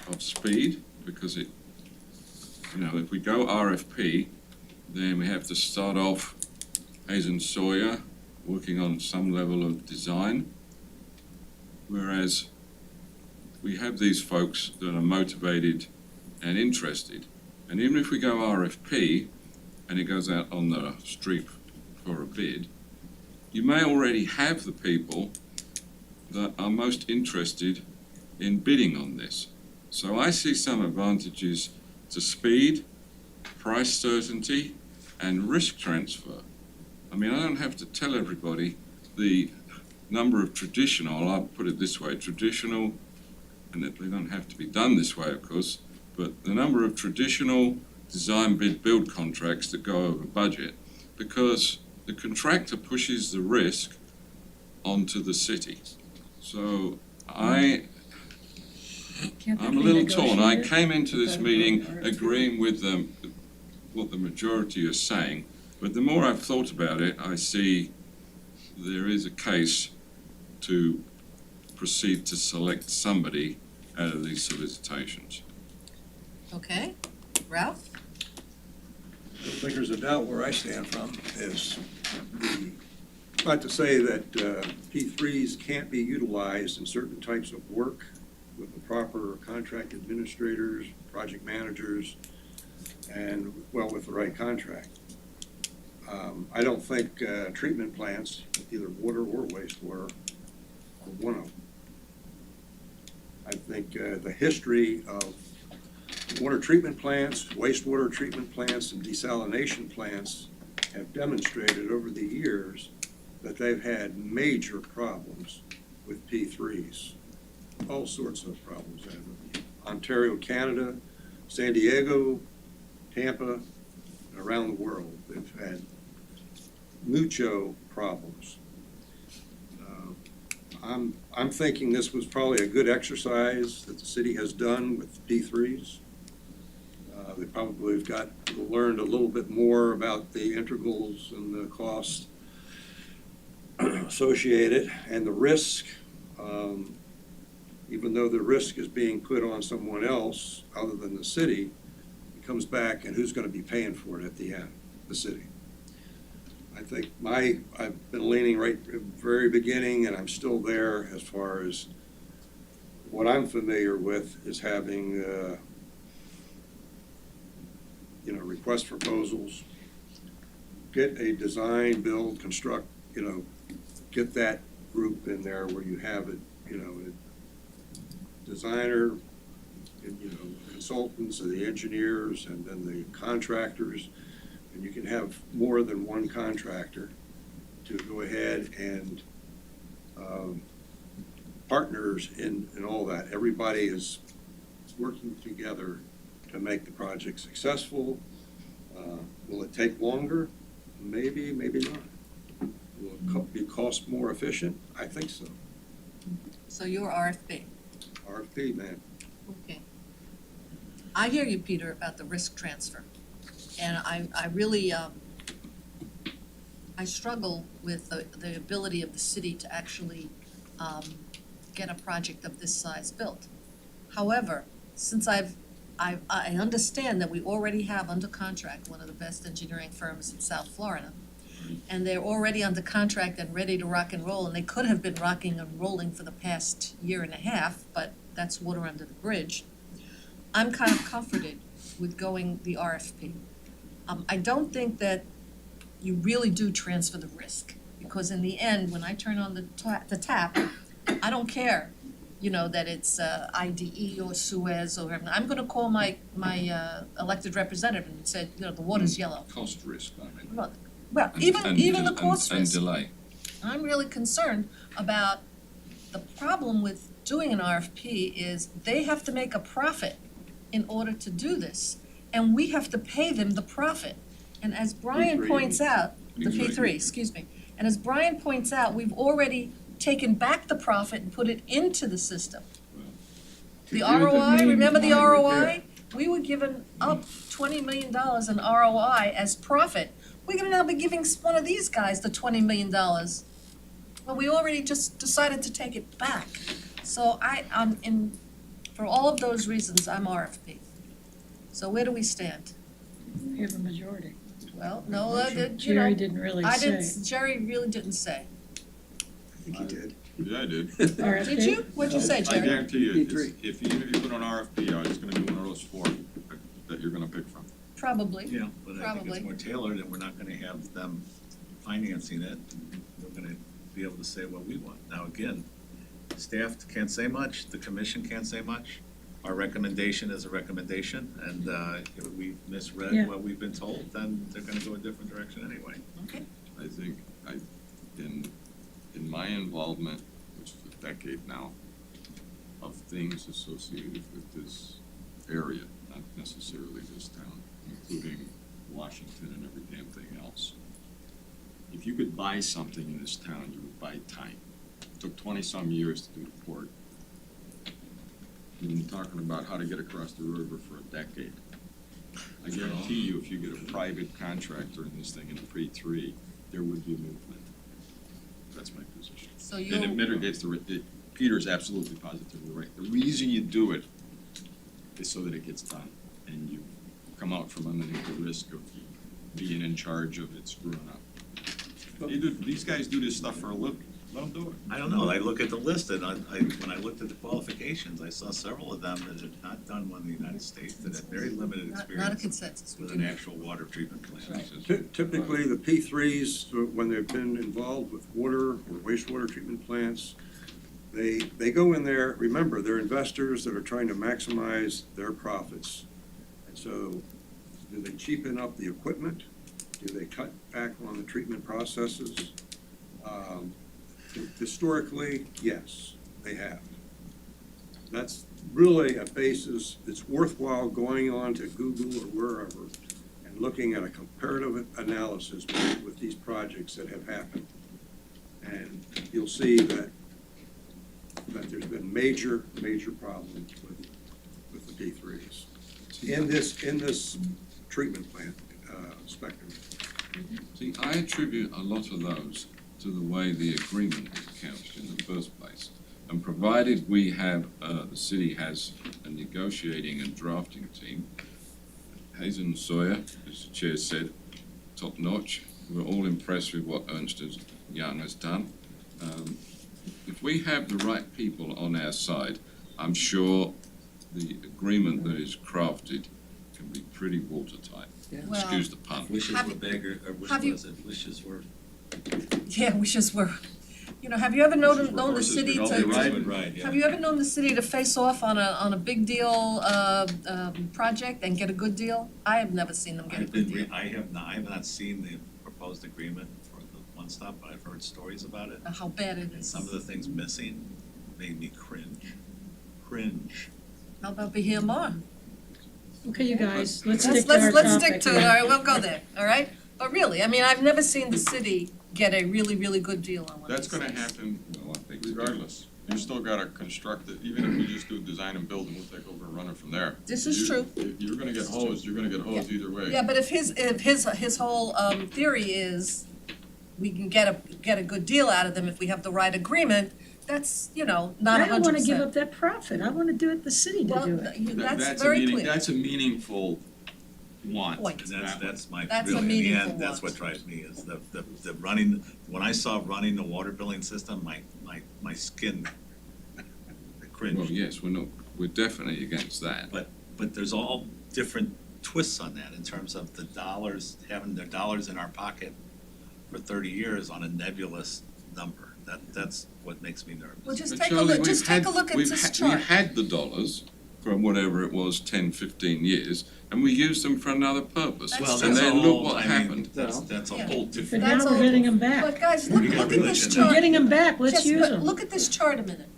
Speaker 4: of speed because it, if we go RFP, then we have to start off Hazen Sawyer working on some level of design. Whereas we have these folks that are motivated and interested. And even if we go RFP and it goes out on the street for a bid, you may already have the people that are most interested in bidding on this. So I see some advantages to speed, price certainty, and risk transfer. I mean, I don't have to tell everybody the number of traditional, I'll put it this way, traditional, and they don't have to be done this way, of course, but the number of traditional design bid build contracts that go over budget, because the contractor pushes the risk onto the city. So
Speaker 2: Can't there
Speaker 4: I'm a
Speaker 2: be
Speaker 4: little torn. I
Speaker 2: negotiated?
Speaker 4: came into this
Speaker 2: Better
Speaker 4: meeting
Speaker 2: vote or-
Speaker 4: agreeing with what the majority are saying, but the more I've thought about it, I see there is a case to proceed to select somebody out of these solicitations.
Speaker 1: Okay, Ralph?
Speaker 7: I don't think there's a doubt where I stand from is not to say that P3s can't be utilized in certain types of work with the proper contract administrators, project managers, and, well, with the right contract. I don't think treatment plants, either water or wastewater, are one of them. I think the history of water treatment plants, wastewater treatment plants, and desalination plants have demonstrated over the years that they've had major problems with P3s. All sorts of problems. Ontario, Canada, San Diego, Tampa, and around the world, they've had mucho problems. I'm thinking this was probably a good exercise that the city has done with P3s. They probably have learned a little bit more about the integrals and the cost associated and the risk. Even though the risk is being put on someone else other than the city, it comes back and who's going to be paying for it at the end? The city. I think I've been leaning right at the very beginning, and I'm still there as far as what I'm familiar with is having request proposals, get a design, build, construct, get that group in there where you have it, a designer, and, consultants and the engineers and then the contractors, and you can have more than one contractor to go ahead and partners in all that. Everybody is working together to make the project successful. Will it take longer? Maybe, maybe not. Will it be cost more efficient? I think so.
Speaker 1: So you're RFP.
Speaker 7: RFP, man.
Speaker 1: Okay. I hear you, Peter, about the risk transfer. And I really, I struggle with the ability of the city to actually get a project of this size built. However, since I understand that we already have under contract one of the best engineering firms in South Florida, and they're already under contract and ready to rock and roll, and they could have been rocking and rolling for the past year and a half, but that's water under the bridge. I'm kind of comforted with going the RFP. I don't think that you really do transfer the risk, because in the end, when I turn on the tap, I don't care, that it's IDE or Suez or whatever. I'm gonna call my elected representative and say, the water's yellow.
Speaker 4: Cost risk, I mean.
Speaker 1: Well, even the cost risk.
Speaker 4: And delay.
Speaker 1: I'm really concerned about the problem with doing an RFP is they have to make a profit in order to do this, and we have to pay them the profit. And as Brian points out, the P3, excuse me, and as Brian points out, we've already taken back the profit and put it into the system. The ROI, remember the ROI? We were given up $20 million in ROI as profit. We're gonna now be giving one of these guys the $20 million. Well, we already just decided to take it back. So for all of those reasons, I'm RFP. So where do we stand?
Speaker 2: We have a majority.
Speaker 1: Well, no,
Speaker 2: Jerry didn't really say.
Speaker 1: Jerry really didn't say.
Speaker 7: I think he did.
Speaker 15: Yeah, I did.
Speaker 2: RFP?
Speaker 1: Did you? What'd you say,
Speaker 15: I
Speaker 1: Jerry?
Speaker 15: guarantee you, if even if you put an RFP out, it's gonna be one of those four that you're gonna pick from.
Speaker 1: Probably.
Speaker 12: Yeah, but I think
Speaker 1: Probably.
Speaker 12: it's more tailored, and we're not gonna have them financing it. We're gonna be able to say what we want. Now, again, staff can't say much, the commission can't say much. Our recommendation is a recommendation, and if we misread what we've been told, then they're gonna go a different direction anyway.
Speaker 1: Okay.
Speaker 15: I think in my involvement, which is a decade now, of things associated with this area, not necessarily this town, including Washington and every damn thing else. If you could buy something in this town, you would buy time. It took 20-some years to do the port. We've been talking about how to get across the river for a decade. I guarantee you, if you get a private contractor in this thing in a P3, there would be movement. That's my position.
Speaker 1: So
Speaker 15: And it
Speaker 1: you'll,
Speaker 15: mitigates Peter's absolutely positively right. The reason you do it is so that it gets done, and you come out from underneath the risk of being in charge of it screwing up. These guys do this stuff for a living. Let them do it.
Speaker 12: I don't know, I look at the list and when I looked at the qualifications, I saw several of them that had not done one in the United States, that had very limited
Speaker 1: not a
Speaker 12: experience
Speaker 1: consensus. We
Speaker 12: with
Speaker 1: do
Speaker 12: an
Speaker 1: not.
Speaker 12: actual water treatment plant.
Speaker 7: Typically, the P3s, when they've been involved with water or wastewater treatment plants, they go in there, remember, they're investors that are trying to maximize their profits. And so, do they cheapen up the equipment? Do they cut back on the treatment processes? Historically, yes, they have. That's really a basis, it's worthwhile going on to Google or wherever and looking at a comparative analysis with these projects that have happened. And you'll see that there's been major problems with the P3s in this treatment plant spectrum.
Speaker 4: See, I attribute a lot of those to the way the agreement was couched in the first place. And provided we have, the city has a negotiating and drafting team, Hazen Sawyer, as the chair said, top notch. We're all impressed with what Ernst Young has done. If we have the right people on our side, I'm sure the agreement that is crafted can be pretty watertight.
Speaker 1: Well,
Speaker 4: Excuse the pun.
Speaker 12: Wishes
Speaker 1: Have
Speaker 12: were
Speaker 1: you-
Speaker 12: bigger, or which
Speaker 1: have you-
Speaker 12: was it, wishes were.
Speaker 1: Yeah, wishes were, have you ever known the
Speaker 15: horses,
Speaker 1: city
Speaker 15: we'd all
Speaker 1: to?
Speaker 15: be riding.
Speaker 12: Right, yeah.
Speaker 1: Have you ever known the city to face off on a big deal, project and get a good deal? I have never seen them get a good deal.
Speaker 12: I have not seen the proposed agreement for the one stop, but I've heard stories about it.
Speaker 1: How bad it
Speaker 12: And
Speaker 1: is.
Speaker 12: some of the things missing made me cringe.
Speaker 1: How about be here more?
Speaker 2: Okay, you guys, let's stick to our
Speaker 1: Let's
Speaker 2: topic
Speaker 1: stick to it,
Speaker 2: here.
Speaker 1: all right, we'll go there, all right? But really, I mean, I've never seen the city get a really, really good deal on one of
Speaker 15: That's
Speaker 1: these
Speaker 15: gonna
Speaker 1: things.
Speaker 15: happen regardless. You still gotta construct it, even if we just do design and build and we'll take over and run it from there.
Speaker 1: This is true.
Speaker 15: You're gonna get hosed, you're gonna get hosed either way.
Speaker 1: Yeah, but if his whole theory is we can get a good deal out of them if we have the right agreement, that's, not 100%.
Speaker 2: I don't wanna give up that profit, I wanna do it the city to
Speaker 1: Well,
Speaker 2: do it.
Speaker 1: that's very clear.
Speaker 15: That's a meaningful want.
Speaker 1: Point.
Speaker 12: And that's my,
Speaker 1: That's a
Speaker 12: really, in the
Speaker 1: meaningful
Speaker 12: end, that's
Speaker 1: want.
Speaker 12: what drives me, is the running, when I saw running the water billing system, my skin cringed.
Speaker 4: Well, yes, we're definitely against that.
Speaker 12: But there's all different twists on that in terms of the dollars, having their dollars in our pocket for 30 years on a nebulous number. That's what makes me nervous.
Speaker 1: Well, just
Speaker 4: But
Speaker 1: take a
Speaker 4: Charlie,
Speaker 1: look, just take a look at this
Speaker 4: We
Speaker 1: chart.
Speaker 4: had the dollars from whatever it was, 10, 15 years, and we used them for another purpose.
Speaker 1: That's
Speaker 12: Well,
Speaker 1: true.
Speaker 4: And
Speaker 12: that's a
Speaker 4: then look
Speaker 12: whole,
Speaker 4: what
Speaker 12: I mean,
Speaker 4: happened.
Speaker 12: that's a
Speaker 1: Yeah.
Speaker 12: whole
Speaker 2: But
Speaker 12: different.
Speaker 2: now
Speaker 1: That's
Speaker 2: we're
Speaker 1: all-
Speaker 2: getting them back.
Speaker 1: But guys, look
Speaker 12: We got
Speaker 1: at this
Speaker 12: religion.
Speaker 1: chart.
Speaker 2: We're getting them back, let's
Speaker 1: Just
Speaker 2: use them.
Speaker 1: look at this chart a minute.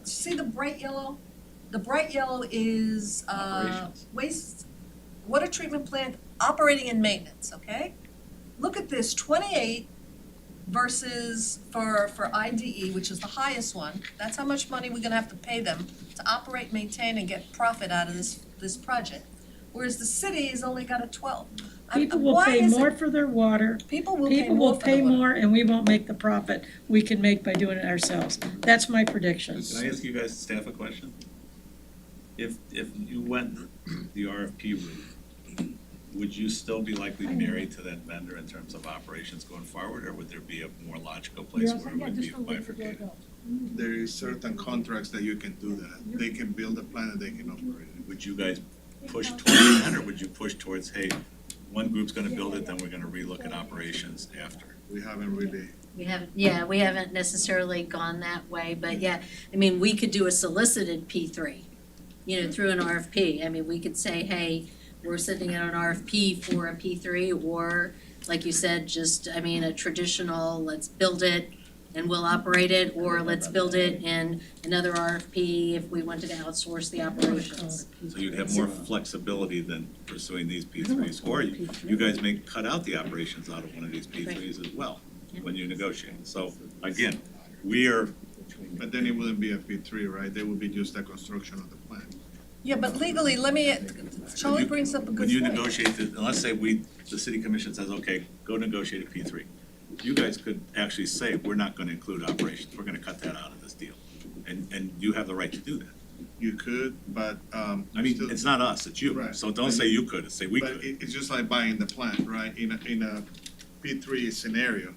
Speaker 1: See the bright yellow? The bright yellow is
Speaker 12: Operations.
Speaker 1: waste, water treatment plant operating and maintenance, okay? Look at this, 28 versus for IDE, which is the highest one. That's how much money we're gonna have to pay them to operate, maintain, and get profit out of this project. Whereas the city has only got a 12.
Speaker 2: People will
Speaker 1: Why
Speaker 2: pay
Speaker 1: is it-
Speaker 2: more for their water,
Speaker 1: People will pay
Speaker 2: people
Speaker 1: more
Speaker 2: will
Speaker 1: for
Speaker 2: pay
Speaker 1: the water.
Speaker 2: more, and we won't make the profit we can make by doing it ourselves. That's my prediction.
Speaker 12: Can I ask you guys, staff, a question? If you went the RFP route, would you still be likely married to that vendor in terms of operations going forward, or would there be a more logical place where it would be bifurcated?
Speaker 11: There is certain contracts that you can do that. They can build a plant and they can operate it.
Speaker 12: Would you guys push towards that, or would you push towards, hey, one group's gonna build it, then we're gonna relook at operations after?
Speaker 11: We haven't really,
Speaker 13: We haven't necessarily gone that way, but yeah, I mean, we could do a solicited P3, through an RFP. I mean, we could say, hey, we're sending out an RFP for a P3, or like you said, just, a traditional, let's build it and we'll operate it, or let's build it in another RFP if we wanted to outsource the operations.
Speaker 12: So you'd have more flexibility than pursuing these P3s, or you guys may cut out the operations out of one of these P3s as well when you negotiate. So again, we are
Speaker 3: between.
Speaker 11: But then it wouldn't be a P3, right? They would be just a construction of the plant.
Speaker 1: Yeah, but legally, Charlie brings up a good point.
Speaker 12: When you negotiate, let's say the city commission says, okay, go negotiate a P3. You guys could actually say, we're not gonna include operations, we're gonna cut that out of this deal. And you have the right to do that.
Speaker 11: You could, but,
Speaker 12: I mean, it's not us, it's you.
Speaker 11: Right.
Speaker 12: So don't say you could, say we
Speaker 11: But
Speaker 12: could.
Speaker 11: it's just like buying the plant, right? In a P3 scenario,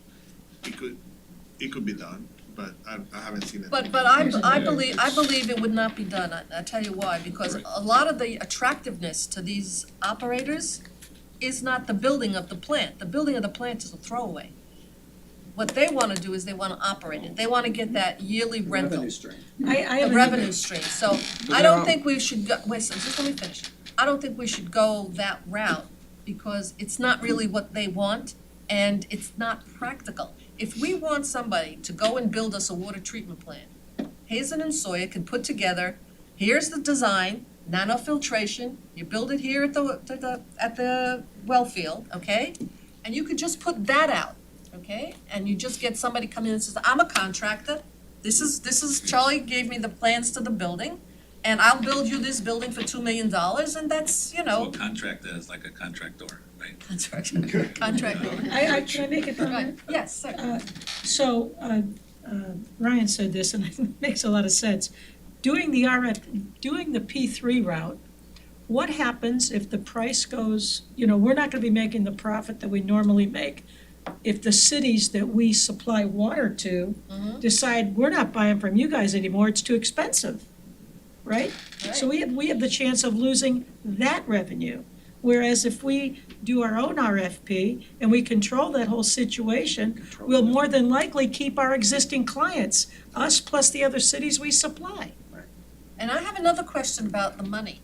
Speaker 11: it could be done, but I haven't seen it.
Speaker 1: But I believe it would not be done. I tell you why, because a lot of the attractiveness to these operators is not the building of the plant. The building of the plant is a throwaway. What they wanna do is they wanna operate it. They wanna get that yearly rental.
Speaker 3: Revenue stream.
Speaker 2: I have
Speaker 1: A revenue stream, so I don't think we should go, wait, so just let me finish. I don't think we should go that route, because it's not really what they want, and it's not practical. If we want somebody to go and build us a water treatment plant, Hazen and Sawyer can put together, here's the design, nanofiltration, you build it here at the well field, okay? And you could just put that out, okay? And you just get somebody come in and says, I'm a contractor, this is, Charlie gave me the plans to the building, and I'll build you this building for $2 million, and that's, you
Speaker 12: So
Speaker 1: know.
Speaker 12: a contractor is like a contractor, right?
Speaker 1: Contractor.
Speaker 2: Can I make a comment?
Speaker 1: Right, yes, sir.
Speaker 2: So, Ryan said this, and it makes a lot of sense. Doing the P3 route, what happens if the price goes, we're not gonna be making the profit that we normally make. If the cities that we supply water to decide, we're not buying from you guys anymore, it's too expensive, right? So we have the chance of losing that revenue. Whereas if we do our own RFP and we control that whole situation, we'll more than likely keep our existing clients, us plus the other cities we supply.
Speaker 1: And I have another question about the money.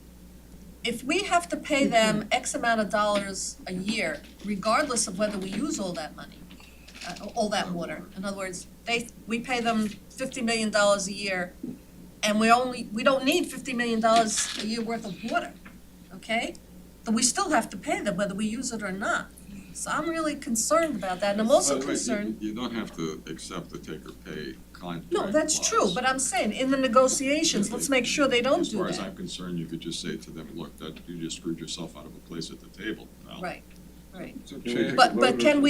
Speaker 1: If we have to pay them X amount of dollars a year, regardless of whether we use all that money, all that water, in other words, we pay them $50 million a year, and we don't need $50 million a year worth of water, okay? But we still have to pay them whether we use it or not. So I'm really concerned about that, and I'm also concerned.
Speaker 15: You don't have to accept the take or pay contract.
Speaker 1: No, that's true, but I'm saying, in the negotiations, let's make sure they don't do
Speaker 15: As far as
Speaker 1: that.
Speaker 15: I'm concerned, you could just say to them, look, that you just screwed yourself out of a place at the table. Now,
Speaker 1: Right.
Speaker 15: it's okay.
Speaker 1: But can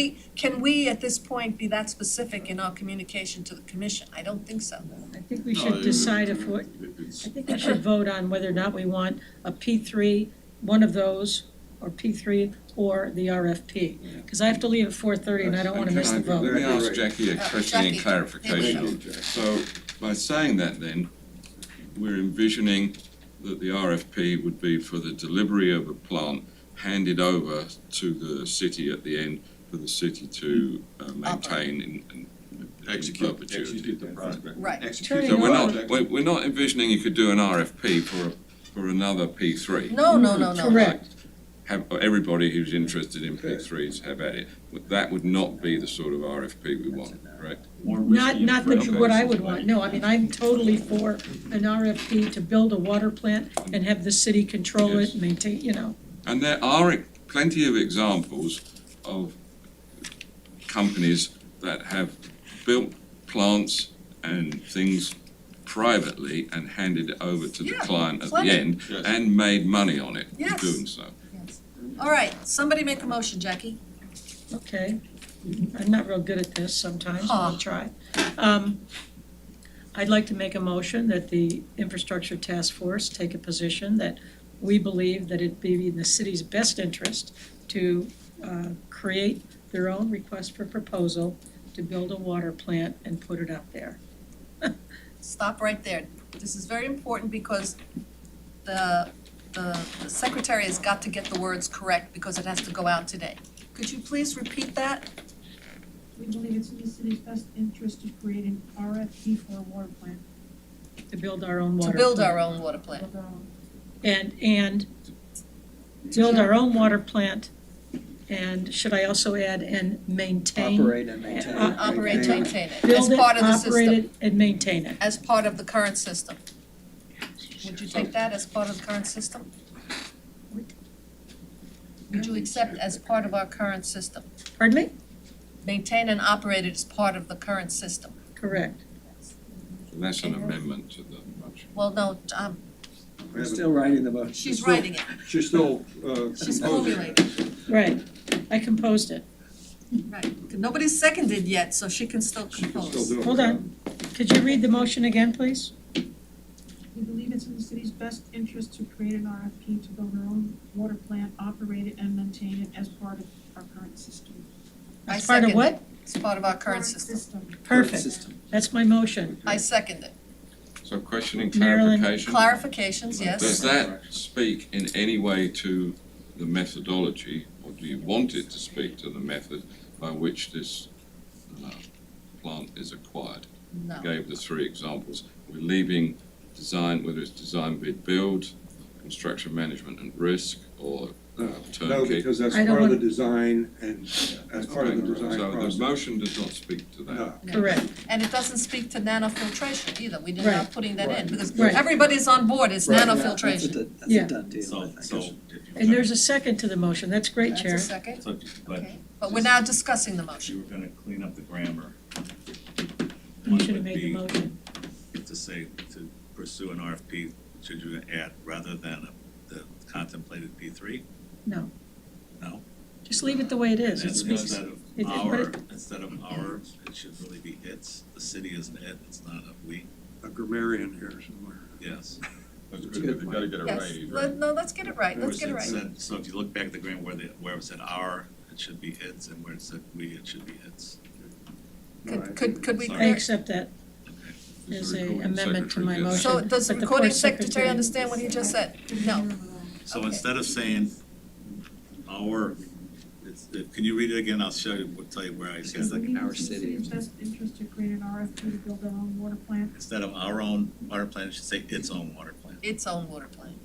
Speaker 1: we at this point be that specific in our communication to the commission? I don't think so.
Speaker 2: I think we should decide I think we should vote on whether or not we want a P3, one of those, or P3, or the RFP. Because I have to leave at 4:30 and I don't want to miss the vote.
Speaker 4: Let me ask Jackie a question in
Speaker 1: Jackie,
Speaker 4: clarification.
Speaker 1: here we go.
Speaker 4: So by saying that then, we're envisioning that the RFP would be for the delivery of a plant handed over to the city at the end for the city to maintain and
Speaker 15: Execute
Speaker 4: perpetuity.
Speaker 15: the project.
Speaker 1: Right.
Speaker 15: Execute
Speaker 4: So
Speaker 15: the project.
Speaker 4: we're not envisioning you could do an RFP for another P3.
Speaker 1: No.
Speaker 2: Correct.
Speaker 4: Have everybody who's interested in P3s have at it. That would not be the sort of RFP we want, correct?
Speaker 2: Not what I would want, no, I mean, I'm totally for an RFP to build a water plant and have the city control it, maintain,
Speaker 4: And there are plenty of examples of companies that have built plants and things privately and handed it over to the
Speaker 1: Yeah,
Speaker 4: client at the
Speaker 1: plenty.
Speaker 4: end and made money on it
Speaker 1: Yes.
Speaker 4: for doing so.
Speaker 1: All right, somebody make a motion, Jackie.
Speaker 2: Okay. I'm not real good at this sometimes, but I'll try. I'd like to make a motion that the Infrastructure Task Force take a position that we believe that it'd be in the city's best interest to create their own request for proposal to build a water plant and put it up there.
Speaker 1: Stop right there. This is very important because the secretary has got to get the words correct because it has to go out today. Could you please repeat that?
Speaker 2: We believe it's in the city's best interest to create an RFP for a water plant. To build our own water
Speaker 1: To
Speaker 2: plant.
Speaker 1: build our own water plant.
Speaker 2: And build our own water plant, and should I also add and maintain?
Speaker 3: Operate and maintain.
Speaker 1: Operate, maintain it, as
Speaker 2: Build it,
Speaker 1: part of the
Speaker 2: operate
Speaker 1: system,
Speaker 2: it, and maintain it.
Speaker 1: as part of the current system. Would you take that as part of the current system? Would you accept as part of our current system?
Speaker 2: Pardon me?
Speaker 1: Maintain and operate it as part of the current system.
Speaker 2: Correct.
Speaker 4: That's an amendment to the motion.
Speaker 1: Well, no,
Speaker 3: We're still writing the motion.
Speaker 1: she's writing it,
Speaker 7: She's still,
Speaker 1: she's
Speaker 7: composing.
Speaker 1: formulating,
Speaker 2: Right, I composed it.
Speaker 1: right. Nobody's seconded yet, so she can still
Speaker 7: She can
Speaker 1: compose.
Speaker 7: still do it.
Speaker 2: Hold on. Could you read the motion again, please?
Speaker 16: We believe it's in the city's best interest to create an RFP to build our own water plant, operate it and maintain it as part of our current system.
Speaker 1: I
Speaker 2: As part of
Speaker 1: second
Speaker 2: what?
Speaker 1: it. It's part of our current system.
Speaker 2: Perfect. That's my motion.
Speaker 1: I second it.
Speaker 4: So questioning
Speaker 2: Marilyn.
Speaker 4: clarification?
Speaker 1: Clarifications, yes.
Speaker 4: Does that speak in any way to the methodology, or do you want it to speak to the method by which this plant is acquired?
Speaker 1: No.
Speaker 4: I gave the three examples. We're leaving design, whether it's design, bid, build, construction management and risk, or turnkey.
Speaker 7: No, because that's
Speaker 2: I don't
Speaker 7: part of the
Speaker 2: want-
Speaker 7: design and as part of the design
Speaker 4: So
Speaker 7: process.
Speaker 4: the motion does not speak to that.
Speaker 7: No.
Speaker 2: Correct.
Speaker 1: And it doesn't speak to nanofiltration either, we did
Speaker 2: Right.
Speaker 1: not putting that in,
Speaker 7: Right.
Speaker 1: because
Speaker 2: Right.
Speaker 1: everybody's on board, it's
Speaker 3: Right,
Speaker 1: nanofiltration.
Speaker 3: That's
Speaker 2: Yeah.
Speaker 3: a done deal, I
Speaker 12: So,
Speaker 3: think.
Speaker 12: so, if you
Speaker 2: And there's a second to the motion. That's great,
Speaker 1: That's
Speaker 2: Chair.
Speaker 1: a second,
Speaker 12: so, but
Speaker 1: okay, but we're now discussing the motion.
Speaker 12: you were gonna clean up the grammar.
Speaker 2: You
Speaker 12: One
Speaker 2: should have
Speaker 12: would
Speaker 2: made the
Speaker 12: be
Speaker 2: motion.
Speaker 12: to say, to pursue an RFP, should you add, rather than the contemplated P3?
Speaker 2: No.
Speaker 12: No?
Speaker 2: Just leave it the way it is. It
Speaker 12: And
Speaker 2: speaks.
Speaker 12: Instead of
Speaker 2: it-
Speaker 12: our,
Speaker 2: but
Speaker 12: instead of ours, it should really be its. The city is an it, it's not a we.
Speaker 7: A grammarian here somewhere.
Speaker 12: Yes.
Speaker 15: That's
Speaker 3: That's a
Speaker 15: good,
Speaker 3: good
Speaker 15: but you gotta
Speaker 3: point.
Speaker 15: get it
Speaker 1: Yes,
Speaker 15: right.
Speaker 1: no, let's get it right, let's get it
Speaker 12: Where
Speaker 1: right.
Speaker 12: said- So if you look back at the grammar where it said our, it should be its, and where it said we, it should be its.
Speaker 1: Could we
Speaker 12: Sorry.
Speaker 2: I
Speaker 1: clear?
Speaker 2: accept that
Speaker 4: Is
Speaker 2: as
Speaker 4: the
Speaker 2: a
Speaker 4: recording
Speaker 2: amendment to
Speaker 4: secretary
Speaker 2: my
Speaker 4: get that?
Speaker 2: motion.
Speaker 1: So does the
Speaker 2: But the
Speaker 1: recording
Speaker 2: court
Speaker 1: secretary
Speaker 2: secretary-
Speaker 1: understand what he just said? No.
Speaker 12: So
Speaker 1: Okay.
Speaker 12: instead of saying our, can you read it again? I'll show you, we'll tell you where I said
Speaker 7: It's
Speaker 12: it.
Speaker 7: like
Speaker 16: We believe
Speaker 3: our
Speaker 16: it's in the
Speaker 3: city.
Speaker 16: city's best interest to create an RFP to build our own water plant.
Speaker 12: Instead of our own water plant, it should say its own water plant.
Speaker 1: Its own water plant.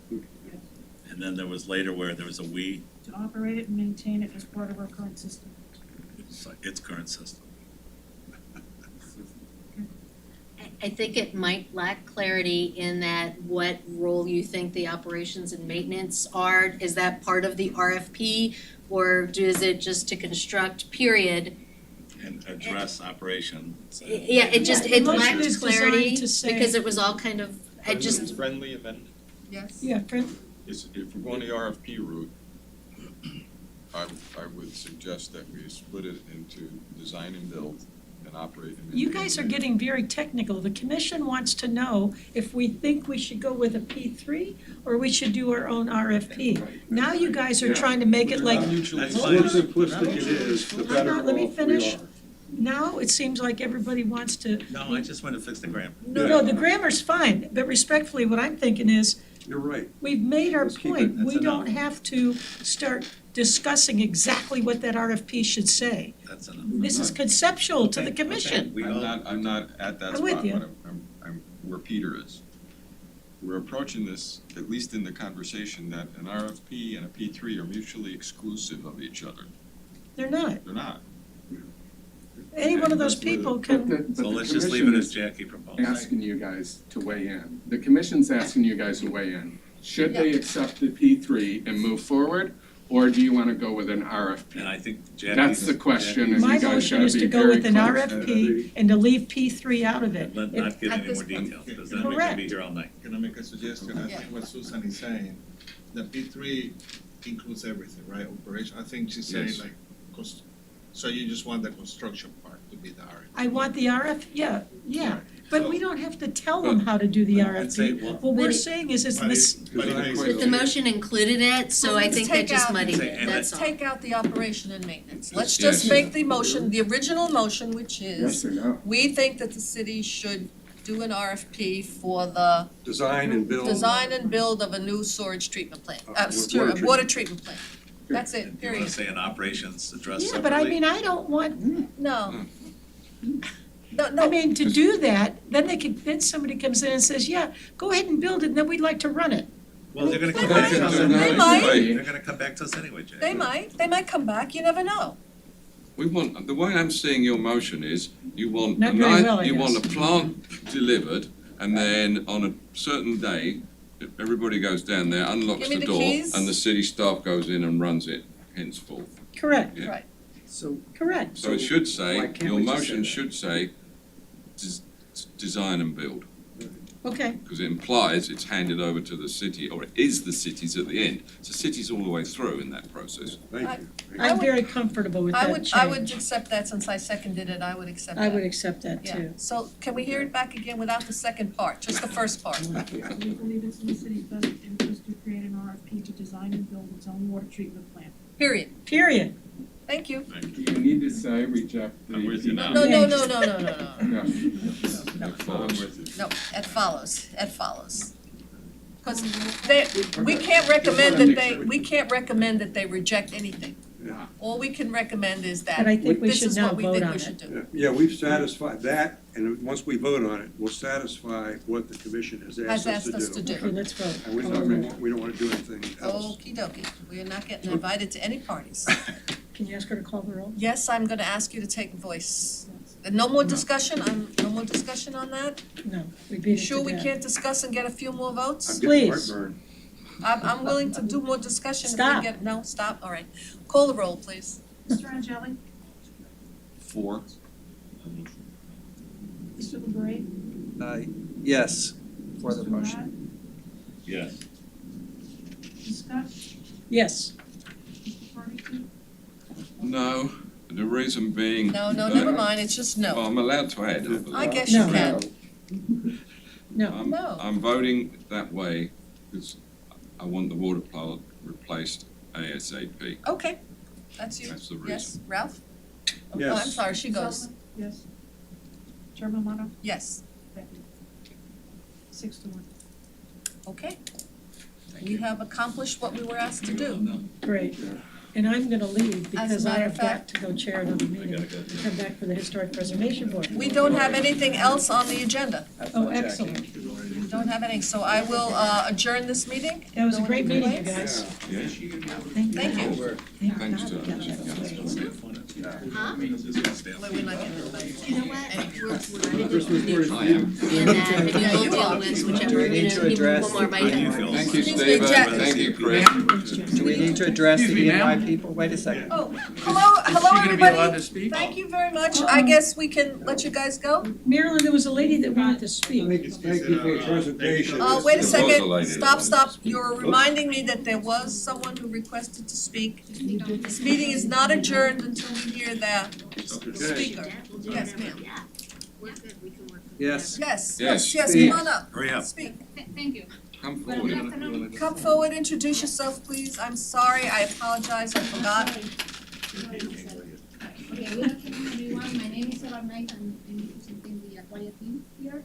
Speaker 12: And then there was later where there was a we,
Speaker 16: To operate it and maintain it as part of our current system.
Speaker 12: it's like its current system.
Speaker 13: I think it might lack clarity in that what role you think the operations and maintenance are. Is that part of the RFP, or is it just to construct, period?
Speaker 12: And address operation.
Speaker 13: Yeah, it just,
Speaker 2: Yeah,
Speaker 13: it
Speaker 2: the motion
Speaker 13: lacks
Speaker 2: is designed
Speaker 13: clarity
Speaker 2: to say-
Speaker 13: because it was all kind of, I just,
Speaker 15: Friendly amendment,
Speaker 1: Yes.
Speaker 2: Yeah, Fran-
Speaker 15: is if we're going the RFP route, I would suggest that we split it into design and build and operate and maintain.
Speaker 2: you guys are getting very technical. The commission wants to know if we think we should go with a P3 or we should do our own RFP. Now you guys are trying to make it like,
Speaker 7: The more simplistic it is, the better
Speaker 2: Hold on, let me
Speaker 7: off we
Speaker 2: finish.
Speaker 7: are.
Speaker 2: now it seems like everybody wants to.
Speaker 12: No, I just want to fix the grammar.
Speaker 2: No, the grammar's fine, but respectfully, what I'm thinking is,
Speaker 7: You're right.
Speaker 2: we've made our
Speaker 7: Let's keep
Speaker 2: point.
Speaker 7: it-
Speaker 2: We
Speaker 12: that's
Speaker 2: don't
Speaker 12: enough.
Speaker 2: have to start discussing exactly what that RFP should say.
Speaker 12: That's enough.
Speaker 2: This is conceptual to the
Speaker 12: Okay,
Speaker 2: commission.
Speaker 12: We all,
Speaker 15: I'm not at that
Speaker 2: I'm
Speaker 15: spot,
Speaker 2: with you.
Speaker 15: but I'm where Peter is. We're approaching this, at least in the conversation, that an RFP and a P3 are mutually exclusive of each other.
Speaker 2: They're not.
Speaker 15: They're not.
Speaker 2: Any one of those people can,
Speaker 12: so let's just leave it as Jackie proposed.
Speaker 14: Asking you guys to weigh in. The commission's asking you guys to weigh in. Should they accept the P3 and move forward, or do you want to go with an RFP?
Speaker 12: And I think Jackie.
Speaker 14: That's the question, and
Speaker 2: my
Speaker 14: you guys
Speaker 2: motion
Speaker 14: gotta
Speaker 2: is to
Speaker 14: be
Speaker 2: go
Speaker 14: very
Speaker 2: with an
Speaker 14: close.
Speaker 2: RFP and to leave P3 out of it.
Speaker 12: Let not get any more details, because then we can
Speaker 2: Correct.
Speaker 12: be here all night.
Speaker 11: Can I make a suggestion? I
Speaker 1: Yeah.
Speaker 11: think what Susan is saying, the P3 includes everything, right? Operation, I think she's saying
Speaker 15: Yes.
Speaker 11: like, so you just want the construction part to be the RFP.
Speaker 2: I want the yeah,
Speaker 11: Right.
Speaker 2: but
Speaker 11: So-
Speaker 2: we don't have to tell them how to do the
Speaker 12: I'd say,
Speaker 2: RFP.
Speaker 12: well-
Speaker 2: What we're
Speaker 13: But it-
Speaker 2: saying is it's
Speaker 11: But
Speaker 2: this,
Speaker 11: but it makes
Speaker 13: but
Speaker 11: it
Speaker 13: the motion included it, so I
Speaker 1: Let's
Speaker 13: think that
Speaker 1: take
Speaker 13: just
Speaker 1: out-
Speaker 13: muddied
Speaker 12: Say,
Speaker 13: it,
Speaker 12: and
Speaker 13: that's
Speaker 1: Let's
Speaker 13: all.
Speaker 1: take out the operation and maintenance. Let's
Speaker 4: Yes.
Speaker 1: just make the motion, the original motion, which is,
Speaker 14: Yes or no?
Speaker 1: we think that the city should do an RFP for the
Speaker 7: Design and build.
Speaker 1: design and build of a new storage treatment plant,
Speaker 7: Water
Speaker 1: water treatment plant. That's it,
Speaker 12: And do you want
Speaker 1: period.
Speaker 12: to say an operations address
Speaker 2: yeah,
Speaker 12: separately?
Speaker 2: but I mean, I don't want,
Speaker 1: No. No,
Speaker 2: I
Speaker 1: no,
Speaker 2: mean, to do that, then somebody comes in and says, yeah, go ahead and build it, and then we'd like to run it.
Speaker 12: Well, they're gonna
Speaker 1: They
Speaker 12: come back to us
Speaker 1: might.
Speaker 12: anyway.
Speaker 1: They might.
Speaker 12: They're gonna come back to us anyway, Jackie.
Speaker 1: they might come back, you never know.
Speaker 4: We want, the way I'm seeing your motion is, you want
Speaker 2: Not
Speaker 4: a
Speaker 2: very
Speaker 4: night,
Speaker 2: well, I
Speaker 4: you want a
Speaker 2: guess.
Speaker 4: plant delivered, and then on a certain day, everybody goes down there, unlocks
Speaker 1: Give me
Speaker 4: the
Speaker 1: the
Speaker 4: door,
Speaker 1: keys.
Speaker 4: and the city staff goes in and runs it henceforth.
Speaker 2: Correct,
Speaker 4: Yeah.
Speaker 1: Right.
Speaker 3: So,
Speaker 2: correct.
Speaker 4: So it should
Speaker 3: why
Speaker 4: say,
Speaker 3: can't
Speaker 4: your
Speaker 3: we just say
Speaker 4: motion
Speaker 3: that?
Speaker 4: should say, design and build.
Speaker 2: Okay,
Speaker 4: Because it implies it's handed over to the city, or it is the city's at the end. So city's all the way through in that process.
Speaker 7: Thank you.
Speaker 2: I'm very comfortable with that change.
Speaker 1: I would accept that since I seconded it, I would accept that.
Speaker 2: I would accept that
Speaker 1: Yeah,
Speaker 2: too.
Speaker 1: so can we hear it back again without the second part, just the first part?
Speaker 16: We believe it's in the city's best interest to create an RFP to design and build its own water treatment plant.
Speaker 1: Period.
Speaker 2: Period.
Speaker 1: Thank you.
Speaker 14: Do you need to say reject the?
Speaker 15: I'm with you now.
Speaker 1: No.
Speaker 14: Yeah.
Speaker 4: That follows.
Speaker 1: No, it follows. Because we can't recommend that they reject anything.
Speaker 7: Yeah.
Speaker 1: All we can recommend is that
Speaker 2: But I think we
Speaker 1: this
Speaker 2: should
Speaker 1: is
Speaker 2: now
Speaker 1: what we
Speaker 2: vote
Speaker 1: think
Speaker 2: on
Speaker 1: we
Speaker 2: it.
Speaker 1: should do.
Speaker 7: Yeah, we've satisfied that, and once we vote on it, we'll satisfy what the commission has asked us to do.
Speaker 2: Okay, let's vote.
Speaker 7: And we don't wanna do anything else.
Speaker 1: Okey dokey, we are not getting invited to any parties.
Speaker 2: Can you ask her to call the roll?
Speaker 1: Yes, I'm gonna ask you to take voice. No more discussion, no more discussion on that?
Speaker 2: No, we beat it to
Speaker 1: Sure we
Speaker 2: death.
Speaker 1: can't discuss and get a few more
Speaker 7: I'm
Speaker 1: votes?
Speaker 7: getting
Speaker 2: Please.
Speaker 7: heartburn.
Speaker 1: I'm willing to do more discussion if we
Speaker 2: Stop.
Speaker 1: get, no, stop, all right. Call the roll, please.
Speaker 16: Mr. Angeli?
Speaker 15: 4.
Speaker 16: Mr. LeBray?
Speaker 3: Yes, for the
Speaker 16: Mr.
Speaker 3: motion.
Speaker 12: Yes.
Speaker 16: Ms. Scott?
Speaker 2: Yes.
Speaker 16: Mr. Farrington?
Speaker 4: No, the reason being.
Speaker 1: No, never mind, it's just no.
Speaker 4: I'm allowed to add.
Speaker 1: I guess you
Speaker 2: No.
Speaker 1: can.
Speaker 2: No.
Speaker 1: No.
Speaker 4: I'm voting that way because I want the water plant replaced ASAP.
Speaker 1: Okay, that's you.
Speaker 4: That's the
Speaker 1: Yes,
Speaker 4: reason.
Speaker 1: Ralph? Oh,
Speaker 7: Yes.
Speaker 1: I'm sorry, she goes.
Speaker 16: Sullivan? Yes. Chairman Mono?
Speaker 1: Yes,
Speaker 16: 6-1.
Speaker 1: okay. We have accomplished what we were asked to do.
Speaker 2: Great. And I'm gonna leave because I
Speaker 1: matter of
Speaker 2: have got
Speaker 1: fact-
Speaker 2: to go chair another meeting and come back for the Historic Preservation Board.
Speaker 1: We don't have anything else on the agenda.
Speaker 2: Oh, excellent.
Speaker 1: We don't have anything, so I will adjourn this meeting.
Speaker 2: That was a
Speaker 1: Go
Speaker 2: great
Speaker 1: into
Speaker 2: meeting, you
Speaker 1: place.
Speaker 2: guys.
Speaker 4: Yeah.
Speaker 1: Thank you.
Speaker 4: Thanks to.
Speaker 1: Wait, we're not getting it.
Speaker 13: You know what? We're ready to
Speaker 7: Christmas
Speaker 13: do
Speaker 7: party.
Speaker 13: and then we'll deal with whichever,
Speaker 3: need to address-
Speaker 13: one more by then.
Speaker 4: Thank you,
Speaker 1: Excuse me,
Speaker 4: Stephen.
Speaker 1: Jack.
Speaker 4: Thank you, Chris.
Speaker 3: Do we need to address the E&I people? Wait a second.
Speaker 1: Oh, hello, everybody. Thank you very much. I guess we can let you guys go.
Speaker 2: Marilyn, there was a lady that wanted to speak.
Speaker 7: Thank you for your presentation.
Speaker 1: Wait a
Speaker 4: There was a
Speaker 1: second.
Speaker 4: lady that
Speaker 1: Stop. You're reminding me that there was someone who requested to speak. This meeting is not adjourned until we hear the speaker. Yes, ma'am.
Speaker 13: We're good, we can work.
Speaker 3: Yes.
Speaker 1: Yes,
Speaker 3: Speak.
Speaker 1: come on up.
Speaker 12: Hurry up.
Speaker 1: Speak.
Speaker 5: Thank you.
Speaker 4: Come
Speaker 5: Good
Speaker 4: forward.
Speaker 5: afternoon.
Speaker 1: Come forward, introduce yourself, please. I'm sorry, I apologize, I forgot.
Speaker 5: Okay, good afternoon, everyone. My name is Eva Knight, and I'm representing the Aquaria team here.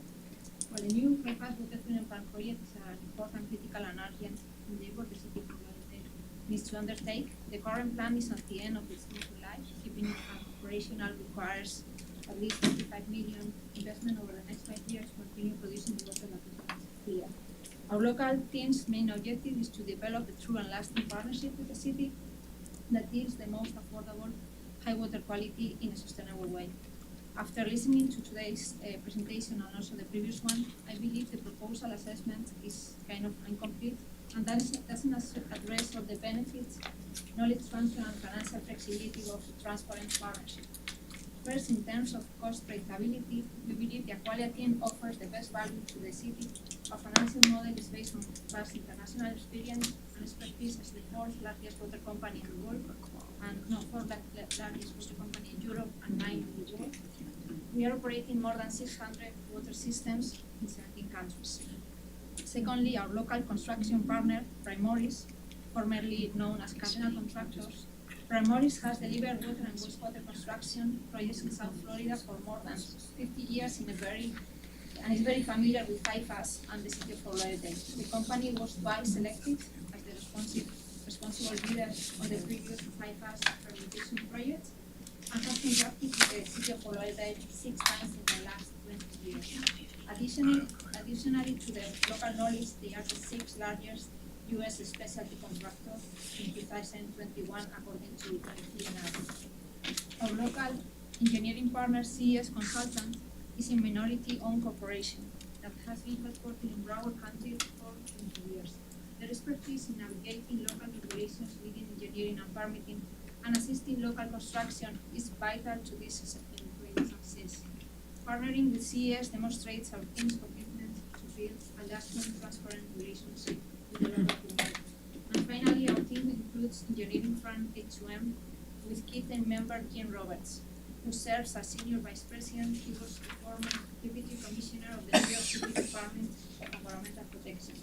Speaker 5: Well, the new bypass water treatment plant project is an important, critical, and urgent endeavor the city of Lauderdale needs to undertake. The current plan is at the end of its useful life. Keeping it operational requires at least 25 million investment over the next 5 years to continue producing the water that is clear. Our local team's main objective is to develop a true and lasting partnership with the city that gives the most affordable high water quality in a sustainable way. After listening to today's presentation and also the previous one, I believe the proposal assessment is kind of incomplete and doesn't address all the benefits, knowledge transfer and financial flexibility of the transparent partnership. First, in terms of cost predictability, we believe the Aqualia team offers the best value to the city. Our financial model is based on vast international experience and expertise as the fourth largest water company in the world, and fourth largest water company in Europe and 9 in the world. We are operating more than 600 water systems in 17 countries. Secondly, our local construction partner, Primoris, formerly known as Cardinal Contractors, Primoris has delivered water and wastewater construction projects in South Florida for more than 50 years and is very familiar with PFAS and the city of Fort Lauderdale. The company was twice selected as the responsible bidder on the previous PFAS fermentation project and has contracted with the city of Fort Lauderdale 6 times in the last 20 years. Additionally to the local knowledge, they are the 6th largest U.S. specialty contractor in 2021 according to TNR. Our local engineering partner, CES Consultant, is a minority-owned corporation that has been headquartered in Broward County for 20 years. Their expertise in navigating local regulations, leading engineering and permitting, and assisting local construction is vital to this success. Partnering with CES demonstrates our team's commitment to build a lasting, transparent relationship with the local community. And finally, our team includes engineering firm H2M with key team member Jim Roberts, who serves as Senior Vice President. He was the former Deputy Commissioner of the New York City Department of Environmental Protection,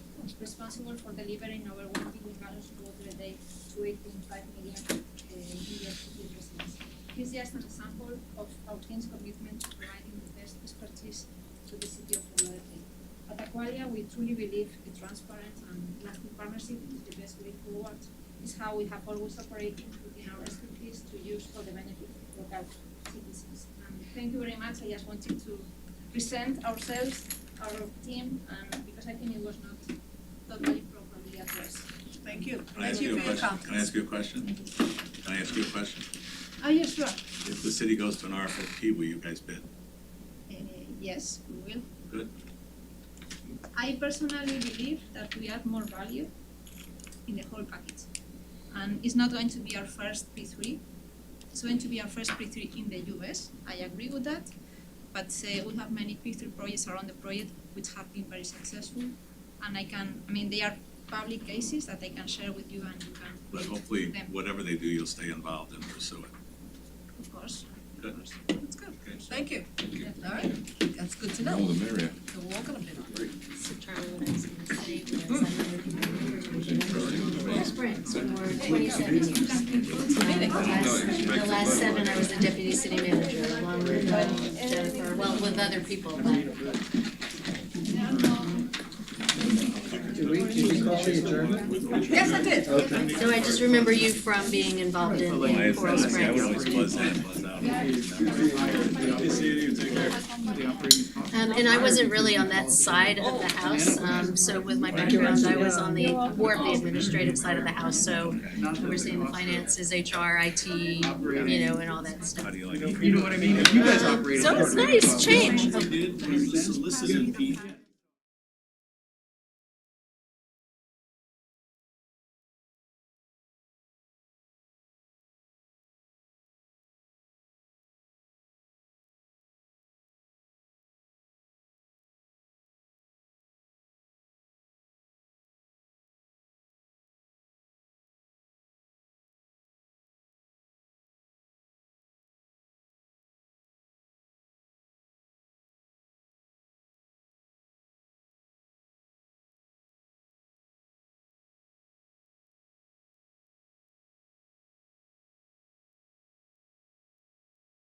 Speaker 5: responsible for delivering over 1 billion gallons of water a day to 8.5 million New York City residents. This is just an example of our team's commitment to providing the best expertise to the city of Fort Lauderdale. At Aqualia, we truly believe a transparent and lasting partnership is the best way forward. It's how we have always operated within our expertise to use for the benefit of local citizens. And thank you very much. I just wanted to present ourselves, our team, and because I think it was not totally properly addressed.
Speaker 1: Thank you.
Speaker 12: Can I ask you a question? Can I ask you a question? Can I ask you a question?
Speaker 5: Oh, yes, sure.
Speaker 12: If the city goes to an RFP, will you guys bid?
Speaker 5: Yes, we will.
Speaker 12: Good.
Speaker 5: I personally believe that we add more value in the whole package. And it's not going to be our first P3. It's going to be our first P3 in the US. I agree with that. But we have many P3 projects around the project which have been very successful. And they are public cases that I can share with you and you can
Speaker 12: But
Speaker 5: read
Speaker 12: hopefully,
Speaker 5: them.
Speaker 12: whatever they do, you'll stay involved and pursue it.
Speaker 5: Of course.
Speaker 12: Good.
Speaker 1: That's good. Thank you. All right, that's good to know.
Speaker 4: More the merrier.
Speaker 1: So we're all gonna bid on it.
Speaker 13: So Charlie, what I was gonna say was I Springs for 2017. The last 7, I was the deputy city manager along with Jennifer, well, with other people, but
Speaker 3: Did we call the adjournment?
Speaker 1: Yes, I did.
Speaker 13: so I just remember you from being involved in Coral
Speaker 12: I
Speaker 13: Springs.
Speaker 12: always buzz in, buzz out.
Speaker 13: And I wasn't really on that side of the house, so with my background, I was on more of the administrative side of the house, so overseeing the finances, HR, IT, and all that stuff.
Speaker 12: How do you like it?
Speaker 11: You know what I mean? If you guys operated.
Speaker 13: So it's nice, change.
Speaker 11: Solicited